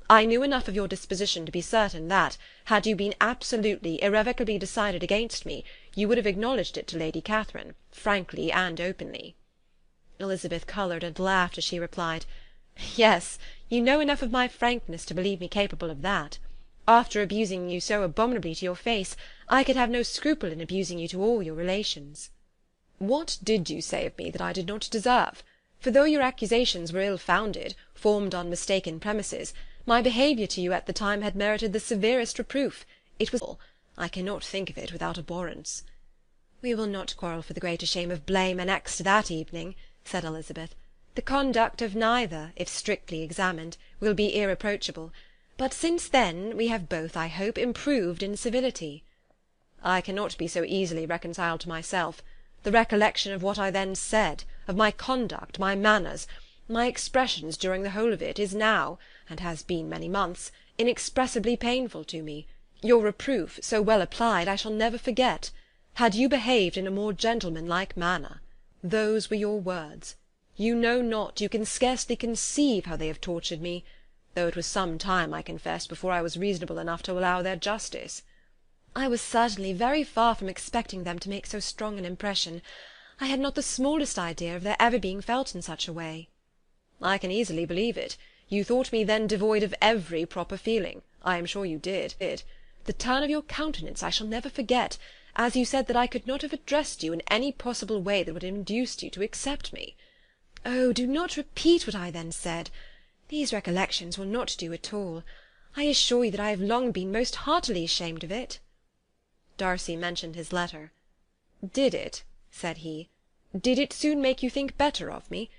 I knew enough of your disposition to be certain that, had you been absolutely, irrevocably decided against me, you would have acknowledged it to Lady Catherine, frankly and openly." Elizabeth coloured and laughed as she replied, "Yes, you know enough of my frankness to believe me capable of that. After abusing you so abominably to your face, I could have no scruple in abusing you to all your relations." "What did you say of me that I did not deserve? For though your accusations were ill-founded, formed on mistaken premises, my behaviour to you at the time had merited the severest reproof. It was I cannot think of it without abhorrence." "We will not quarrel for the greater shame of blame annexed to that evening," said Elizabeth. "The conduct of neither, if strictly examined, will be irreproachable. But since then we have both, I hope, improved in civility." "I cannot be so easily reconciled to myself. The recollection of what I then said, of my conduct, my manners, my expressions during the whole of it, is now, and has been many months, inexpressibly painful to me. Your reproof, so well applied, I shall never forget. Had you behaved in a more gentlemanlike manner. Those were your words. You know not, you can scarcely conceive how they have tortured me, though it was some time, I confess, before I was reasonable enough to allow their justice." "I was certainly very far from expecting them to make so strong an impression. I had not the smallest idea of their ever being felt in such a way." "I can easily believe it. You thought me then devoid of every proper feeling. I am sure you did. The turn of your countenance I shall never forget, as you said that I could not have addressed you in any possible way that would have induced you to accept me." "Oh, do not repeat what I then said. These recollections will not do at all. I assure you that I have long been most heartily ashamed of it." Darcy mentioned his letter. "Did it?" said he. "Did it soon make you think better of me?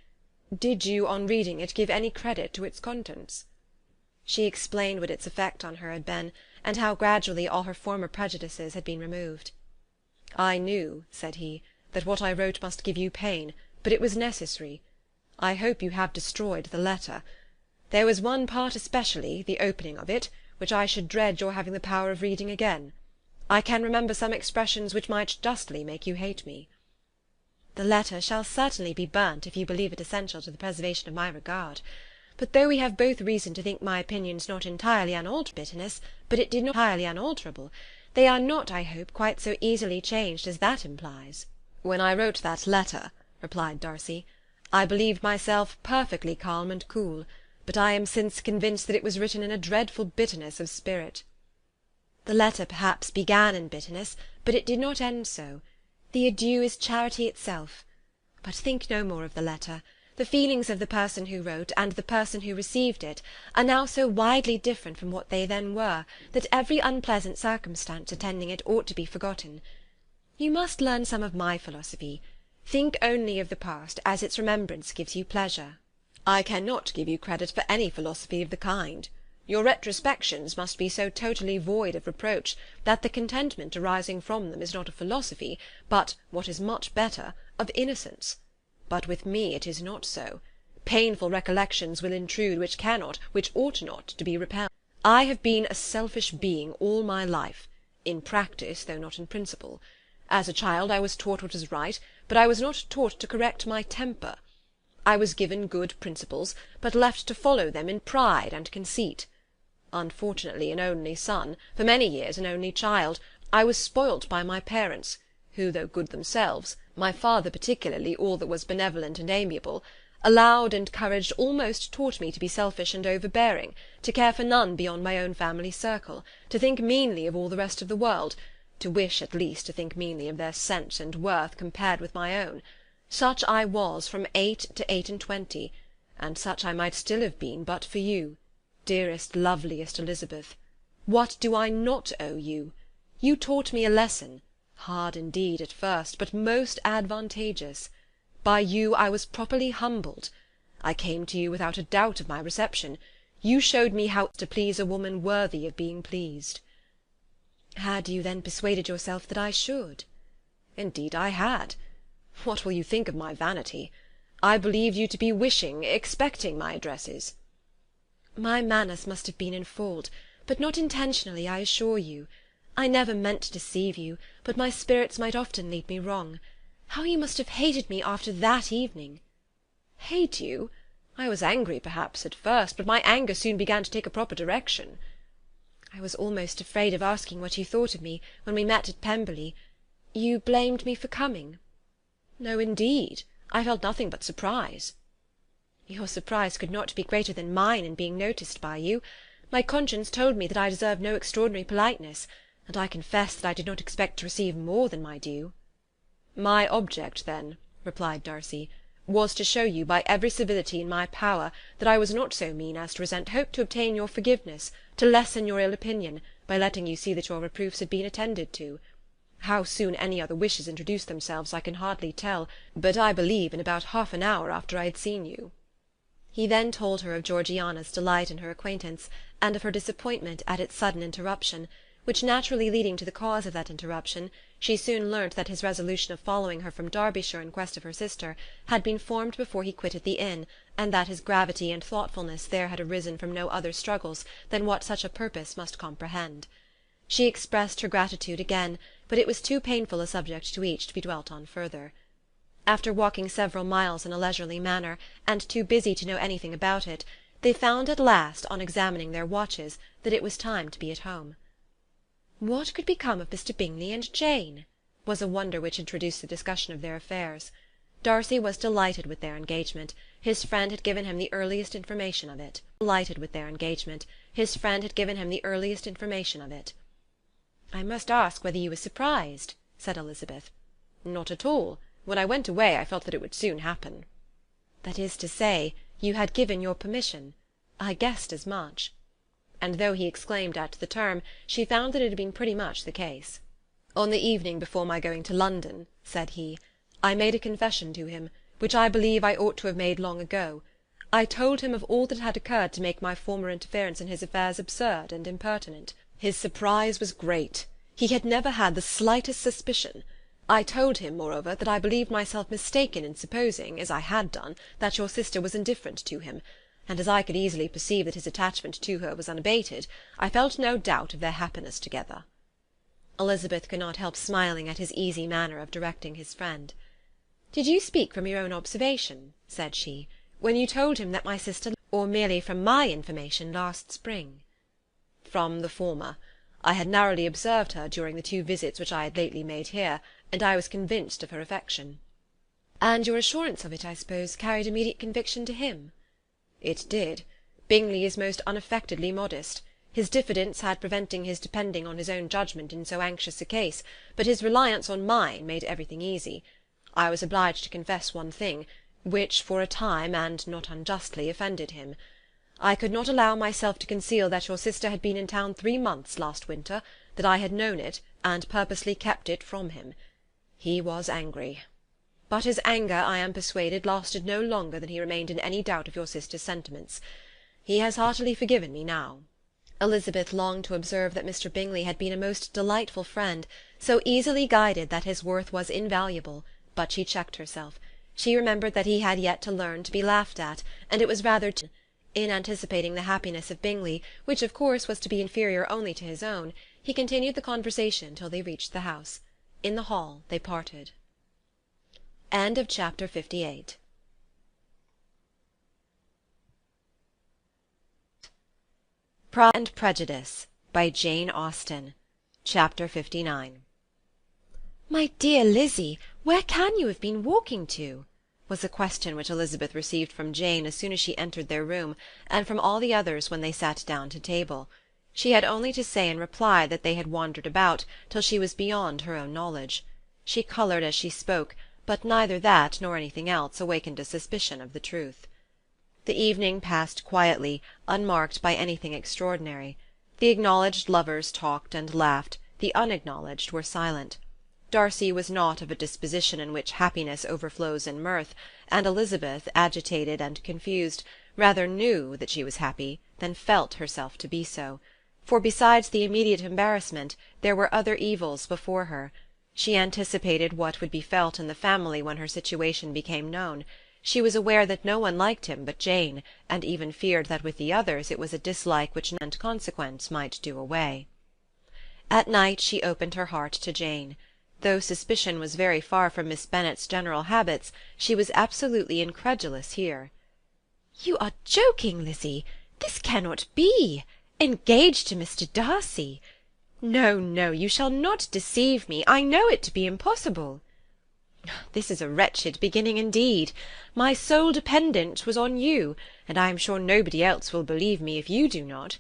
Did you, on reading it, give any credit to its contents?" She explained what its effect on her had been, and how gradually all her former prejudices had been removed. "I knew," said he, "that what I wrote must give you pain, but it was necessary. I hope you have destroyed the letter. There was one part especially, the opening of it, which I should dread your having the power of reading again. I can remember some expressions which might justly make you hate me." "The letter shall certainly be burnt, if you believe it essential to the preservation of my regard. But though we have both reason to think my opinions not entirely bitterness, but it did not entirely unalterable, they are not, I hope, quite so easily changed as that implies." "When I wrote that letter," replied Darcy, "I believed myself perfectly calm and cool, but I am since convinced that it was written in a dreadful bitterness of spirit." "The letter perhaps began in bitterness, but it did not end so. The adieu is charity itself. But think no more of the letter. The feelings of the person who wrote, and the person who received it, are now so widely different from what they then were, that every unpleasant circumstance attending it ought to be forgotten. You must learn some of my philosophy. Think only of the past, as its remembrance gives you pleasure." "I cannot give you credit for any philosophy of the kind. Your retrospections must be so totally void of reproach, that the contentment arising from them is not of philosophy, but, what is much better, of innocence. But with me it is not so. Painful recollections will intrude which cannot, which ought not, to be repelled. I have been a selfish being all my life, in practice, though not in principle. As a child I was taught what was right, but I was not taught to correct my temper.
I was given good principles, but left to follow them in pride and conceit. Unfortunately an only son, for many years an only child, I was spoilt by my parents, who, though good themselves, my father particularly all that was benevolent and amiable, allowed, encouraged, almost taught me to be selfish and overbearing, to care for none beyond my own family circle, to think meanly of all the rest of the world, to wish at least to think meanly of their sense and worth compared with my own. Such I was from 8 to 28, and such I might still have been but for you, dearest, loveliest Elizabeth. What do I not owe you? You taught me a lesson, hard indeed at first, but most advantageous. By you I was properly humbled. I came to you without a doubt of my reception. You showed me how to please a woman worthy of being pleased.
Had you then persuaded yourself that I should?
Indeed I had. What will you think of my vanity? I believed you to be wishing, expecting my addresses.
My manners must have been in fault, but not intentionally, I assure you. I never meant to deceive you, but my spirits might often lead me wrong. How you must have hated me after that evening!
Hate you? I was angry, perhaps, at first, but my anger soon began to take a proper direction.
I was almost afraid of asking what you thought of me when we met at Pemberley. You blamed me for coming.
No, indeed. I felt nothing but surprise.
Your surprise could not be greater than mine in being noticed by you. My conscience told me that I deserved no extraordinary politeness, and I confess that I did not expect to receive more than my due.
My object, then, replied Darcy, was to show you by every civility in my power that I was not so mean as to resent hope to obtain your forgiveness, to lessen your ill opinion, by letting you see that your reproofs had been attended to. How soon any other wishes introduced themselves I can hardly tell, but I believe in about half an hour after I had seen you.
He then told her of Georgiana's delight in her acquaintance, and of her disappointment at its sudden interruption, which naturally leading to the cause of that interruption, she soon learnt that his resolution of following her from Derbyshire in quest of her sister had been formed before he quitted the inn, and that his gravity and thoughtfulness there had arisen from no other struggles than what such a purpose must comprehend. She expressed her gratitude again, but it was too painful a subject to each to be dwelt on further. After walking several miles in a leisurely manner, and too busy to know anything about it, they found at last, on examining their watches, that it was time to be at home. What could become of Mr. Bingley and Jane? Was a wonder which introduced the discussion of their affairs. Darcy was delighted with their engagement. His friend had given him the earliest information of it. "I must ask whether you were surprised," said Elizabeth.
"Not at all. When I went away I felt that it would soon happen."
"That is to say, you had given your permission. I guessed as much." And though he exclaimed at the term, she found that it had been pretty much the case.
"On the evening before my going to London," said he, "I made a confession to him, which I believe I ought to have made long ago. I told him of all that had occurred to make my former interference in his affairs absurd and impertinent. His surprise was great. He had never had the slightest suspicion. I told him, moreover, that I believed myself mistaken in supposing, as I had done, that your sister was indifferent to him, and as I could easily perceive that his attachment to her was unabated, I felt no doubt of their happiness together."
Elizabeth could not help smiling at his easy manner of directing his friend. "Did you speak from your own observation," said she, "when you told him that my sister, or merely from my information last spring?"
"From the former. I had narrowly observed her during the 2 visits which I had lately made here, and I was convinced of her affection."
"And your assurance of it, I suppose, carried immediate conviction to him?"
"It did. Bingley is most unaffectedly modest. His diffidence had preventing his depending on his own judgment in so anxious a case, but his reliance on mine made everything easy. I was obliged to confess one thing, which for a time, and not unjustly, offended him. I could not allow myself to conceal that your sister had been in town 3 months last winter, that I had known it, and purposely kept it from him. He was angry. But his anger, I am persuaded, lasted no longer than he remained in any doubt of your sister's sentiments. He has heartily forgiven me now."
Elizabeth longed to observe that Mr. Bingley had been a most delightful friend, so easily guided that his worth was invaluable, but she checked herself. She remembered that he had yet to learn to be laughed at, and it was rather in anticipating the happiness of Bingley, which of course was to be inferior only to his own, he continued the conversation till they reached the house. In the hall they parted. Chapter 58 Pride and Prejudice by Jane Austen. Chapter 59.
"My dear Lizzie, where can you have been walking to?"
was a question which Elizabeth received from Jane as soon as she entered their room, and from all the others when they sat down to table. She had only to say in reply that they had wandered about till she was beyond her own knowledge. She coloured as she spoke, but neither that nor anything else awakened a suspicion of the truth. The evening passed quietly, unmarked by anything extraordinary. The acknowledged lovers talked and laughed, the unacknowledged were silent. Darcy was not of a disposition in which happiness overflows in mirth, and Elizabeth, agitated and confused, rather knew that she was happy than felt herself to be so, for besides the immediate embarrassment there were other evils before her. She anticipated what would be felt in the family when her situation became known. She was aware that no one liked him but Jane, and even feared that with the others it was a dislike which and consequence might do away. At night she opened her heart to Jane. Though suspicion was very far from Miss Bennet's general habits, she was absolutely incredulous here.
"You are joking, Lizzie. This cannot be. Engaged to Mr. Darcy! No, no, you shall not deceive me. I know it to be impossible."
"This is a wretched beginning indeed. My sole dependence was on you, and I am sure nobody else will believe me if you do not.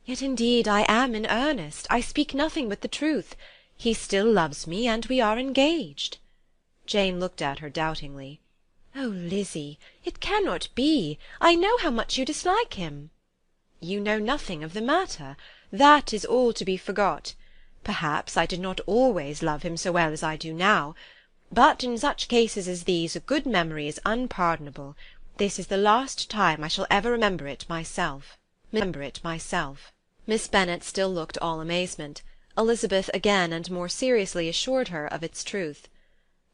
Yet indeed I am in earnest. I speak nothing but the truth. He still loves me, and we are engaged." Jane looked at her doubtingly.
"Oh, Lizzie, it cannot be. I know how much you dislike him."
"You know nothing of the matter. That is all to be forgot. Perhaps I did not always love him so well as I do now. But in such cases as these a good memory is unpardonable. This is the last time I shall ever remember it myself. Miss Bennet still looked all amazement. Elizabeth again and more seriously assured her of its truth.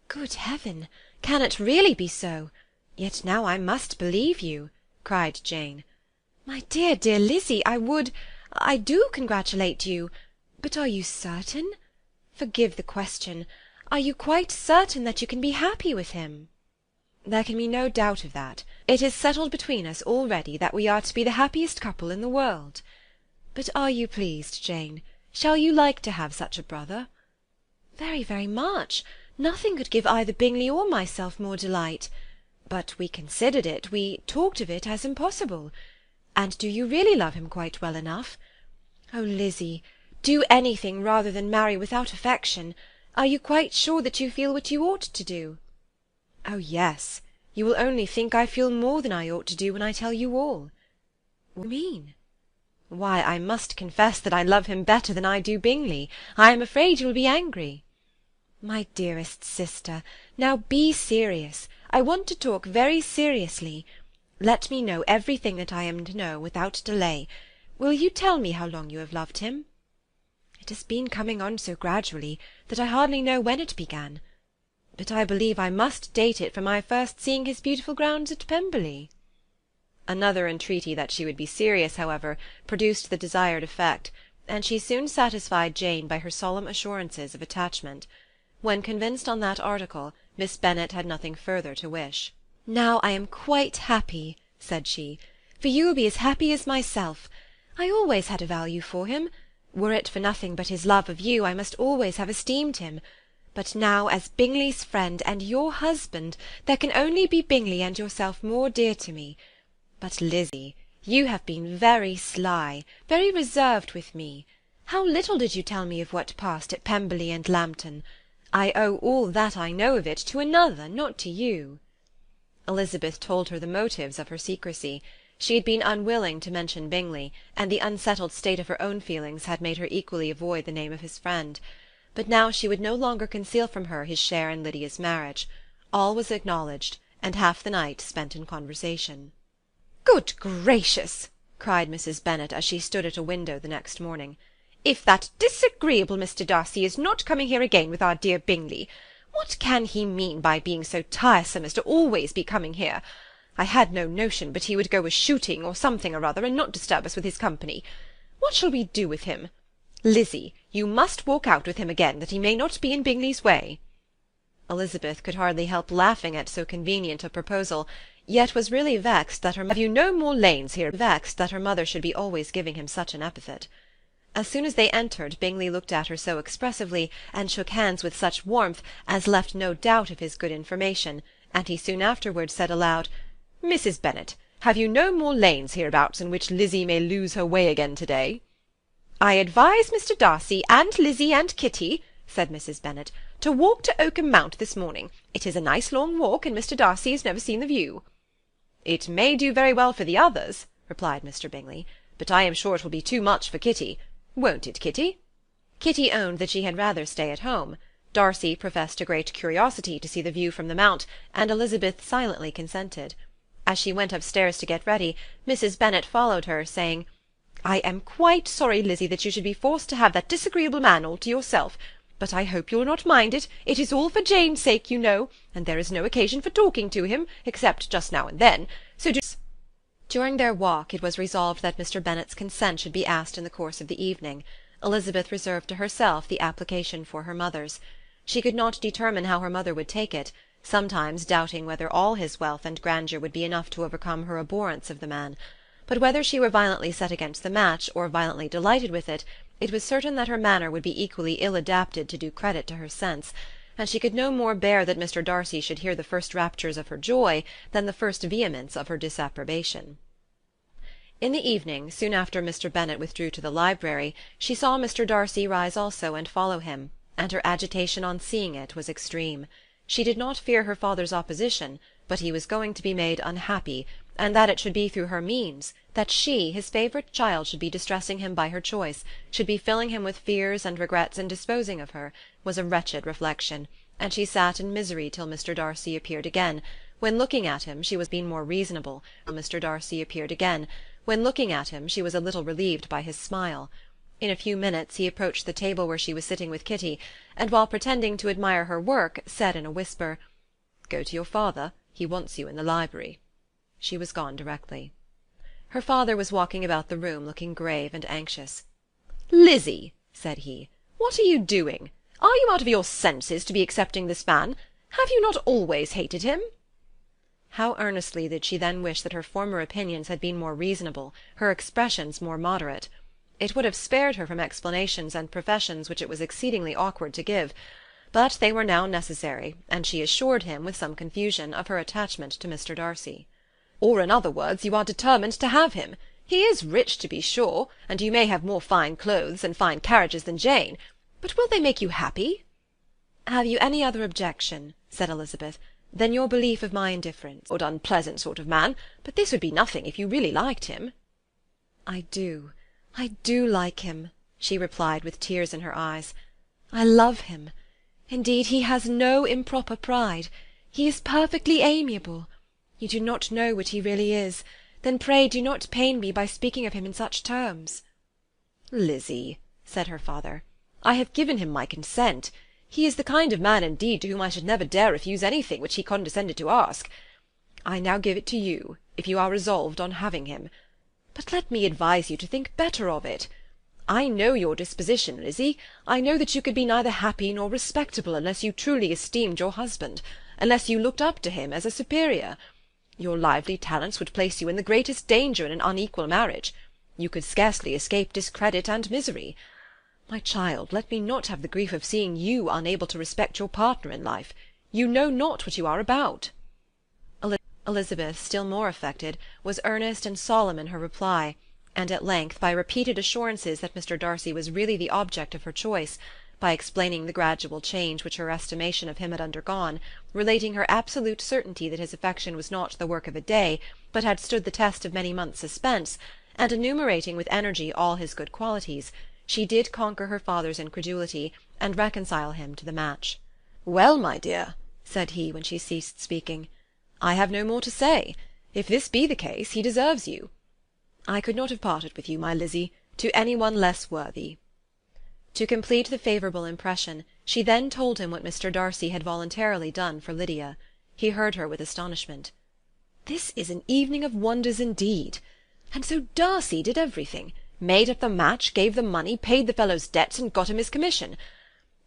"Good heaven! Can it really be so? Yet now I must believe you," cried Jane. "My dear, dear Lizzie, I do congratulate you. But are you certain? Forgive the question. Are you quite certain that you can be happy with him?"
"There can be no doubt of that. It is settled between us already that we are to be the happiest couple in the world. But are you pleased, Jane? Shall you like to have such a brother?"
"Very, very much. Nothing could give either Bingley or myself more delight. But we considered it, we talked of it as impossible. And do you really love him quite well enough? Oh, Lizzie, do anything rather than marry without affection. Are you quite sure that you feel what you ought to do?"
"Oh, yes. You will only think I feel more than I ought to do when I tell you all."
"What do you mean?"
"Why, I must confess that I love him better than I do Bingley. I am afraid you will be angry."
"My dearest sister, now be serious. I want to talk very seriously. Let me know everything that I am to know without delay. Will you tell me how long you have loved him?" "It has been coming on so gradually that I hardly know when it began. But I believe I must date it from my first seeing his beautiful grounds at Pemberley."
Another entreaty that she would be serious, however, produced the desired effect, and she soon satisfied Jane by her solemn assurances of attachment. When convinced on that article, Miss Bennet had nothing further to wish.
"Now I am quite happy," said she, "for you will be as happy as myself. I always had a value for him. Were it for nothing but his love of you, I must always have esteemed him. But now, as Bingley's friend and your husband, there can only be Bingley and yourself more dear to me. But, Lizzie, you have been very sly, very reserved with me. How little did you tell me of what passed at Pemberley and Lambton? I owe all that I know of it to another, not to you."
Elizabeth told her the motives of her secrecy. She had been unwilling to mention Bingley, and the unsettled state of her own feelings had made her equally avoid the name of his friend. But now she would no longer conceal from her his share in Lydia's marriage. All was acknowledged, and half the night spent in conversation.
"Good gracious!"
cried Mrs. Bennet as she stood at a window the next morning.
"If that disagreeable Mr. Darcy is not coming here again with our dear Bingley, what can he mean by being so tiresome as to always be coming here? I had no notion but he would go a-shooting or something or other, and not disturb us with his company. What shall we do with him? Lizzie, you must walk out with him again, that he may not be in Bingley's way."
Elizabeth could hardly help laughing at so convenient a proposal, yet was really vexed that have you no more lanes here, vexed that her mother should be always giving him such an epithet. As soon as they entered, Bingley looked at her so expressively, and shook hands with such warmth, as left no doubt of his good information, and he soon afterwards said aloud, "Mrs. Bennet, have you no more lanes hereabouts in which Lizzie may lose her way again to-day?" "I advise Mr. Darcy, and Lizzie, and Kitty," said Mrs. Bennet, "to walk to Oakham Mount this morning. It is a nice long walk, and Mr. Darcy has never seen the view." "It may do very well for the others," replied Mr. Bingley, "but I am sure it will be too much for Kitty. Won't it, Kitty?" Kitty owned that she had rather stay at home. Darcy professed a great curiosity to see the view from the Mount, and Elizabeth silently consented. As she went upstairs to get ready, Mrs. Bennet followed her, saying, "I am quite sorry, Lizzie, that you should be forced to have that disagreeable man all to yourself. But I hope you will not mind it. It is all for Jane's sake, you know, and there is no occasion for talking to him, except just now and then. So do—" During their walk it was resolved that Mr. Bennet's consent should be asked in the course of the evening. Elizabeth reserved to herself the application for her mother's. She could not determine how her mother would take it, sometimes doubting whether all his wealth and grandeur would be enough to overcome her abhorrence of the man. But whether she were violently set against the match, or violently delighted with it, it was certain that her manner would be equally ill adapted to do credit to her sense, and she could no more bear that Mr. Darcy should hear the first raptures of her joy than the first vehemence of her disapprobation. In the evening, soon after Mr. Bennet withdrew to the library, she saw Mr. Darcy rise also and follow him, and her agitation on seeing it was extreme. She did not fear her father's opposition, but he was going to be made unhappy, and that it should be through her means, that she, his favourite child, should be distressing him by her choice, should be filling him with fears and regrets in disposing of her, was a wretched reflection, and she sat in misery till Mr. Darcy appeared again, when looking at him she was being more reasonable. Mr. Darcy appeared again, when looking at him she was a little relieved by his smile. In a few minutes he approached the table where she was sitting with Kitty, and while pretending to admire her work, said in a whisper, "Go to your father, he wants you in the library." She was gone directly. Her father was walking about the room looking grave and anxious. "Lizzie," said he, "what are you doing? Are you out of your senses to be accepting this man? Have you not always hated him?" How earnestly did she then wish that her former opinions had been more reasonable, her expressions more moderate. It would have spared her from explanations and professions which it was exceedingly awkward to give, but they were now necessary, and she assured him, with some confusion, of her attachment to Mr. Darcy. "Or, in other words, you are determined to have him. He is rich, to be sure, and you may have more fine clothes and fine carriages than Jane, but will they make you happy?" "Have you any other objection," said Elizabeth, "than your belief of my indifference?" "Odd, unpleasant sort of man, but this would be nothing if you really liked him." I do like him," she replied with tears in her eyes. "I love him. Indeed, he has no improper pride. He is perfectly amiable. You do not know what he really is. Then pray do not pain me by speaking of him in such terms." "Lizzie," said her father, "I have given him my consent. He is the kind of man, indeed, to whom I should never dare refuse anything which he condescended to ask. I now give it to you, if you are resolved on having him. But let me advise you to think better of it. I know your disposition, Lizzie. I know that you could be neither happy nor respectable unless you truly esteemed your husband, unless you looked up to him as a superior. Your lively talents would place you in the greatest danger in an unequal marriage. You could scarcely escape discredit and misery. My child, let me not have the grief of seeing you unable to respect your partner in life. You know not what you are about." Elizabeth, still more affected, was earnest and solemn in her reply, and at length, by repeated assurances that Mr. Darcy was really the object of her choice, by explaining the gradual change which her estimation of him had undergone, relating her absolute certainty that his affection was not the work of a day, but had stood the test of many months' suspense, and enumerating with energy all his good qualities, she did conquer her father's incredulity, and reconcile him to the match. "Well, my dear," said he, when she ceased speaking, "I have no more to say. If this be the case, he deserves you. I could not have parted with you, my Lizzie, to any one less worthy." To complete the favourable impression, she then told him what Mr. Darcy had voluntarily done for Lydia. He heard her with astonishment. "This is an evening of wonders indeed. And so Darcy did everything, made up the match, gave the money, paid the fellow's debts, and got him his commission.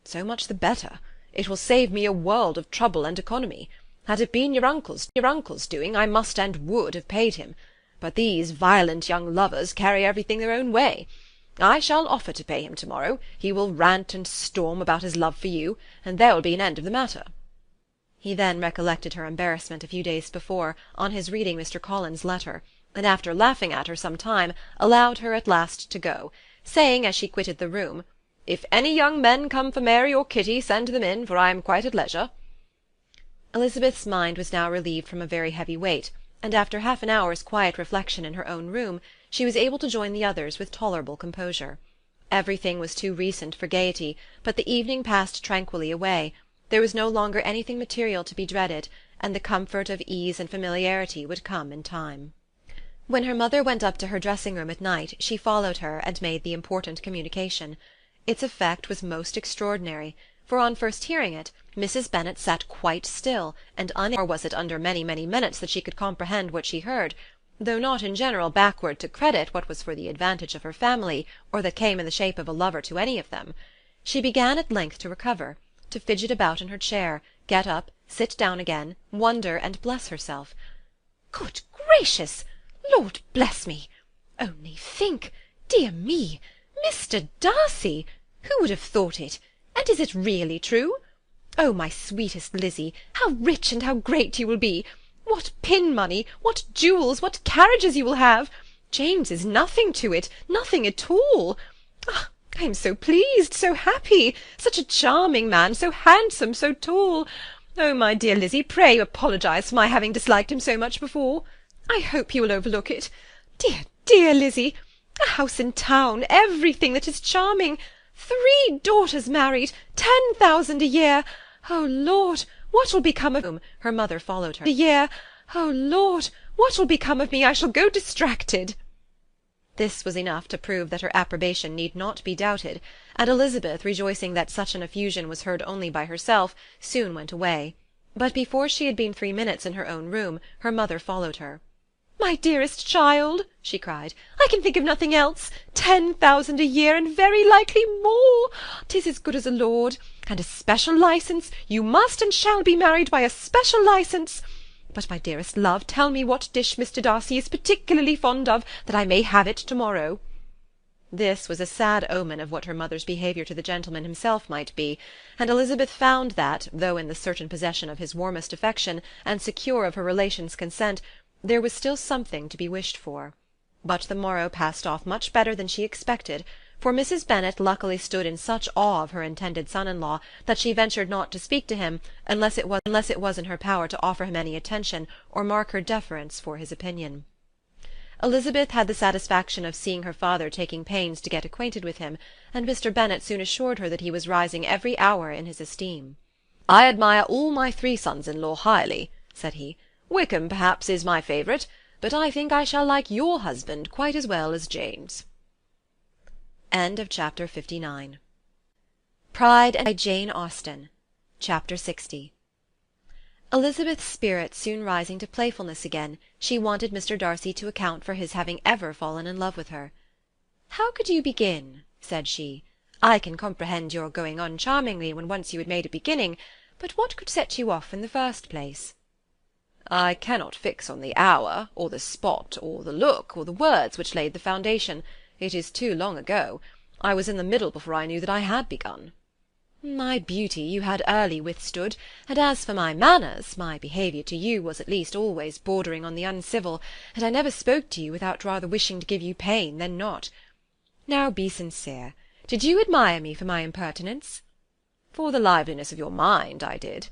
So much the better. It will save me a world of trouble and economy.
Had it been your uncle's doing, I must and would have paid him. But these violent young lovers carry everything their own way. I shall offer to pay him to-morrow. He will rant and storm about his love for you, and there will be an end of the matter." He then recollected her embarrassment a few days before, on his reading Mr. Collins's letter, and after laughing at her some time, allowed her at last to go, saying as she quitted the room, "If any young men come for Mary or Kitty, send them in, for I am quite at leisure." Elizabeth's mind was now relieved from a very heavy weight, and after half an hour's quiet reflection in her own room, she was able to join the others with tolerable composure. Everything was too recent for gaiety, but the evening passed tranquilly away. There was no longer anything material to be dreaded, and the comfort of ease and familiarity would come in time. When her mother went up to her dressing-room at night, she followed her and made the important communication. Its effect was most extraordinary, for on first hearing it, Mrs. Bennet sat quite still, and nor was it under many, many minutes that she could comprehend what she heard, though not in general backward to credit what was for the advantage of her family, or that came in the shape of a lover to any of them. She began at length to recover, to fidget about in her chair, get up, sit down again, wonder and bless herself. "Good gracious! Lord bless me! Only think! Dear me! Mr. Darcy! Who would have thought it? And is it really true? Oh, my sweetest Lizzy, how rich and how great you will be! What pin-money, what jewels, what carriages you will have! James is nothing to it, nothing at all. Ah, I am so pleased, so happy! Such a charming man, so handsome, so tall! Oh, my dear Lizzy, pray apologize for my having disliked him so much before. I hope you will overlook it. Dear, dear Lizzy! A house in town, everything that is charming! 3 daughters married, 10,000 a year! Oh, Lord, what will become of whom? Her mother followed her. A year! Oh, Lord, what will become of me? I shall go distracted." This was enough to prove that her approbation need not be doubted, and Elizabeth, rejoicing that such an effusion was heard only by herself, soon went away. But before she had been 3 minutes in her own room, her mother followed her. "My dearest child," she cried, "I can think of nothing else. 10,000 a year, and very likely more. 'Tis as good as a lord. And a special licence. You must and shall be married by a special licence. But, my dearest love, tell me what dish Mr. Darcy is particularly fond of, that I may have it to-morrow." This was a sad omen of what her mother's behaviour to the gentleman himself might be, and Elizabeth found that, though in the certain possession of his warmest affection, and secure of her relations' consent, there was still something to be wished for. But the morrow passed off much better than she expected, for Mrs. Bennet luckily stood in such awe of her intended son-in-law that she ventured not to speak to him unless it was in her power to offer him any attention or mark her deference for his opinion. Elizabeth had the satisfaction of seeing her father taking pains to get acquainted with him, and Mr. Bennet soon assured her that he was rising every hour in his esteem. "I admire all my 3 sons-in-law highly," said he. "Wickham, perhaps, is my favourite, but I think I shall like your husband quite as well as Jane's." Chapter 59. Pride and by Jane Austen. Chapter 60. Elizabeth's spirits soon rising to playfulness again, she wanted Mr. Darcy to account for his having ever fallen in love with her. "How could you begin?" said she. "I can comprehend your going on charmingly when once you had made a beginning, but what could set you off in the first place?" "I cannot fix on the hour, or the spot, or the look, or the words which laid the foundation. It is too long ago. I was in the middle before I knew that I had begun." "My beauty you had early withstood, and as for my manners, my behaviour to you was at least always bordering on the uncivil, and I never spoke to you without rather wishing to give you pain than not. Now be sincere. Did you admire me for my impertinence?" "For the liveliness of your mind, I did."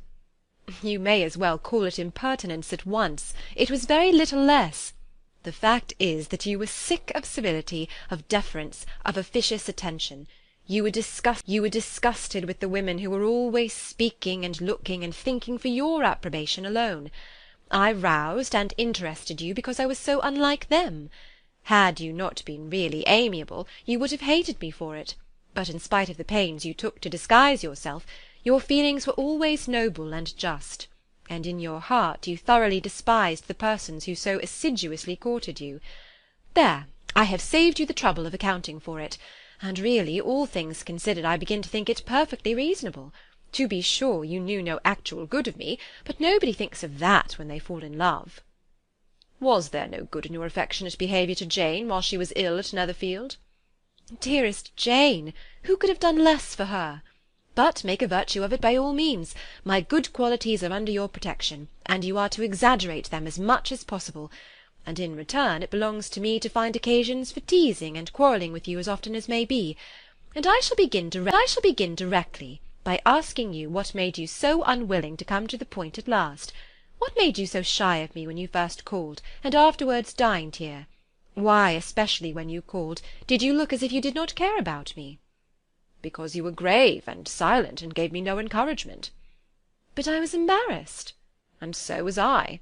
"You may as well call it impertinence at once. It was very little less. The fact is that you were sick of civility, of deference, of officious attention. You were disgusted with the women who were always speaking and looking and thinking for your approbation alone. I roused and interested you because I was so unlike them. Had you not been really amiable, you would have hated me for it, but in spite of the pains you took to disguise yourself, your feelings were always noble and just, and in your heart you thoroughly despised the persons who so assiduously courted you. There, I have saved you the trouble of accounting for it, and really, all things considered, I begin to think it perfectly reasonable. To be sure, you knew no actual good of me, but nobody thinks of that when they fall in love. Was there no good in your affectionate behaviour to Jane while she was ill at Netherfield?
Dearest Jane! Who could have done less for her? But make a virtue of it by all means. My good qualities are under your protection, and you are to exaggerate them as much as possible, and in return it belongs to me to find occasions for teasing and quarrelling with you as often as may be. And I shall begin directly by asking you what made you so unwilling to come to the point at last. What made you so shy of me when you first called, and afterwards dined here? Why, especially when you called, did you look as if you did not care about me?
Because you were grave and silent, and gave me no encouragement.
But I was embarrassed.
And so was I.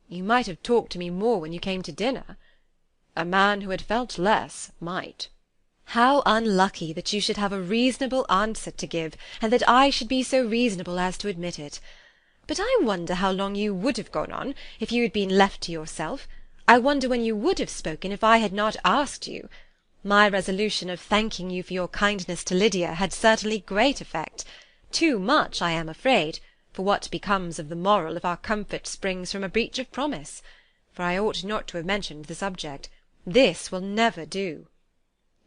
You might have talked to me more when you came to dinner.
A man who had felt less might.
How unlucky that you should have a reasonable answer to give, and that I should be so reasonable as to admit it. But I wonder how long you would have gone on, if you had been left to yourself. I wonder when you would have spoken if I had not asked you. My resolution of thanking you for your kindness to Lydia had certainly great effect. Too much, I am afraid, for what becomes of the moral if our comfort springs from a breach of promise? For I ought not to have mentioned the subject. This will never do.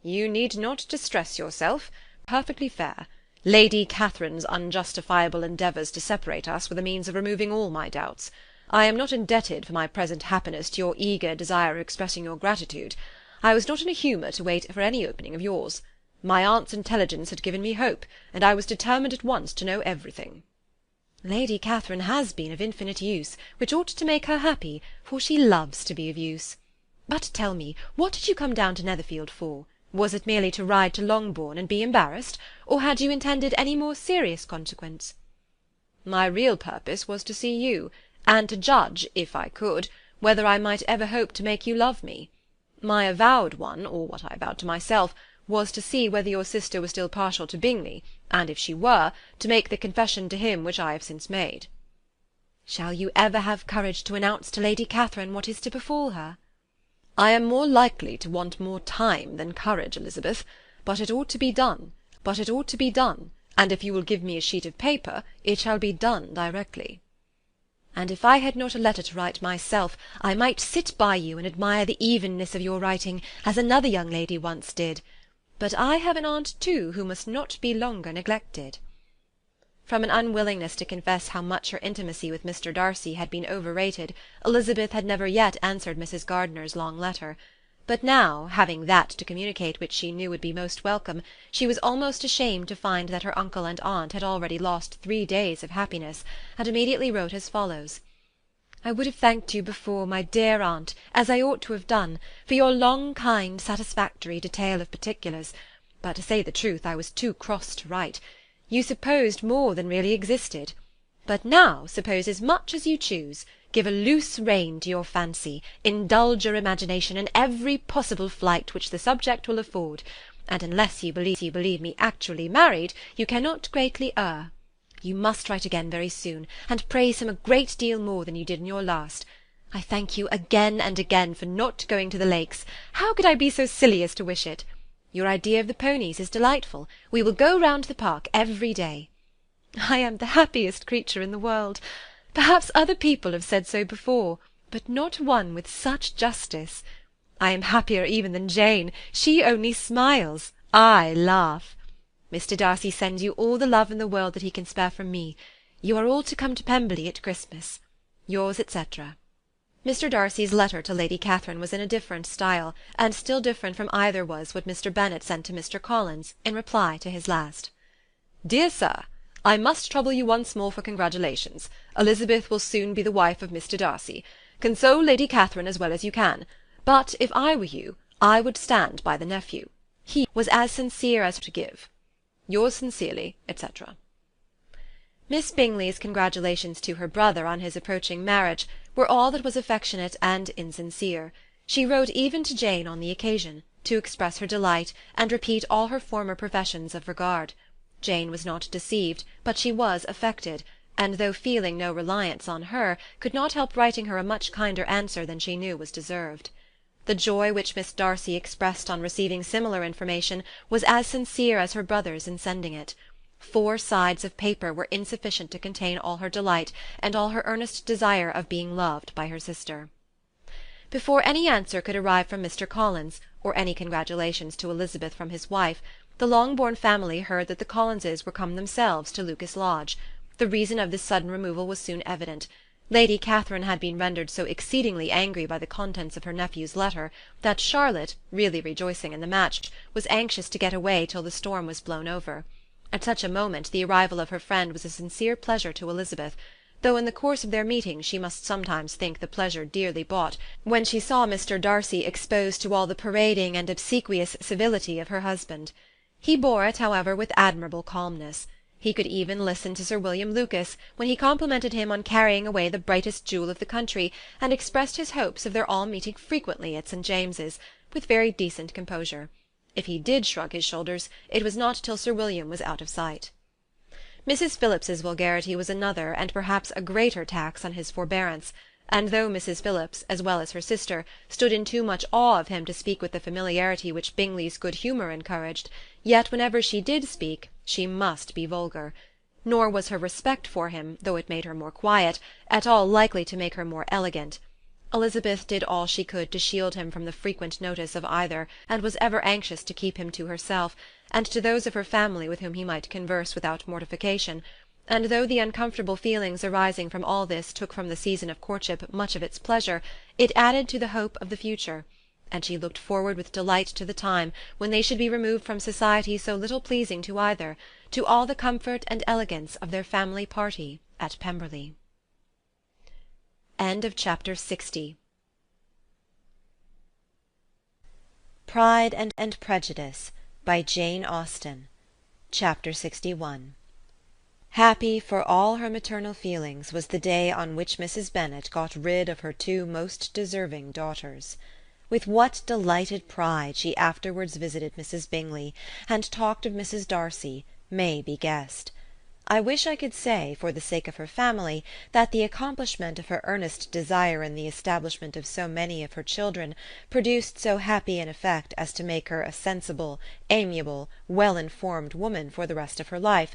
You need not distress yourself. Perfectly fair. Lady Catherine's unjustifiable endeavours to separate us were the means of removing all my doubts. I am not indebted for my present happiness to your eager desire of expressing your gratitude. I was not in a humour to wait for any opening of yours. My aunt's intelligence had given me hope, and I was determined at once to know everything.
Lady Catherine has been of infinite use, which ought to make her happy, for she loves to be of use. But tell me, what did you come down to Netherfield for? Was it merely to ride to Longbourn and be embarrassed, or had you intended any more serious consequence?
My real purpose was to see you, and to judge, if I could, whether I might ever hope to make you love me. My avowed one, or what I avowed to myself, was to see whether your sister was still partial to Bingley, and if she were, to make the confession to him which I have since made.
Shall you ever have courage to announce to Lady Catherine what is to befall her?
I am more likely to want more time than courage, Elizabeth, but it ought to be done, and if you will give me a sheet of paper, it shall be done directly.
And if I had not a letter to write myself, I might sit by you and admire the evenness of your writing, as another young lady once did. But I have an aunt too who must not be longer neglected. From an unwillingness to confess how much her intimacy with Mr. Darcy had been overrated, Elizabeth had never yet answered Mrs. Gardiner's long letter. But now, having that to communicate which she knew would be most welcome, she was almost ashamed to find that her uncle and aunt had already lost 3 days of happiness, and immediately wrote as follows. I would have thanked you before, my dear aunt, as I ought to have done, for your long, kind, satisfactory detail of particulars, but to say the truth, I was too cross to write. You supposed more than really existed. But now suppose as much as you choose. Give a loose rein to your fancy, indulge your imagination in every possible flight which the subject will afford, and unless you believe me actually married, you cannot greatly err. You must write again very soon, and praise him a great deal more than you did in your last. I thank you again and again for not going to the Lakes. How could I be so silly as to wish it? Your idea of the ponies is delightful. We will go round the park every day. I am the happiest creature in the world. Perhaps other people have said so before, but not one with such justice. I am happier even than Jane. She only smiles. I laugh. Mr. Darcy sends you all the love in the world that he can spare from me. You are all to come to Pemberley at Christmas. Yours, etc. Mr. Darcy's letter to Lady Catherine was in a different style, and still different from either was what Mr. Bennet sent to Mr. Collins, in reply to his last.
Dear Sir, I must trouble you once more for congratulations. Elizabeth will soon be the wife of Mr. Darcy. Console Lady Catherine as well as you can. But if I were you, I would stand by the nephew. He was as sincere as to give. Yours sincerely, etc.
Miss Bingley's congratulations to her brother on his approaching marriage were all that was affectionate and insincere. She wrote even to Jane on the occasion, to express her delight, and repeat all her former professions of regard. Jane was not deceived, but she was affected, and though feeling no reliance on her, could not help writing her a much kinder answer than she knew was deserved. The joy which Miss Darcy expressed on receiving similar information was as sincere as her brother's in sending it.
4 sides of paper were insufficient to contain all her delight and all her earnest desire of being loved by her sister. Before any answer could arrive from Mr. Collins, or any congratulations to Elizabeth from his wife, the Longbourn family heard that the Collinses were come themselves to Lucas Lodge. The reason of this sudden removal was soon evident. Lady Catherine had been rendered so exceedingly angry by the contents of her nephew's letter, that Charlotte, really rejoicing in the match, was anxious to get away till the storm was blown over. At such a moment the arrival of her friend was a sincere pleasure to Elizabeth, though in the course of their meeting she must sometimes think the pleasure dearly bought, when she saw Mr. Darcy exposed to all the parading and obsequious civility of her husband. He bore it, however, with admirable calmness. He could even listen to Sir William Lucas, when he complimented him on carrying away the brightest jewel of the country, and expressed his hopes of their all meeting frequently at St. James's, with very decent composure. If he did shrug his shoulders, it was not till Sir William was out of sight. Mrs. Phillips's vulgarity was another, and perhaps a greater tax on his forbearance, and though Mrs. Phillips, as well as her sister, stood in too much awe of him to speak with the familiarity which Bingley's good humour encouraged, yet whenever she did speak, she must be vulgar. Nor was her respect for him, though it made her more quiet, at all likely to make her more elegant. Elizabeth did all she could to shield him from the frequent notice of either, and was ever anxious to keep him to herself, and to those of her family with whom he might converse without mortification, and though the uncomfortable feelings arising from all this took from the season of courtship much of its pleasure, it added to the hope of the future, and she looked forward with delight to the time when they should be removed from society so little pleasing to either, to all the comfort and elegance of their family party at Pemberley. Chapter 60. Pride and Prejudice by Jane Austen. Chapter 61. Happy for all her maternal feelings was the day on which Mrs. Bennet got rid of her 2 most deserving daughters. With what delighted pride she afterwards visited Mrs. Bingley, and talked of Mrs. Darcy, may be guessed. I wish I could say, for the sake of her family, that the accomplishment of her earnest desire in the establishment of so many of her children produced so happy an effect as to make her a sensible, amiable, well-informed woman for the rest of her life,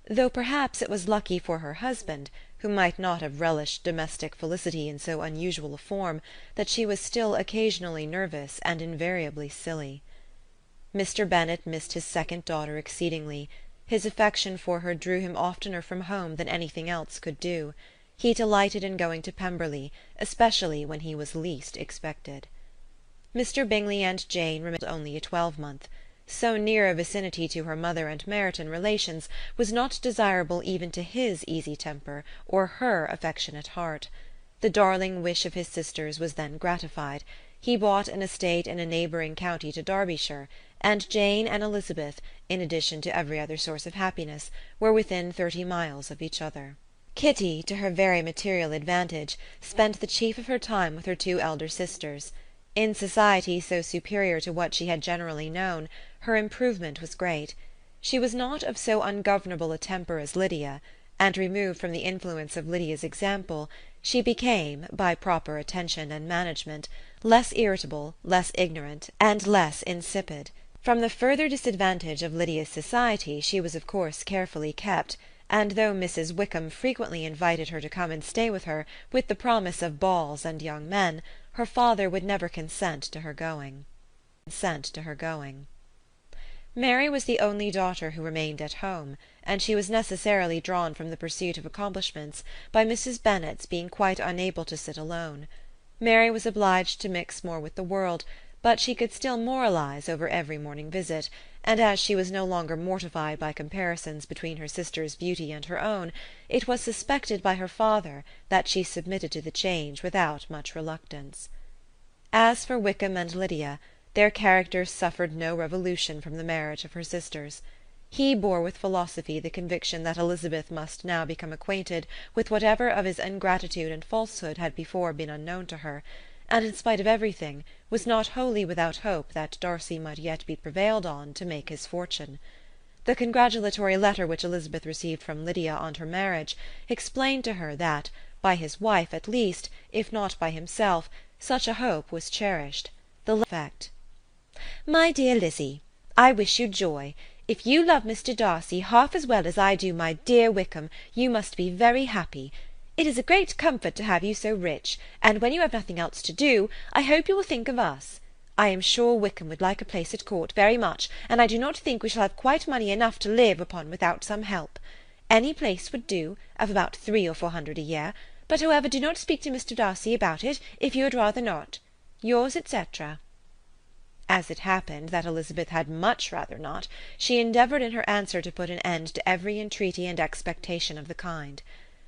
though perhaps it was lucky for her husband, who might not have relished domestic felicity in so unusual a form, that she was still occasionally nervous and invariably silly. Mr. Bennet missed his second daughter exceedingly. His affection for her drew him oftener from home than anything else could do. He delighted in going to Pemberley, especially when he was least expected. Mr. Bingley and Jane remained only a 12-month. So near a vicinity to her mother and Meryton relations was not desirable even to his easy temper or her affectionate heart. The darling wish of his sisters was then gratified. He bought an estate in a neighbouring county to Derbyshire, and Jane and Elizabeth, in addition to every other source of happiness, were within 30 miles of each other. Kitty, to her very material advantage, spent the chief of her time with her 2 elder sisters. In society so superior to what she had generally known, her improvement was great. She was not of so ungovernable a temper as Lydia, and removed from the influence of Lydia's example, she became, by proper attention and management, less irritable, less ignorant, and less insipid. From the further disadvantage of Lydia's society she was of course carefully kept, and though Mrs. Wickham frequently invited her to come and stay with her, with the promise of balls and young men, her father would never consent to her going. Mary was the only daughter who remained at home, and she was necessarily drawn from the pursuit of accomplishments by Mrs. Bennet's being quite unable to sit alone. Mary was obliged to mix more with the world, but she could still moralize over every morning visit, and as she was no longer mortified by comparisons between her sister's beauty and her own, it was suspected by her father that she submitted to the change without much reluctance. As for Wickham and Lydia, their characters suffered no revolution from the marriage of her sisters. He bore with philosophy the conviction that Elizabeth must now become acquainted with whatever of his ingratitude and falsehood had before been unknown to her, and in spite of everything was not wholly without hope that Darcy might yet be prevailed on to make his fortune. The congratulatory letter which Elizabeth received from Lydia on her marriage explained to her that, by his wife at least, if not by himself, such a hope was cherished. The effect: "My dear Lizzie, I wish you joy. If you love Mr. Darcy half as well as I do my dear Wickham, you must be very happy. It is a great comfort to have you so rich, and when you have nothing else to do, I hope you will think of us. I am sure Wickham would like a place at court very much, and I do not think we shall have quite money enough to live upon without some help. Any place would do, of about 300 or 400 a year, but however do not speak to Mr. Darcy about it, if you had rather not. Yours, etc. As it happened that Elizabeth had much rather not, she endeavoured in her answer to put an end to every entreaty and expectation of the kind.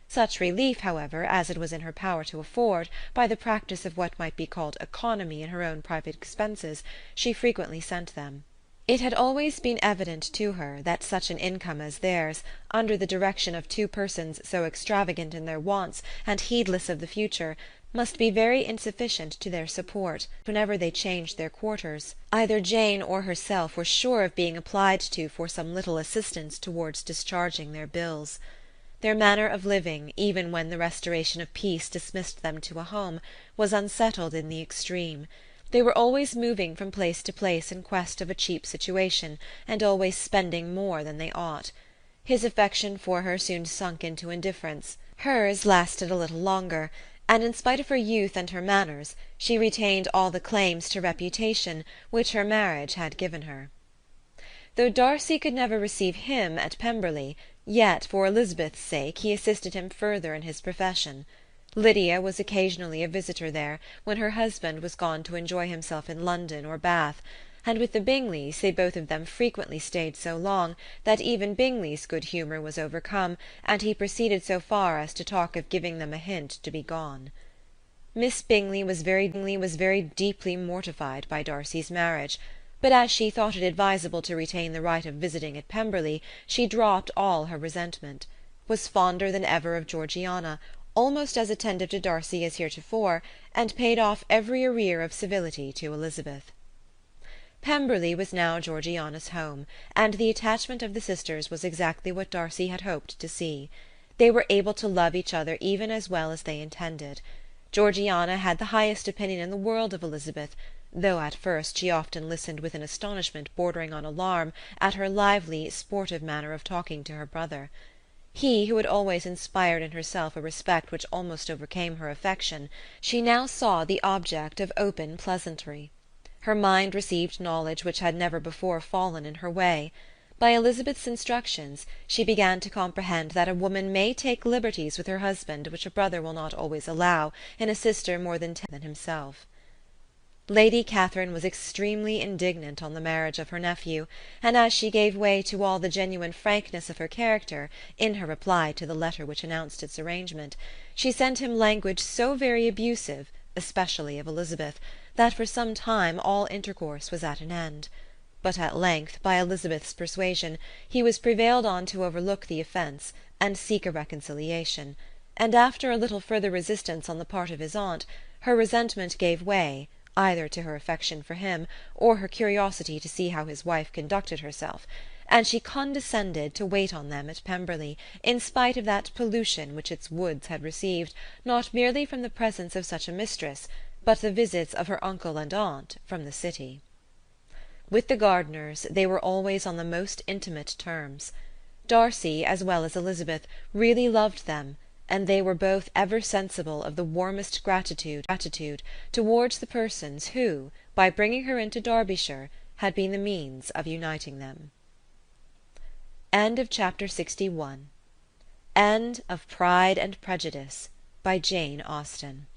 Such relief, however, as it was in her power to afford, by the practice of what might be called economy in her own private expenses, she frequently sent them. It had always been evident to her that such an income as theirs, under the direction of two persons so extravagant in their wants and heedless of the future, must be very insufficient to their support. Whenever they changed their quarters, either Jane or herself were sure of being applied to for some little assistance towards discharging their bills. Their manner of living, even when the restoration of peace dismissed them to a home, was unsettled in the extreme. They were always moving from place to place in quest of a cheap situation, and always spending more than they ought. His affection for her soon sunk into indifference. Hers lasted a little longer, and in spite of her youth and her manners, she retained all the claims to reputation which her marriage had given her. Though Darcy could never receive him at Pemberley, yet for Elizabeth's sake he assisted him further in his profession. Lydia was occasionally a visitor there, when her husband was gone to enjoy himself in London or Bath, and with the Bingleys they both of them frequently stayed so long that even Bingley's good humour was overcome, and he proceeded so far as to talk of giving them a hint to be gone. Miss Bingley was very deeply mortified by Darcy's marriage, but as she thought it advisable to retain the right of visiting at Pemberley, she dropped all her resentment, was fonder than ever of Georgiana, almost as attentive to Darcy as heretofore, and paid off every arrear of civility to Elizabeth. Pemberley was now Georgiana's home, and the attachment of the sisters was exactly what Darcy had hoped to see. They were able to love each other even as well as they intended. Georgiana had the highest opinion in the world of Elizabeth, though at first she often listened with an astonishment bordering on alarm at her lively, sportive manner of talking to her brother. He, who had always inspired in herself a respect which almost overcame her affection, she now saw the object of open pleasantry. Her mind received knowledge which had never before fallen in her way. By Elizabeth's instructions, she began to comprehend that a woman may take liberties with her husband which a brother will not always allow in a sister more than than himself. Lady Catherine was extremely indignant on the marriage of her nephew, and as she gave way to all the genuine frankness of her character, in her reply to the letter which announced its arrangement, she sent him language so very abusive, especially of Elizabeth, that for some time all intercourse was at an end. But at length, by Elizabeth's persuasion, he was prevailed on to overlook the offence, and seek a reconciliation, and after a little further resistance on the part of his aunt, her resentment gave way, either to her affection for him, or her curiosity to see how his wife conducted herself, and she condescended to wait on them at Pemberley, in spite of that pollution which its woods had received, not merely from the presence of such a mistress, but the visits of her uncle and aunt from the city. With the Gardiners they were always on the most intimate terms. Darcy, as well as Elizabeth, really loved them, and they were both ever sensible of the warmest gratitude towards the persons who, by bringing her into Derbyshire, had been the means of uniting them. End of Chapter 61. End of Pride and Prejudice, by Jane Austen.